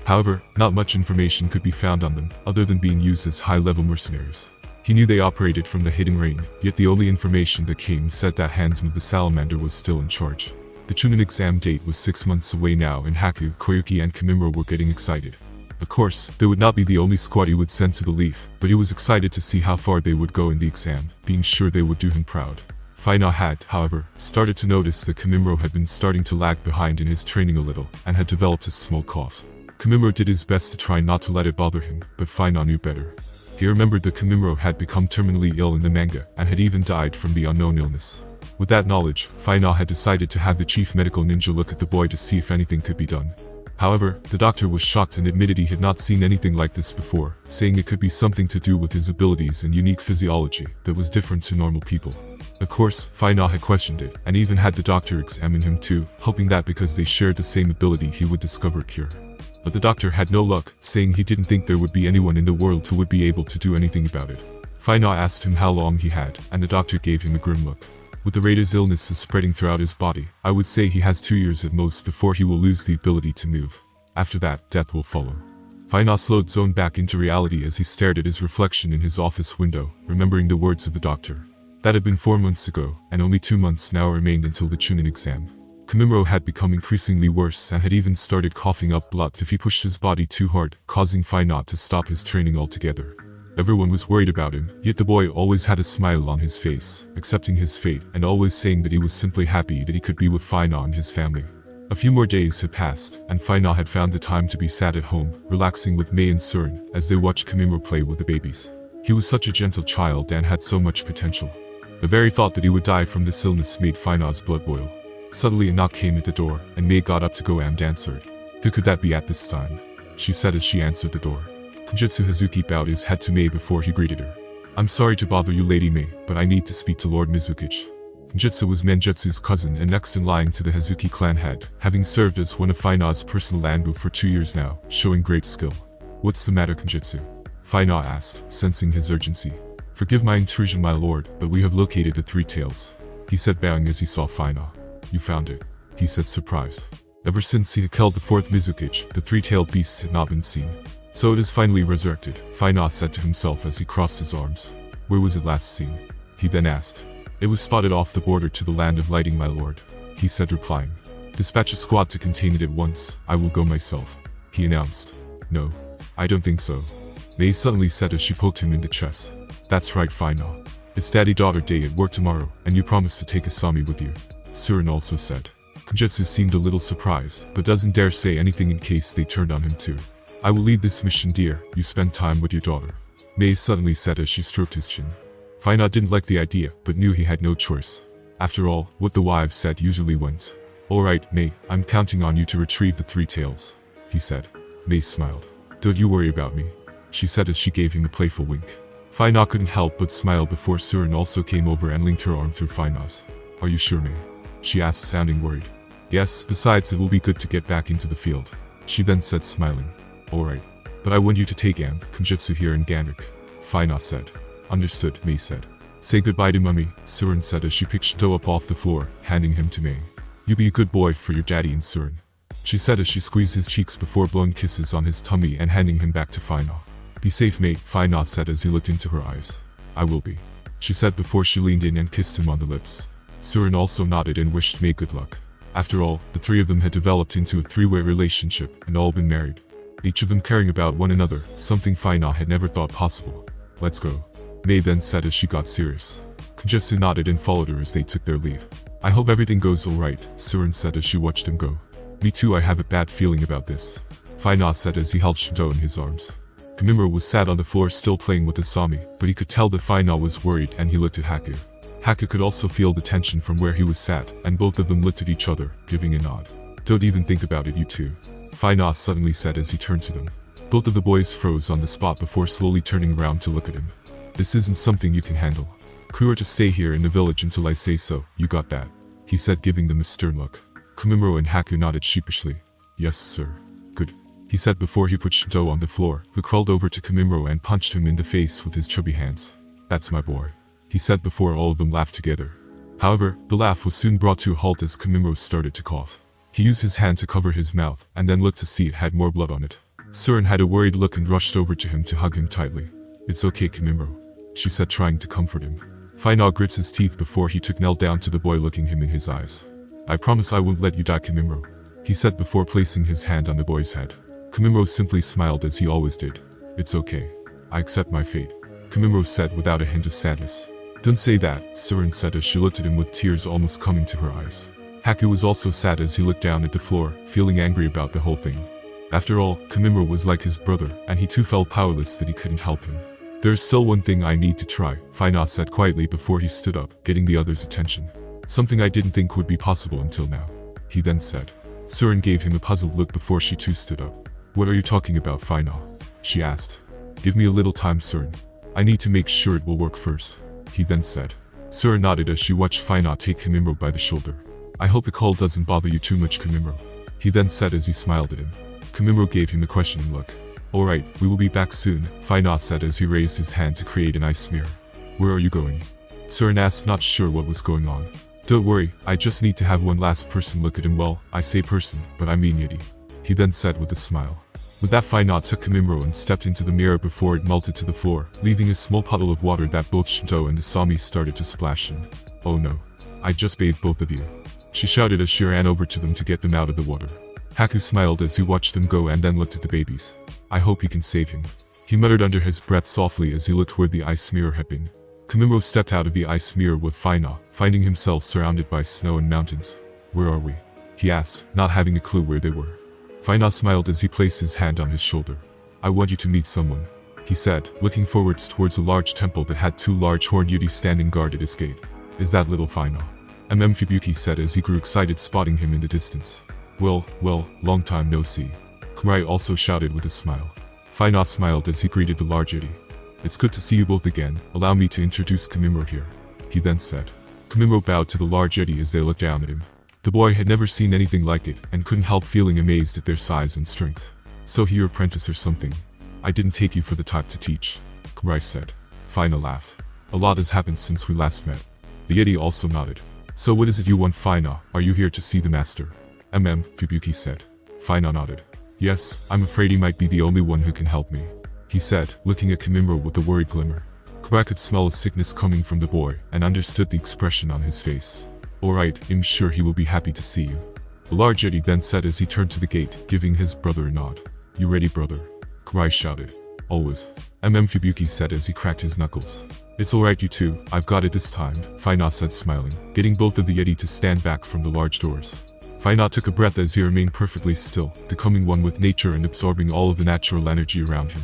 However, not much information could be found on them, other than being used as high-level mercenaries. He knew they operated from the Hidden Rain, yet the only information that came said that Handsome the Salamander was still in charge. The Chunin exam date was 6 months away now and Haku, Koyuki and Kimimaro were getting excited. Of course, they would not be the only squad he would send to the Leaf, but he was excited to see how far they would go in the exam, being sure they would do him proud. Fino had, however, started to notice that Kimimaro had been starting to lag behind in his training a little, and had developed a small cough. Kimimaro did his best to try not to let it bother him, but Fino knew better. He remembered that Kimimaro had become terminally ill in the manga, and had even died from the unknown illness. With that knowledge, Fino had decided to have the chief medical ninja look at the boy to see if anything could be done. However, the doctor was shocked and admitted he had not seen anything like this before, saying it could be something to do with his abilities and unique physiology that was different to normal people. Of course, Fino had questioned it, and even had the doctor examine him too, hoping that because they shared the same ability he would discover a cure. But the doctor had no luck, saying he didn't think there would be anyone in the world who would be able to do anything about it. Fino asked him how long he had, and the doctor gave him a grim look. With the raider's illness spreading throughout his body, I would say he has 2 years at most before he will lose the ability to move. After that, death will follow. Fino slowed zoned back into reality as he stared at his reflection in his office window, remembering the words of the doctor. That had been 4 months ago, and only 2 months now remained until the Chunin exam. Kimimaro had become increasingly worse and had even started coughing up blood if he pushed his body too hard, causing Fino to stop his training altogether. Everyone was worried about him, yet the boy always had a smile on his face, accepting his fate and always saying that he was simply happy that he could be with Fino and his family. A few more days had passed, and Fino had found the time to be sat at home, relaxing with Mei and Surin, as they watched Kimimaro play with the babies. He was such a gentle child and had so much potential. The very thought that he would die from this illness made Fino's blood boil. Suddenly a knock came at the door, and Mei got up to go and answered. Who could that be at this time? She said as she answered the door. Kenjutsu Hazuki bowed his head to Mei before he greeted her. I'm sorry to bother you, Lady Mei, but I need to speak to Lord Mizukage. Kenjutsu was Menjutsu's cousin and next in line to the Hazuki clan head, having served as one of Fino's personal lanbu for 2 years now, showing great skill. What's the matter, Kenjutsu? Fino asked, sensing his urgency. Forgive my intrusion, my lord, but we have located the 3 tails. He said, bowing as he saw Fino. You found it? He said, surprised. Ever since he had killed the 4th Mizukage, the 3-tailed beasts had not been seen. So it is finally resurrected, Fino said to himself as he crossed his arms. Where was it last seen? He then asked. It was spotted off the border to the land of lighting, my lord. He said, replying. Dispatch a squad to contain it at once, I will go myself. He announced. No. I don't think so. Mei suddenly said as she poked him in the chest. That's right, Fino. It's daddy-daughter day at work tomorrow, and you promised to take Asami with you. Surin also said. Kenjutsu seemed a little surprised, but doesn't dare say anything in case they turned on him too. I will lead this mission, dear. You spend time with your daughter. Mei suddenly said as she stroked his chin. Fino didn't like the idea, but knew he had no choice. After all, what the wives said usually went. Alright, Mei, I'm counting on you to retrieve the 3 tails. He said. Mei smiled. Don't you worry about me. She said as she gave him a playful wink. Fino couldn't help but smile before Surin also came over and linked her arm through Fino's. Are you sure, Mei? She asked, sounding worried. Yes, besides it will be good to get back into the field. She then said, smiling. Alright. But I want you to take Kenjutsu here in Ganrik. Fino said. Understood, Mei said. Say goodbye to Mummy, Surin said as she picked Shito up off the floor, handing him to Mei. You be a good boy for your daddy and Surin. She said as she squeezed his cheeks before blowing kisses on his tummy and handing him back to Fino. Be safe, Mei, Fino said as he looked into her eyes. I will be. She said before she leaned in and kissed him on the lips. Surin also nodded and wished Mei good luck. After all, the 3 of them had developed into a 3-way relationship and all been married. Each of them caring about one another, something Fino had never thought possible. Let's go. Mei then said as she got serious. Kenjutsu nodded and followed her as they took their leave. I hope everything goes alright, Surin said as she watched him go. Me too, I have a bad feeling about this. Fino said as he held Shito in his arms. Kimimaro was sat on the floor still playing with Asami, but he could tell that Fino was worried and he looked at Haku. Haku could also feel the tension from where he was sat, and both of them looked at each other, giving a nod. Don't even think about it, you two. Fino suddenly said as he turned to them. Both of the boys froze on the spot before slowly turning around to look at him. This isn't something you can handle. Crew are to stay here in the village until I say so, you got that? He said, giving them a stern look. Kimimaro and Haku nodded sheepishly. Yes, sir. Good. He said before he put Shito on the floor, who crawled over to Kimimaro and punched him in the face with his chubby hands. That's my boy. He said before all of them laughed together. However, the laugh was soon brought to a halt as Kimimaro started to cough. He used his hand to cover his mouth, and then looked to see it had more blood on it. Surin had a worried look and rushed over to him to hug him tightly. It's okay, Kimimaro, she said, trying to comfort him. Fino grits his teeth before he knelt down to the boy, looking him in his eyes. I promise I won't let you die, Kimimaro, he said before placing his hand on the boy's head. Kimimaro simply smiled as he always did. It's okay. I accept my fate, Kimimaro said without a hint of sadness. Don't say that, Surin said as she looked at him with tears almost coming to her eyes. Haku was also sad as he looked down at the floor, feeling angry about the whole thing. After all, Kimimaro was like his brother, and he too felt powerless that he couldn't help him. There is still one thing I need to try, Fino said quietly before he stood up, getting the others' attention. Something I didn't think would be possible until now, he then said. Surin gave him a puzzled look before she too stood up. What are you talking about, Fino? She asked. Give me a little time, Surin. I need to make sure it will work first, he then said. Surin nodded as she watched Fino take Kimimaro by the shoulder. I hope the call doesn't bother you too much, Kimimaro, he then said as he smiled at him. Kimimaro gave him a questioning look. Alright, we will be back soon, Fino said as he raised his hand to create an ice smear. Where are you going? Surin asked, not sure what was going on. Don't worry, I just need to have one last person look at him. Well, I say person, but I mean Yeti, he then said with a smile. With that, Fino took Kimimaro and stepped into the mirror before it melted to the floor, leaving a small puddle of water that both Shinto and Asami started to splash in. Oh no. I just bathed both of you, she shouted as she ran over to them to get them out of the water. Haku smiled as he watched them go and then looked at the babies. I hope you can save him, he muttered under his breath softly as he looked where the ice mirror had been. Kimimaro stepped out of the ice mirror with Fino, finding himself surrounded by snow and mountains. Where are we? He asked, not having a clue where they were. Fino smiled as he placed his hand on his shoulder. I want you to meet someone, he said, looking forwards towards a large temple that had two large horned yuti standing guard at its gate. Is that little Fino? Fubuki said as he grew excited spotting him in the distance. Well, long time no see, Kurai also shouted with a smile. Fino smiled as he greeted the large yuti. It's good to see you both again, allow me to introduce Kimimaro here, he then said. Kimimaro bowed to the large yeti as they looked down at him. The boy had never seen anything like it, and couldn't help feeling amazed at their size and strength. So he your apprentice or something? I didn't take you for the type to teach, Kurai said. Fino laughed. A lot has happened since we last met. The yeti also nodded. So what is it you want, Fino? Are you here to see the master? Fubuki said. Fino nodded. Yes, I'm afraid he might be the only one who can help me, he said, looking at Kimimaro with a worried glimmer. Kurai could smell a sickness coming from the boy, and understood the expression on his face. Alright, I'm sure he will be happy to see you, the large yeti then said as he turned to the gate, giving his brother a nod. You ready, brother? Kurai shouted. Always, Fubuki said as he cracked his knuckles. It's alright, you two, I've got it this time, Fino said smiling, getting both of the yeti to stand back from the large doors. Fino took a breath as he remained perfectly still, becoming one with nature and absorbing all of the natural energy around him.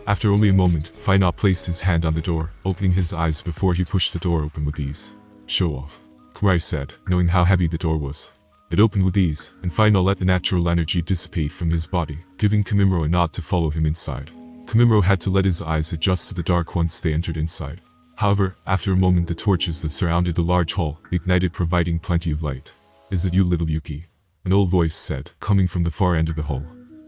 After only a moment, Fino placed his hand on the door, opening his eyes before he pushed the door open with ease. Show off, Kurai said, knowing how heavy the door was. It opened with ease, and Fino let the natural energy dissipate from his body, giving Kimimaro a nod to follow him inside. Kimimaro had to let his eyes adjust to the dark once they entered inside. However, after a moment the torches that surrounded the large hall ignited, providing plenty of light. Is it you, little Yuki? An old voice said, coming from the far end of the hall.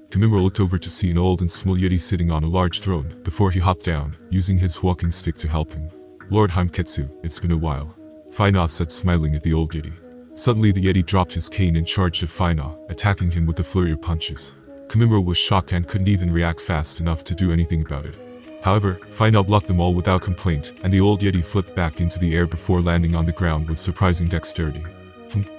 Kimimaro looked over to see an old and small yeti sitting on a large throne, before he hopped down, using his walking stick to help him. Lord Hametsu, it's been a while, Fino said smiling at the old yeti. Suddenly the yeti dropped his cane and charged at Fino, attacking him with a flurry of punches. Kimimaro was shocked and couldn't even react fast enough to do anything about it. However, Fino blocked them all without complaint, and the old yeti flipped back into the air before landing on the ground with surprising dexterity.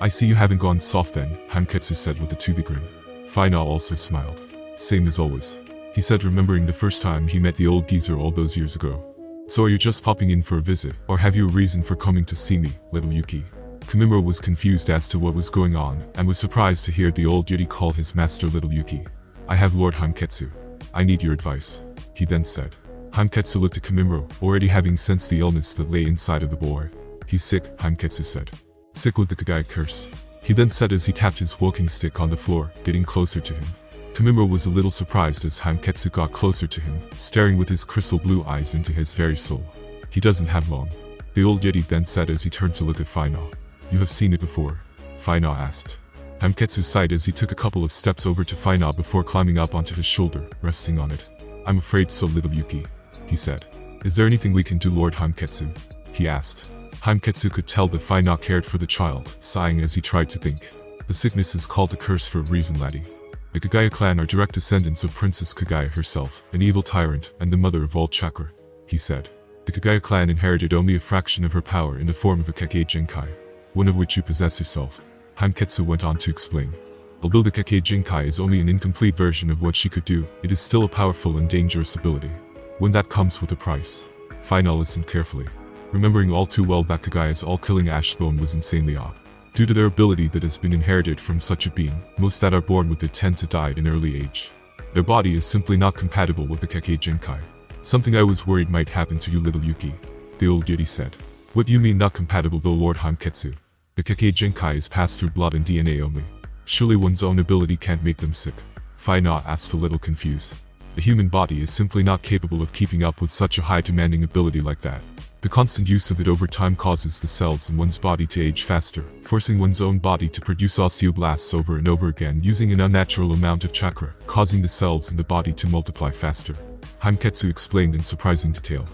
I see you haven't gone soft then, Hametsu said with a toothy grin. Fino also smiled. Same as always, he said, remembering the first time he met the old geezer all those years ago. So are you just popping in for a visit, or have you a reason for coming to see me, little Yuki? Kimimaro was confused as to what was going on, and was surprised to hear the old yeti call his master little Yuki. I have Lord Hametsu. I need your advice, he then said. Hametsu looked at Kimimaro, already having sensed the illness that lay inside of the boy. He's sick, Hametsu said. Sick with the Kekkaigenkai curse, he then said as he tapped his walking stick on the floor, getting closer to him. Kimimaro was a little surprised as Hametsu got closer to him, staring with his crystal blue eyes into his very soul. He doesn't have long, the old yeti then said as he turned to look at Fino. You have seen it before? Fino asked. Hametsu sighed as he took a couple of steps over to Fino before climbing up onto his shoulder, resting on it. I'm afraid so, little Yuki, he said. Is there anything we can do, Lord Hametsu? He asked. Hametsu could tell that Fino cared for the child, sighing as he tried to think. The sickness is called a curse for a reason, laddie. The Kekkaigenkai clan are direct descendants of Princess Kekkaigenkai herself, an evil tyrant and the mother of all chakra, he said. The Kekkaigenkai clan inherited only a fraction of her power in the form of a KekkaiGenkai, one of which you possess yourself, Hametsu went on to explain. Although the KekkaiGenkai is only an incomplete version of what she could do, it is still a powerful and dangerous ability. When that comes with a price. Fino listened carefully, remembering all too well that Kagai's all-killing Ashbone was insanely odd. Due to their ability that has been inherited from such a being, most that are born with it tend to die at an early age. Their body is simply not compatible with the KekkaiGenkai. Something I was worried might happen to you, little Yuki, the old yeti said. What do you mean not compatible though, Lord Hametsu? The KekkaiGenkai is passed through blood and DNA only. Surely one's own ability can't make them sick. Fino asked, a little confused. The human body is simply not capable of keeping up with such a high demanding ability like that. The constant use of it over time causes the cells in one's body to age faster, forcing one's own body to produce osteoblasts over and over again using an unnatural amount of chakra, causing the cells in the body to multiply faster. Hametsu explained in surprising detail.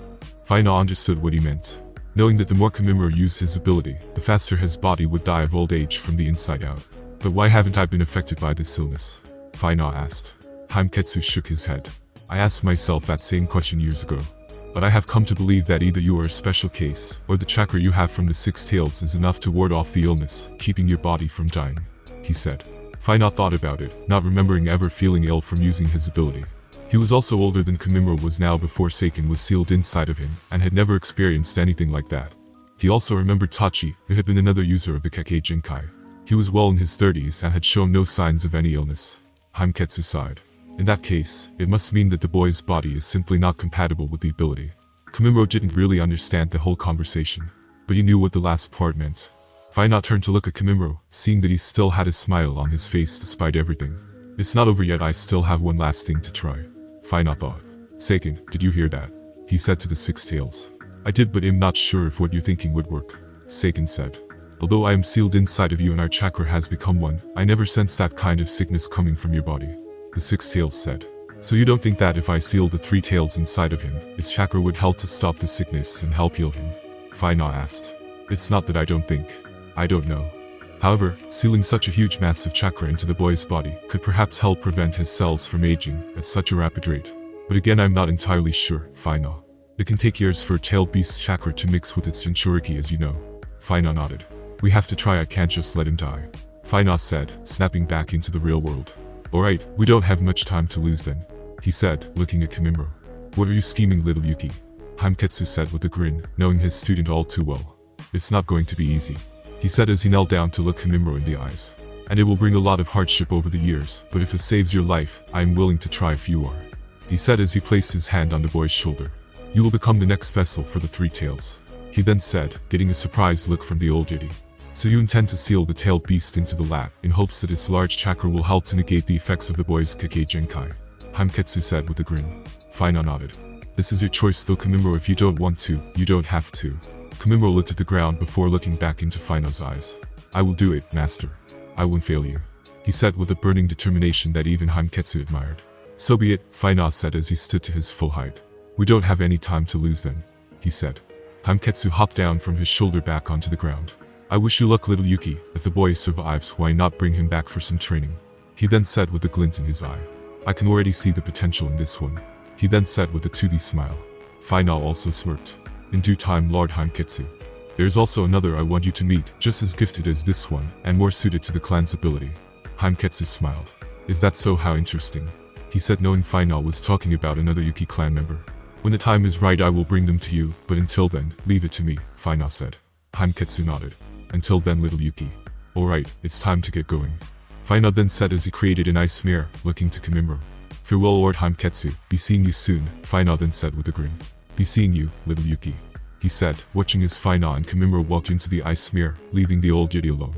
Fino understood what he meant, knowing that the more Kimimura used his ability, the faster his body would die of old age from the inside out. But why haven't I been affected by this illness? Fino asked. Hametsu shook his head. I asked myself that same question years ago. But I have come to believe that either you are a special case, or the chakra you have from the six tails is enough to ward off the illness, keeping your body from dying, he said. Fino thought about it, not remembering ever feeling ill from using his ability. He was also older than Kimimura was now before Seiken was sealed inside of him, and had never experienced anything like that. He also remembered Tachi, who had been another user of the KekkaiGenkai. He was well in his 30s and had shown no signs of any illness. Hametsu sighed. In that case, it must mean that the boy's body is simply not compatible with the ability. Kimimura didn't really understand the whole conversation, but he knew what the last part meant. Fino turned to look at Kimimura, seeing that he still had a smile on his face despite everything. It's not over yet, I still have one last thing to try. Fino thought. Seiken, did you hear that? He said to the six tails. I did, but I'm not sure if what you're thinking would work. Seiken said. Although I am sealed inside of you and our chakra has become one, I never sense that kind of sickness coming from your body. The six tails said. So you don't think that if I seal the three tails inside of him, its chakra would help to stop the sickness and help heal him? Fino asked. It's not that I don't think. I don't know. However, sealing such a huge mass of chakra into the boy's body could perhaps help prevent his cells from aging at such a rapid rate. But again, I'm not entirely sure, Fino. It can take years for a tailed beast's chakra to mix with its Jinchuriki, as you know. Fino nodded. We have to try, I can't just let him die. Fino said, snapping back into the real world. Alright, we don't have much time to lose then, he said, looking at Kimimura. What are you scheming, little Yuki? Hametsu said with a grin, knowing his student all too well. It's not going to be easy, he said as he knelt down to look Kimimura in the eyes. And it will bring a lot of hardship over the years, but if it saves your life, I am willing to try if you are, he said as he placed his hand on the boy's shoulder. You will become the next vessel for the three tails, he then said, getting a surprised look from the old yeti. So you intend to seal the tailed beast into the lab, in hopes that its large chakra will help to negate the effects of the boy's KekkaiGenkai, Hametsu said with a grin. Fino nodded. This is your choice though, Kimimura. If you don't want to, you don't have to. Kimimura looked at the ground before looking back into Fino's eyes. I will do it, master. I won't fail you, he said with a burning determination that even Hametsu admired. So be it, Fino said as he stood to his full height. We don't have any time to lose then, he said. Hametsu hopped down from his shoulder back onto the ground. I wish you luck, little Yuki. If the boy survives, why not bring him back for some training? He then said with a glint in his eye. I can already see the potential in this one, he then said with a 2D smile. Fino also smirked. In due time, Lord Hametsu. There's also another I want you to meet, just as gifted as this one, and more suited to the clan's ability. Hametsu smiled. Is that so? How interesting, he said, knowing Fino was talking about another Yuki clan member. When the time is right, I will bring them to you, but until then, leave it to me, Fino said. Hametsu nodded. Until then, little Yuki. Alright, it's time to get going, Fino then said as he created an ice mirror, looking to Kimimura. Farewell, Lord Hametsu, be seeing you soon, Fino then said with a grin. Be seeing you, little Yuki, he said, watching as Fino and Kimimura walked into the ice mirror, leaving the old yeti alone.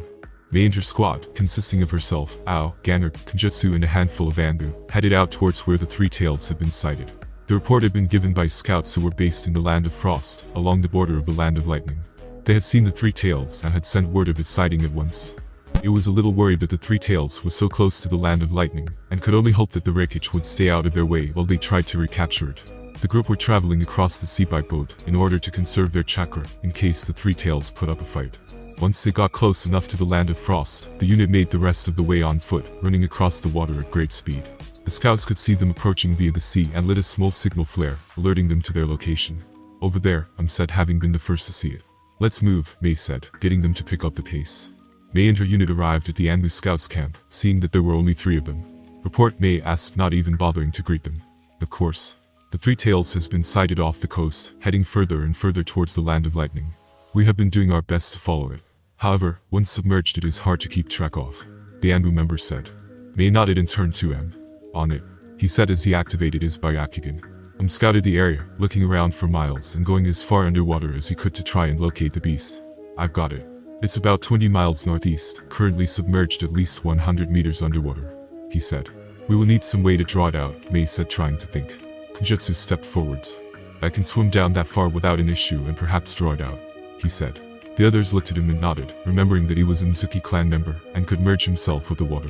Mei and her squad, consisting of herself, Ao, Ganner, Kenjutsu and a handful of Anbu, headed out towards where the three tails had been sighted. The report had been given by scouts who were based in the Land of Frost, along the border of the Land of Lightning. They had seen the three tails and had sent word of its sighting at once. It was a little worried that the three tails was so close to the Land of Lightning, and could only hope that the Raikage would stay out of their way while they tried to recapture it. The group were traveling across the sea by boat in order to conserve their chakra in case the three tails put up a fight. Once they got close enough to the Land of Frost, the unit made the rest of the way on foot, running across the water at great speed. The scouts could see them approaching via the sea and lit a small signal flare, alerting them to their location. Over there, said, having been the first to see it. Let's move, Mei said, getting them to pick up the pace. May and her unit arrived at the Anbu scouts camp, seeing that there were only 3 of them. Report, May asked, not even bothering to greet them. Of course. The Three Tails has been sighted off the coast, heading further and further towards the Land of Lightning. We have been doing our best to follow it. However, once submerged it is hard to keep track of, the Anbu member said. May nodded and turned to M. On it, he said as he activated his Byakugan. Scouted the area, looking around for miles and going as far underwater as he could to try and locate the beast. I've got it. It's about 20 miles northeast, currently submerged at least 100 meters underwater, he said. We will need some way to draw it out, May said, trying to think. Kenjutsu stepped forwards. I can swim down that far without an issue and perhaps draw it out, he said. The others looked at him and nodded, remembering that he was a Mizuki clan member and could merge himself with the water.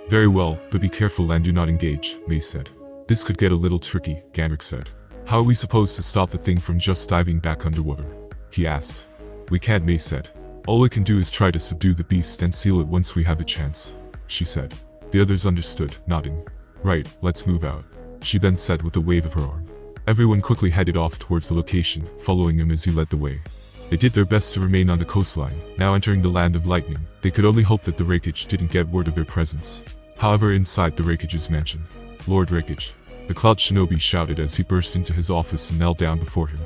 Very well, but be careful and do not engage, May said. This could get a little tricky, Ganrick said. How are we supposed to stop the thing from just diving back underwater? He asked. We can't, May said. All we can do is try to subdue the beast and seal it once we have a chance, she said. The others understood, nodding. Right, let's move out, she then said with a wave of her arm. Everyone quickly headed off towards the location, following him as he led the way. They did their best to remain on the coastline, now entering the Land of Lightning. They could only hope that the Raikage didn't get word of their presence. However, inside the Raikage's mansion, Lord Raikage, the Cloud Shinobi shouted as he burst into his office and knelt down before him.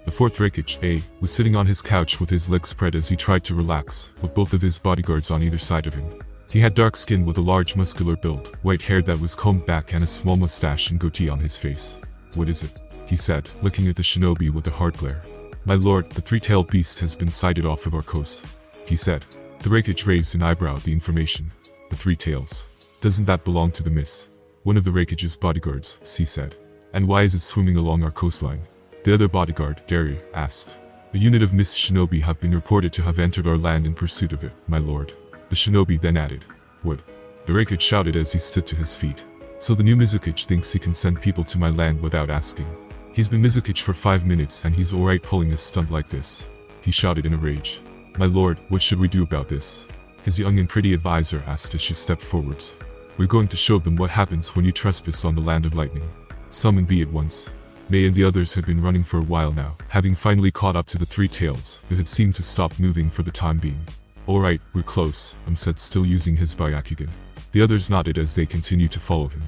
The 4th Raikage, A, was sitting on his couch with his legs spread as he tried to relax, with both of his bodyguards on either side of him. He had dark skin with a large muscular build, white hair that was combed back and a small mustache and goatee on his face. What is it? He said, looking at the Shinobi with a hard glare. My lord, the 3-tailed beast has been sighted off of our coast, he said. The Raikage raised an eyebrow at the information. The 3 tails. Doesn't that belong to the mist? One of the Raikage's bodyguards, C said. And why is it swimming along our coastline? The other bodyguard, Derry, asked. A unit of mist shinobi have been reported to have entered our land in pursuit of it, my lord. The shinobi then added. What? The Raikage shouted as he stood to his feet. So the new Mizukage thinks he can send people to my land without asking. He's been Mizukage for 5 minutes and he's alright pulling a stunt like this, he shouted in a rage. My lord, what should we do about this? His young and pretty advisor asked as she stepped forwards. We're going to show them what happens when you trespass on the Land of Lightning. Summon B at once. May and the others had been running for a while now, having finally caught up to the 3 tails, it had seemed to stop moving for the time being. Alright, we're close, said, still using his Byakugan. The others nodded as they continued to follow him.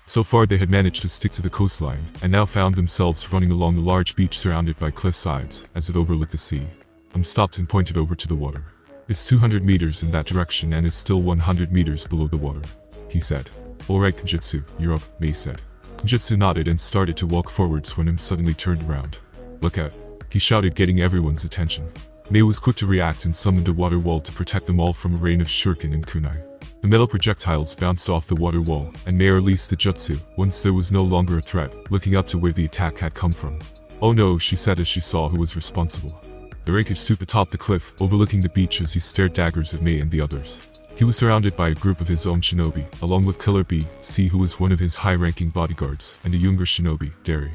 So far they had managed to stick to the coastline, and now found themselves running along a large beach surrounded by cliff sides, as it overlooked the sea. Stopped and pointed over to the water. It's 200 meters in that direction and is still 100 meters below the water, he said. Alright Kenjutsu, you're up, May said. Kenjutsu nodded and started to walk forwards when suddenly turned around. Look out, he shouted, getting everyone's attention. May was quick to react and summoned a water wall to protect them all from a rain of shuriken and kunai. The metal projectiles bounced off the water wall, and May released the jutsu, once there was no longer a threat, looking up to where the attack had come from. Oh no, she said as she saw who was responsible. The Raikage stood atop the cliff, overlooking the beach as he stared daggers at May and the others. He was surrounded by a group of his own shinobi, along with Killer B, C who was one of his high-ranking bodyguards, and a younger shinobi, Derry.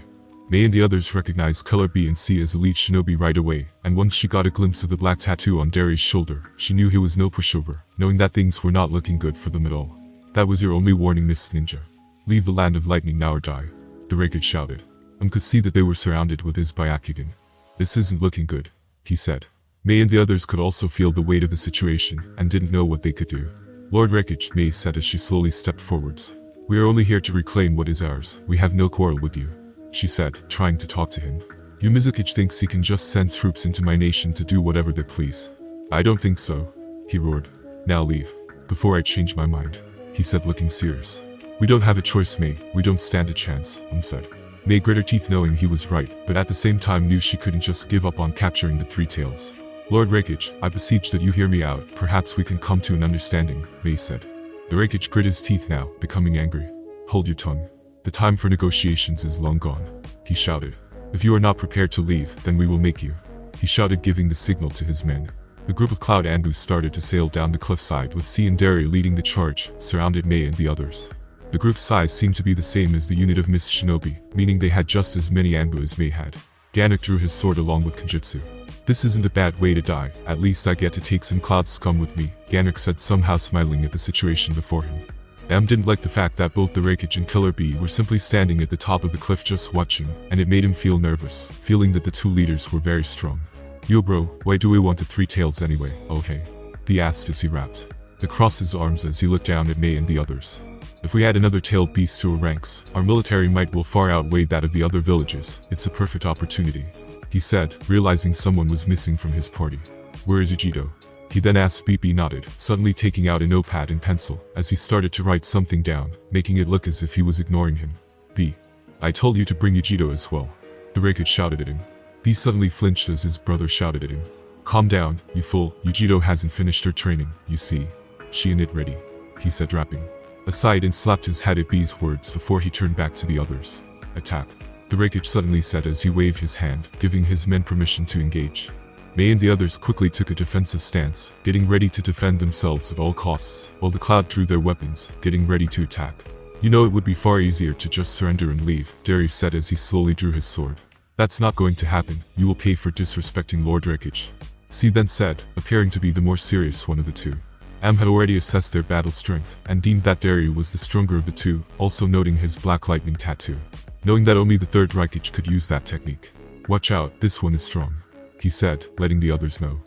May and the others recognized Killer B and C as elite shinobi right away, and once she got a glimpse of the black tattoo on Derry's shoulder, she knew he was no pushover, knowing that things were not looking good for them at all. That was your only warning, Miss Ninja. Leave the Land of Lightning now or die, the Raikage shouted. Could see that they were surrounded with his Byakugan. This isn't looking good, he said. May and the others could also feel the weight of the situation, and didn't know what they could do. Lord Raikage, May said as she slowly stepped forwards. We are only here to reclaim what is ours, we have no quarrel with you, she said, trying to talk to him. Your Mizukage thinks he can just send troops into my nation to do whatever they please. I don't think so, he roared. Now leave, before I change my mind, he said, looking serious. We don't have a choice, May, we don't stand a chance, said. May grit her teeth knowing he was right, but at the same time knew she couldn't just give up on capturing the 3 tails. Lord Raikage, I beseech that you hear me out, perhaps we can come to an understanding, May said. The Raikage grit his teeth now, becoming angry. Hold your tongue. The time for negotiations is long gone, he shouted. If you are not prepared to leave, then we will make you, he shouted, giving the signal to his men. The group of Cloud Anbu started to sail down the cliffside with C and Derry leading the charge, surrounded May and the others. The group's size seemed to be the same as the unit of Miss Shinobi, meaning they had just as many Anbu as May had. Ganrick drew his sword along with Kenjutsu. This isn't a bad way to die, at least I get to take some Cloud scum with me, Ganrick said, somehow smiling at the situation before him. Didn't like the fact that both the Raikage and Killer B were simply standing at the top of the cliff just watching, and it made him feel nervous, feeling that the two leaders were very strong. Yo bro, why do we want the 3 tails anyway? Oh hey. he asked as he rapped. Across his arms as he looked down at Mei and the others. If we add another tailed beast to our ranks, our military might will far outweigh that of the other villages. It's a perfect opportunity, he said, realizing someone was missing from his party. Where is Ujito? He then asked. BP nodded, suddenly taking out a notepad and pencil, as he started to write something down, making it look as if he was ignoring him. B. I told you to bring Ujito as well. The Raikage shouted at him. B suddenly flinched as his brother shouted at him. Calm down, you fool, Ujito hasn't finished her training, you see. She ain't ready, he said, rapping. Aside and slapped his head at B's words before he turned back to the others. Attack, the Raikage suddenly said as he waved his hand, giving his men permission to engage. Mei and the others quickly took a defensive stance, getting ready to defend themselves at all costs, while the Cloud drew their weapons, getting ready to attack. You know, it would be far easier to just surrender and leave, Derry said as he slowly drew his sword. That's not going to happen, you will pay for disrespecting Lord Raikage. C then said, appearing to be the more serious one of the two. Am had already assessed their battle strength, and deemed that Derry was the stronger of the two, also noting his black lightning tattoo. Knowing that only the third Raikage could use that technique. Watch out, this one is strong, he said, letting the others know.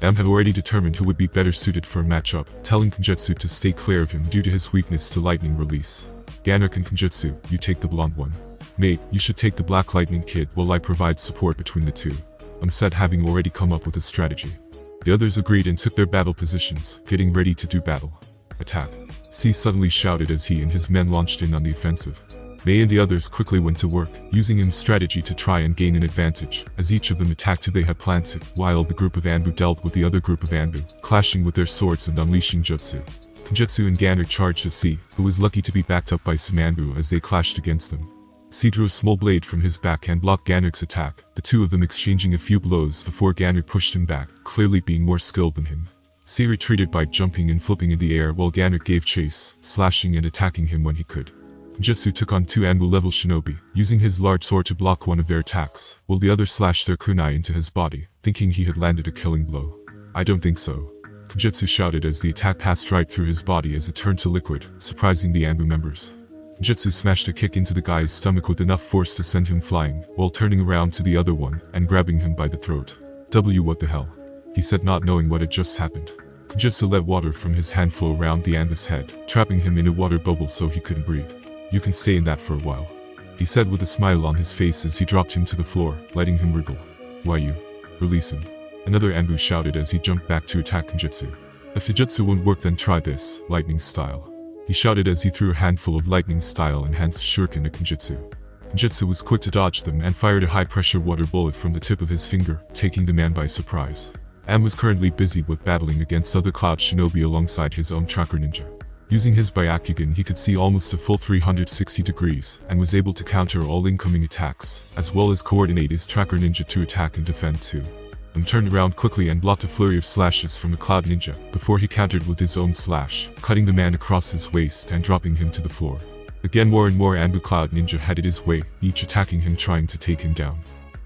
Am had already determined who would be better suited for a matchup, telling Kenjutsu to stay clear of him due to his weakness to lightning release. Ganak and Kenjutsu, you take the blonde one. Mate, you should take the black lightning kid while I provide support between the two. Said, having already come up with a strategy. The others agreed and took their battle positions, getting ready to do battle. Attack. C suddenly shouted as he and his men launched in on the offensive. Mei and the others quickly went to work, using his strategy to try and gain an advantage, as each of them attacked who they had planted, while the group of Anbu dealt with the other group of Anbu, clashing with their swords and unleashing jutsu. Kenjutsu and Ganak charged at C, who was lucky to be backed up by some Anbu as they clashed against them. C drew a small blade from his back and blocked Ganak's attack, the two of them exchanging a few blows before Ganak pushed him back, clearly being more skilled than him. C retreated by jumping and flipping in the air while Ganak gave chase, slashing and attacking him when he could. Jutsu took on two Anbu-level shinobi, using his large sword to block one of their attacks, while the other slashed their kunai into his body, thinking he had landed a killing blow. I don't think so, Jutsu shouted as the attack passed right through his body as it turned to liquid, surprising the Anbu members. Jutsu smashed a kick into the guy's stomach with enough force to send him flying, while turning around to the other one and grabbing him by the throat. What the hell? He said, not knowing what had just happened. Jutsu let water from his hand flow around the Anbu's head, trapping him in a water bubble so he couldn't breathe. You can stay in that for a while, he said with a smile on his face as he dropped him to the floor, letting him wriggle. Why you? Release him. Another Anbu shouted as he jumped back to attack Kenjutsu. If the jutsu won't work, then try this, lightning style, he shouted as he threw a handful of lightning style enhanced shuriken at Kenjutsu. Kenjutsu was quick to dodge them and fired a high-pressure water bullet from the tip of his finger, taking the man by surprise. Am was currently busy with battling against other cloud shinobi alongside his own tracker ninja. Using his Byakugan, he could see almost a full 360 degrees and was able to counter all incoming attacks, as well as coordinate his tracker ninja to attack and defend too. Turned around quickly and blocked a flurry of slashes from a cloud ninja before he countered with his own slash, cutting the man across his waist and dropping him to the floor. Again, more and more Anbu cloud ninja headed his way, each attacking him, trying to take him down.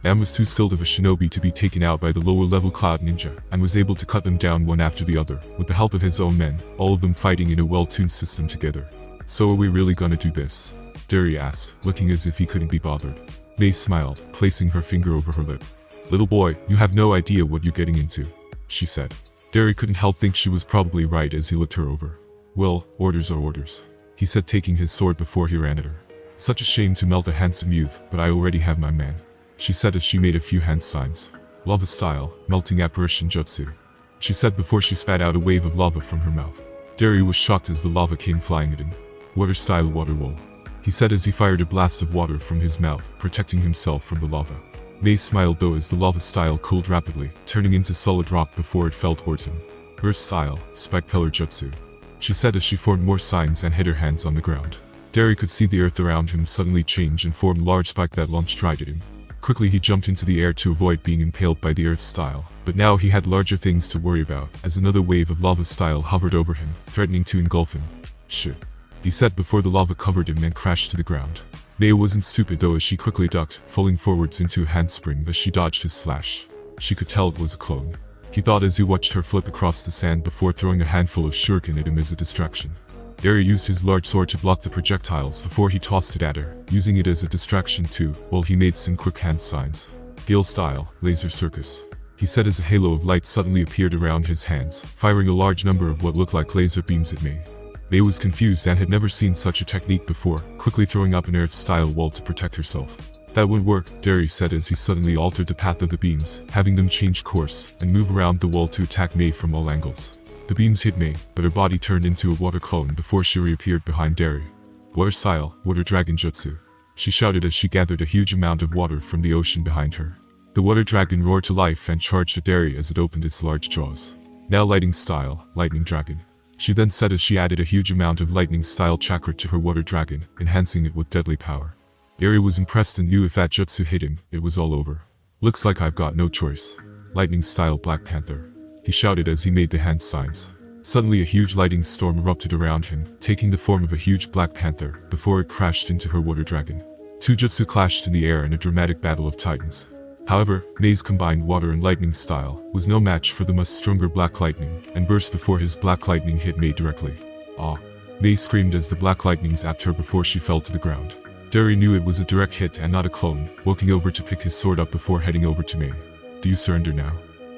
Am was too skilled of a shinobi to be taken out by the lower level cloud ninja and was able to cut them down one after the other, with the help of his own men, all of them fighting in a well-tuned system together. So are we really gonna do this? Derry asked, looking as if he couldn't be bothered. Mei smiled, placing her finger over her lip. Little boy, you have no idea what you're getting into, she said. Derry couldn't help think she was probably right as he looked her over. Well, orders are orders, he said, taking his sword before he ran at her. Such a shame to melt a handsome youth, but I already have my man, she said as she made a few hand signs. Lava style, melting apparition jutsu, she said before she spat out a wave of lava from her mouth. Derry was shocked as the lava came flying at him. Water style water wall, he said as he fired a blast of water from his mouth, protecting himself from the lava. Mei smiled though as the lava style cooled rapidly, turning into solid rock before it fell towards him. Earth style, spike pillar jutsu, she said as she formed more signs and hid her hands on the ground. Derry could see the earth around him suddenly change and form a large spike that launched right at him. Quickly he jumped into the air to avoid being impaled by the earth style, but now he had larger things to worry about, as another wave of lava style hovered over him, threatening to engulf him. Shit, he said before the lava covered him and crashed to the ground. Mei wasn't stupid though as she quickly ducked, falling forwards into a handspring as she dodged his slash. She could tell it was a clone, he thought as he watched her flip across the sand before throwing a handful of shuriken at him as a distraction. Derry used his large sword to block the projectiles before he tossed it at her, using it as a distraction too, while he made some quick hand signs. Gale style, laser circus, he said as a halo of light suddenly appeared around his hands, firing a large number of what looked like laser beams at Mei. Mei was confused and had never seen such a technique before, quickly throwing up an earth-style wall to protect herself. That wouldn't work, Derry said as he suddenly altered the path of the beams, having them change course and move around the wall to attack Mei from all angles. The beams hit Mei, but her body turned into a water clone before she reappeared behind Derry. Water style, water dragon jutsu, she shouted as she gathered a huge amount of water from the ocean behind her. The water dragon roared to life and charged at Derry as it opened its large jaws. Now lightning style, lightning dragon, she then said as she added a huge amount of lightning style chakra to her water dragon, enhancing it with deadly power. Derry was impressed and knew if that jutsu hit him, it was all over. Looks like I've got no choice. Lightning style Black Panther, he shouted as he made the hand signs. Suddenly a huge lightning storm erupted around him, taking the form of a huge Black Panther, before it crashed into her water dragon. Two jutsu clashed in the air in a dramatic battle of titans. However, Mei's combined water and lightning style was no match for the much stronger Black Lightning, and burst before his Black Lightning hit Mei directly. Ah! Mei screamed as the Black Lightning zapped her before she fell to the ground. Derry knew it was a direct hit and not a clone, walking over to pick his sword up before heading over to Mei. Do you surrender now?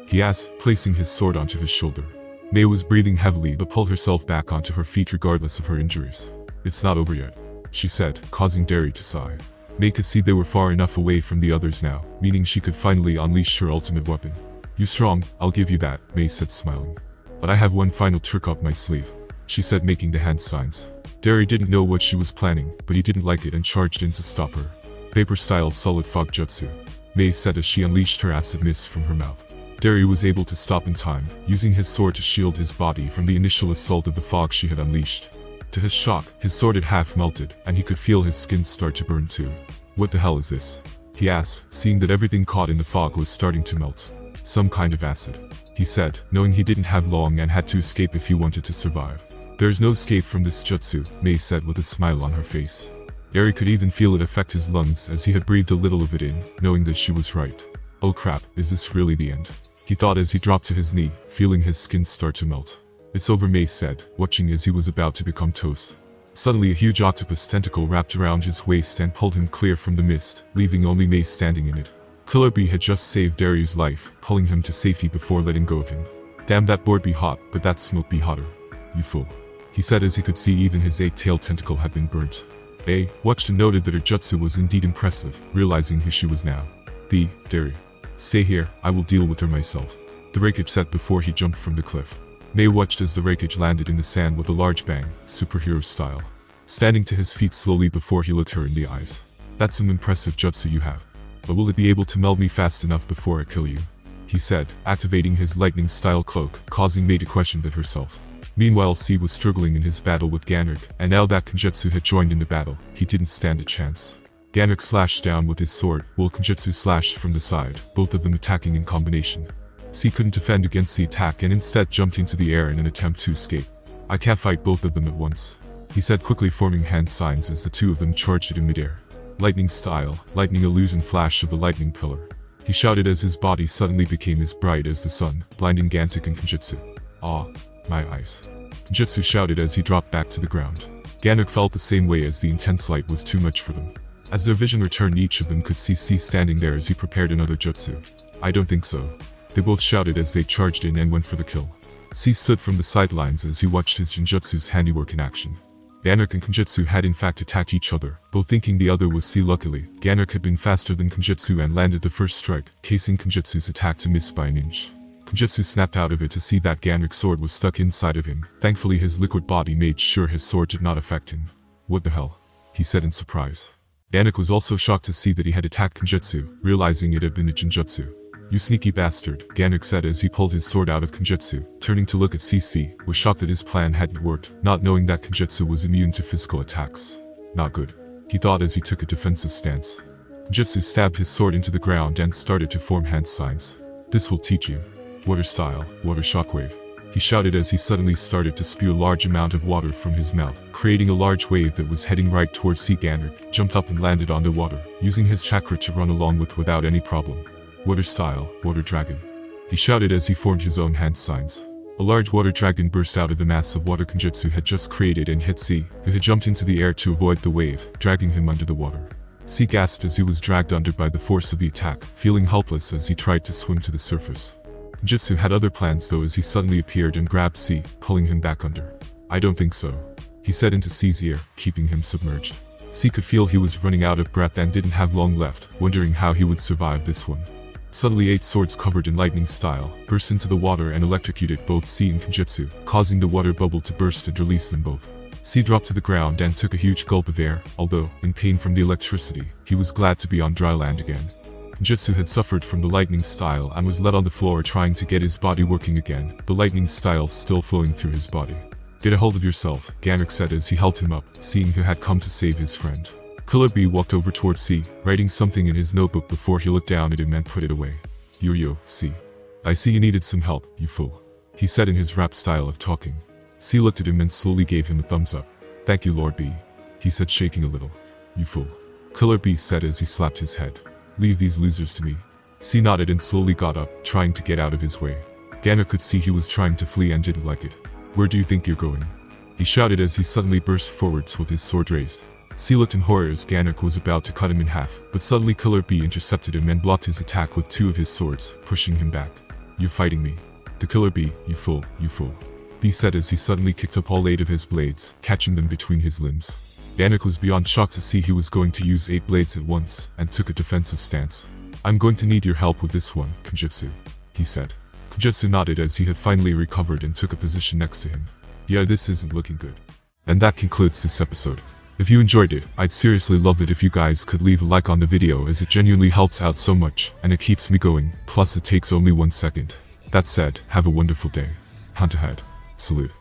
He asked, placing his sword onto his shoulder. Mei was breathing heavily but pulled herself back onto her feet regardless of her injuries. It's not over yet, she said, causing Derry to sigh. Mei could see they were far enough away from the others now, meaning she could finally unleash her ultimate weapon. You strong, I'll give you that, Mei said smiling. But I have one final trick up my sleeve, she said making the hand signs. Derry didn't know what she was planning, but he didn't like it and charged in to stop her. Vapor style solid fog jutsu, Mei said as she unleashed her acid mist from her mouth. Derry was able to stop in time, using his sword to shield his body from the initial assault of the fog she had unleashed. To his shock, his sword had half melted, and he could feel his skin start to burn too. What the hell is this? He asked, seeing that everything caught in the fog was starting to melt. Some kind of acid, he said, knowing he didn't have long and had to escape if he wanted to survive. There's no escape from this jutsu, Mei said with a smile on her face. Derry could even feel it affect his lungs as he had breathed a little of it in, knowing that she was right. Oh crap, is this really the end? He thought as he dropped to his knee, feeling his skin start to melt. It's over, Mei said, watching as he was about to become toast. Suddenly a huge octopus tentacle wrapped around his waist and pulled him clear from the mist, leaving only Mei standing in it. Killer Bee had just saved Derry's life, pulling him to safety before letting go of him. Damn, that board be hot, but that smoke be hotter. You fool, he said as he could see even his 8-tailed tentacle had been burnt. Mei watched and noted that her jutsu was indeed impressive, realizing who she was now. Derry. Stay here, I will deal with her myself, the Raikage said before he jumped from the cliff. Mei watched as the Raikage landed in the sand with a large bang, superhero style. Standing to his feet slowly before he looked her in the eyes. That's some impressive jutsu you have. But will it be able to melt me fast enough before I kill you? He said, activating his lightning style cloak, causing Mei to question that herself. Meanwhile, C was struggling in his battle with Ganrik, and now that Kenjutsu had joined in the battle, he didn't stand a chance. Ganrik slashed down with his sword, while Kenjutsu slashed from the side, both of them attacking in combination. C couldn't defend against the attack and instead jumped into the air in an attempt to escape. I can't fight both of them at once, he said, quickly forming hand signs as the two of them charged it in midair. Lightning style, lightning illusion flash of the lightning pillar, he shouted as his body suddenly became as bright as the sun, blinding Ganrik and Kenjutsu. Ah, my eyes, Kenjutsu shouted as he dropped back to the ground. Ganrik felt the same way as the intense light was too much for them. As their vision returned, each of them could see C standing there as he prepared another jutsu. I don't think so, they both shouted as they charged in and went for the kill. C stood from the sidelines as he watched his Genjutsu's handiwork in action. Ganrik and Kenjutsu had in fact attacked each other, both thinking the other was C. Luckily, Ganrik had been faster than Kenjutsu and landed the first strike, casing Kenjutsu's attack to miss by an inch. Kenjutsu snapped out of it to see that Ganrik's sword was stuck inside of him. Thankfully his liquid body made sure his sword did not affect him. What the hell? He said in surprise. Ganrik was also shocked to see that he had attacked Kenjutsu, realizing it had been a Genjutsu. You sneaky bastard, Ganrik said as he pulled his sword out of Kenjutsu, turning to look at CC, was shocked that his plan hadn't worked, not knowing that Kenjutsu was immune to physical attacks. Not good, he thought as he took a defensive stance. Kenjutsu stabbed his sword into the ground and started to form hand signs. This will teach you. Water style, water shockwave, he shouted as he suddenly started to spew a large amount of water from his mouth, creating a large wave that was heading right towards C. Ganrik jumped up and landed on the water, using his chakra to run along with without any problem. Water style, water dragon, he shouted as he formed his own hand signs. A large water dragon burst out of the mass of water Kenjutsu had just created and hit C, who had jumped into the air to avoid the wave, dragging him under the water. C gasped as he was dragged under by the force of the attack, feeling helpless as he tried to swim to the surface. Jutsu had other plans though as he suddenly appeared and grabbed C, pulling him back under. I don't think so, he said into C's ear, keeping him submerged. C could feel he was running out of breath and didn't have long left, wondering how he would survive this one. Suddenly 8 swords covered in lightning style burst into the water and electrocuted both C and Kenjutsu, causing the water bubble to burst and release them both. C dropped to the ground and took a huge gulp of air, although, in pain from the electricity, he was glad to be on dry land again. Kenjutsu had suffered from the lightning style and was let on the floor trying to get his body working again, the lightning style still flowing through his body. Get a hold of yourself, Ganek said as he held him up, seeing who had come to save his friend. Killer B walked over toward C, writing something in his notebook before he looked down at him and put it away. Yo, C. I see you needed some help, you fool, he said in his rap style of talking. C looked at him and slowly gave him a thumbs up. Thank you, Lord B, he said, shaking a little. You fool, Killer B said as he slapped his head. Leave these losers to me. C nodded and slowly got up, trying to get out of his way. Ganek could see he was trying to flee and didn't like it. Where do you think you're going? He shouted as he suddenly burst forwards with his sword raised. C looked in horror as Ganek was about to cut him in half, but suddenly Killer B intercepted him and blocked his attack with 2 of his swords, pushing him back. You're fighting me. To Killer B, you fool, B said as he suddenly kicked up all 8 of his blades, catching them between his limbs. Ganek was beyond shocked to see he was going to use 8 blades at once, and took a defensive stance. I'm going to need your help with this one, Kenjutsu, he said. Kenjutsu nodded as he had finally recovered and took a position next to him. Yeah, this isn't looking good. And that concludes this episode. If you enjoyed it, I'd seriously love it if you guys could leave a like on the video as it genuinely helps out so much, and it keeps me going, plus it takes only 1 second. That said, have a wonderful day. Hunt ahead. Salute.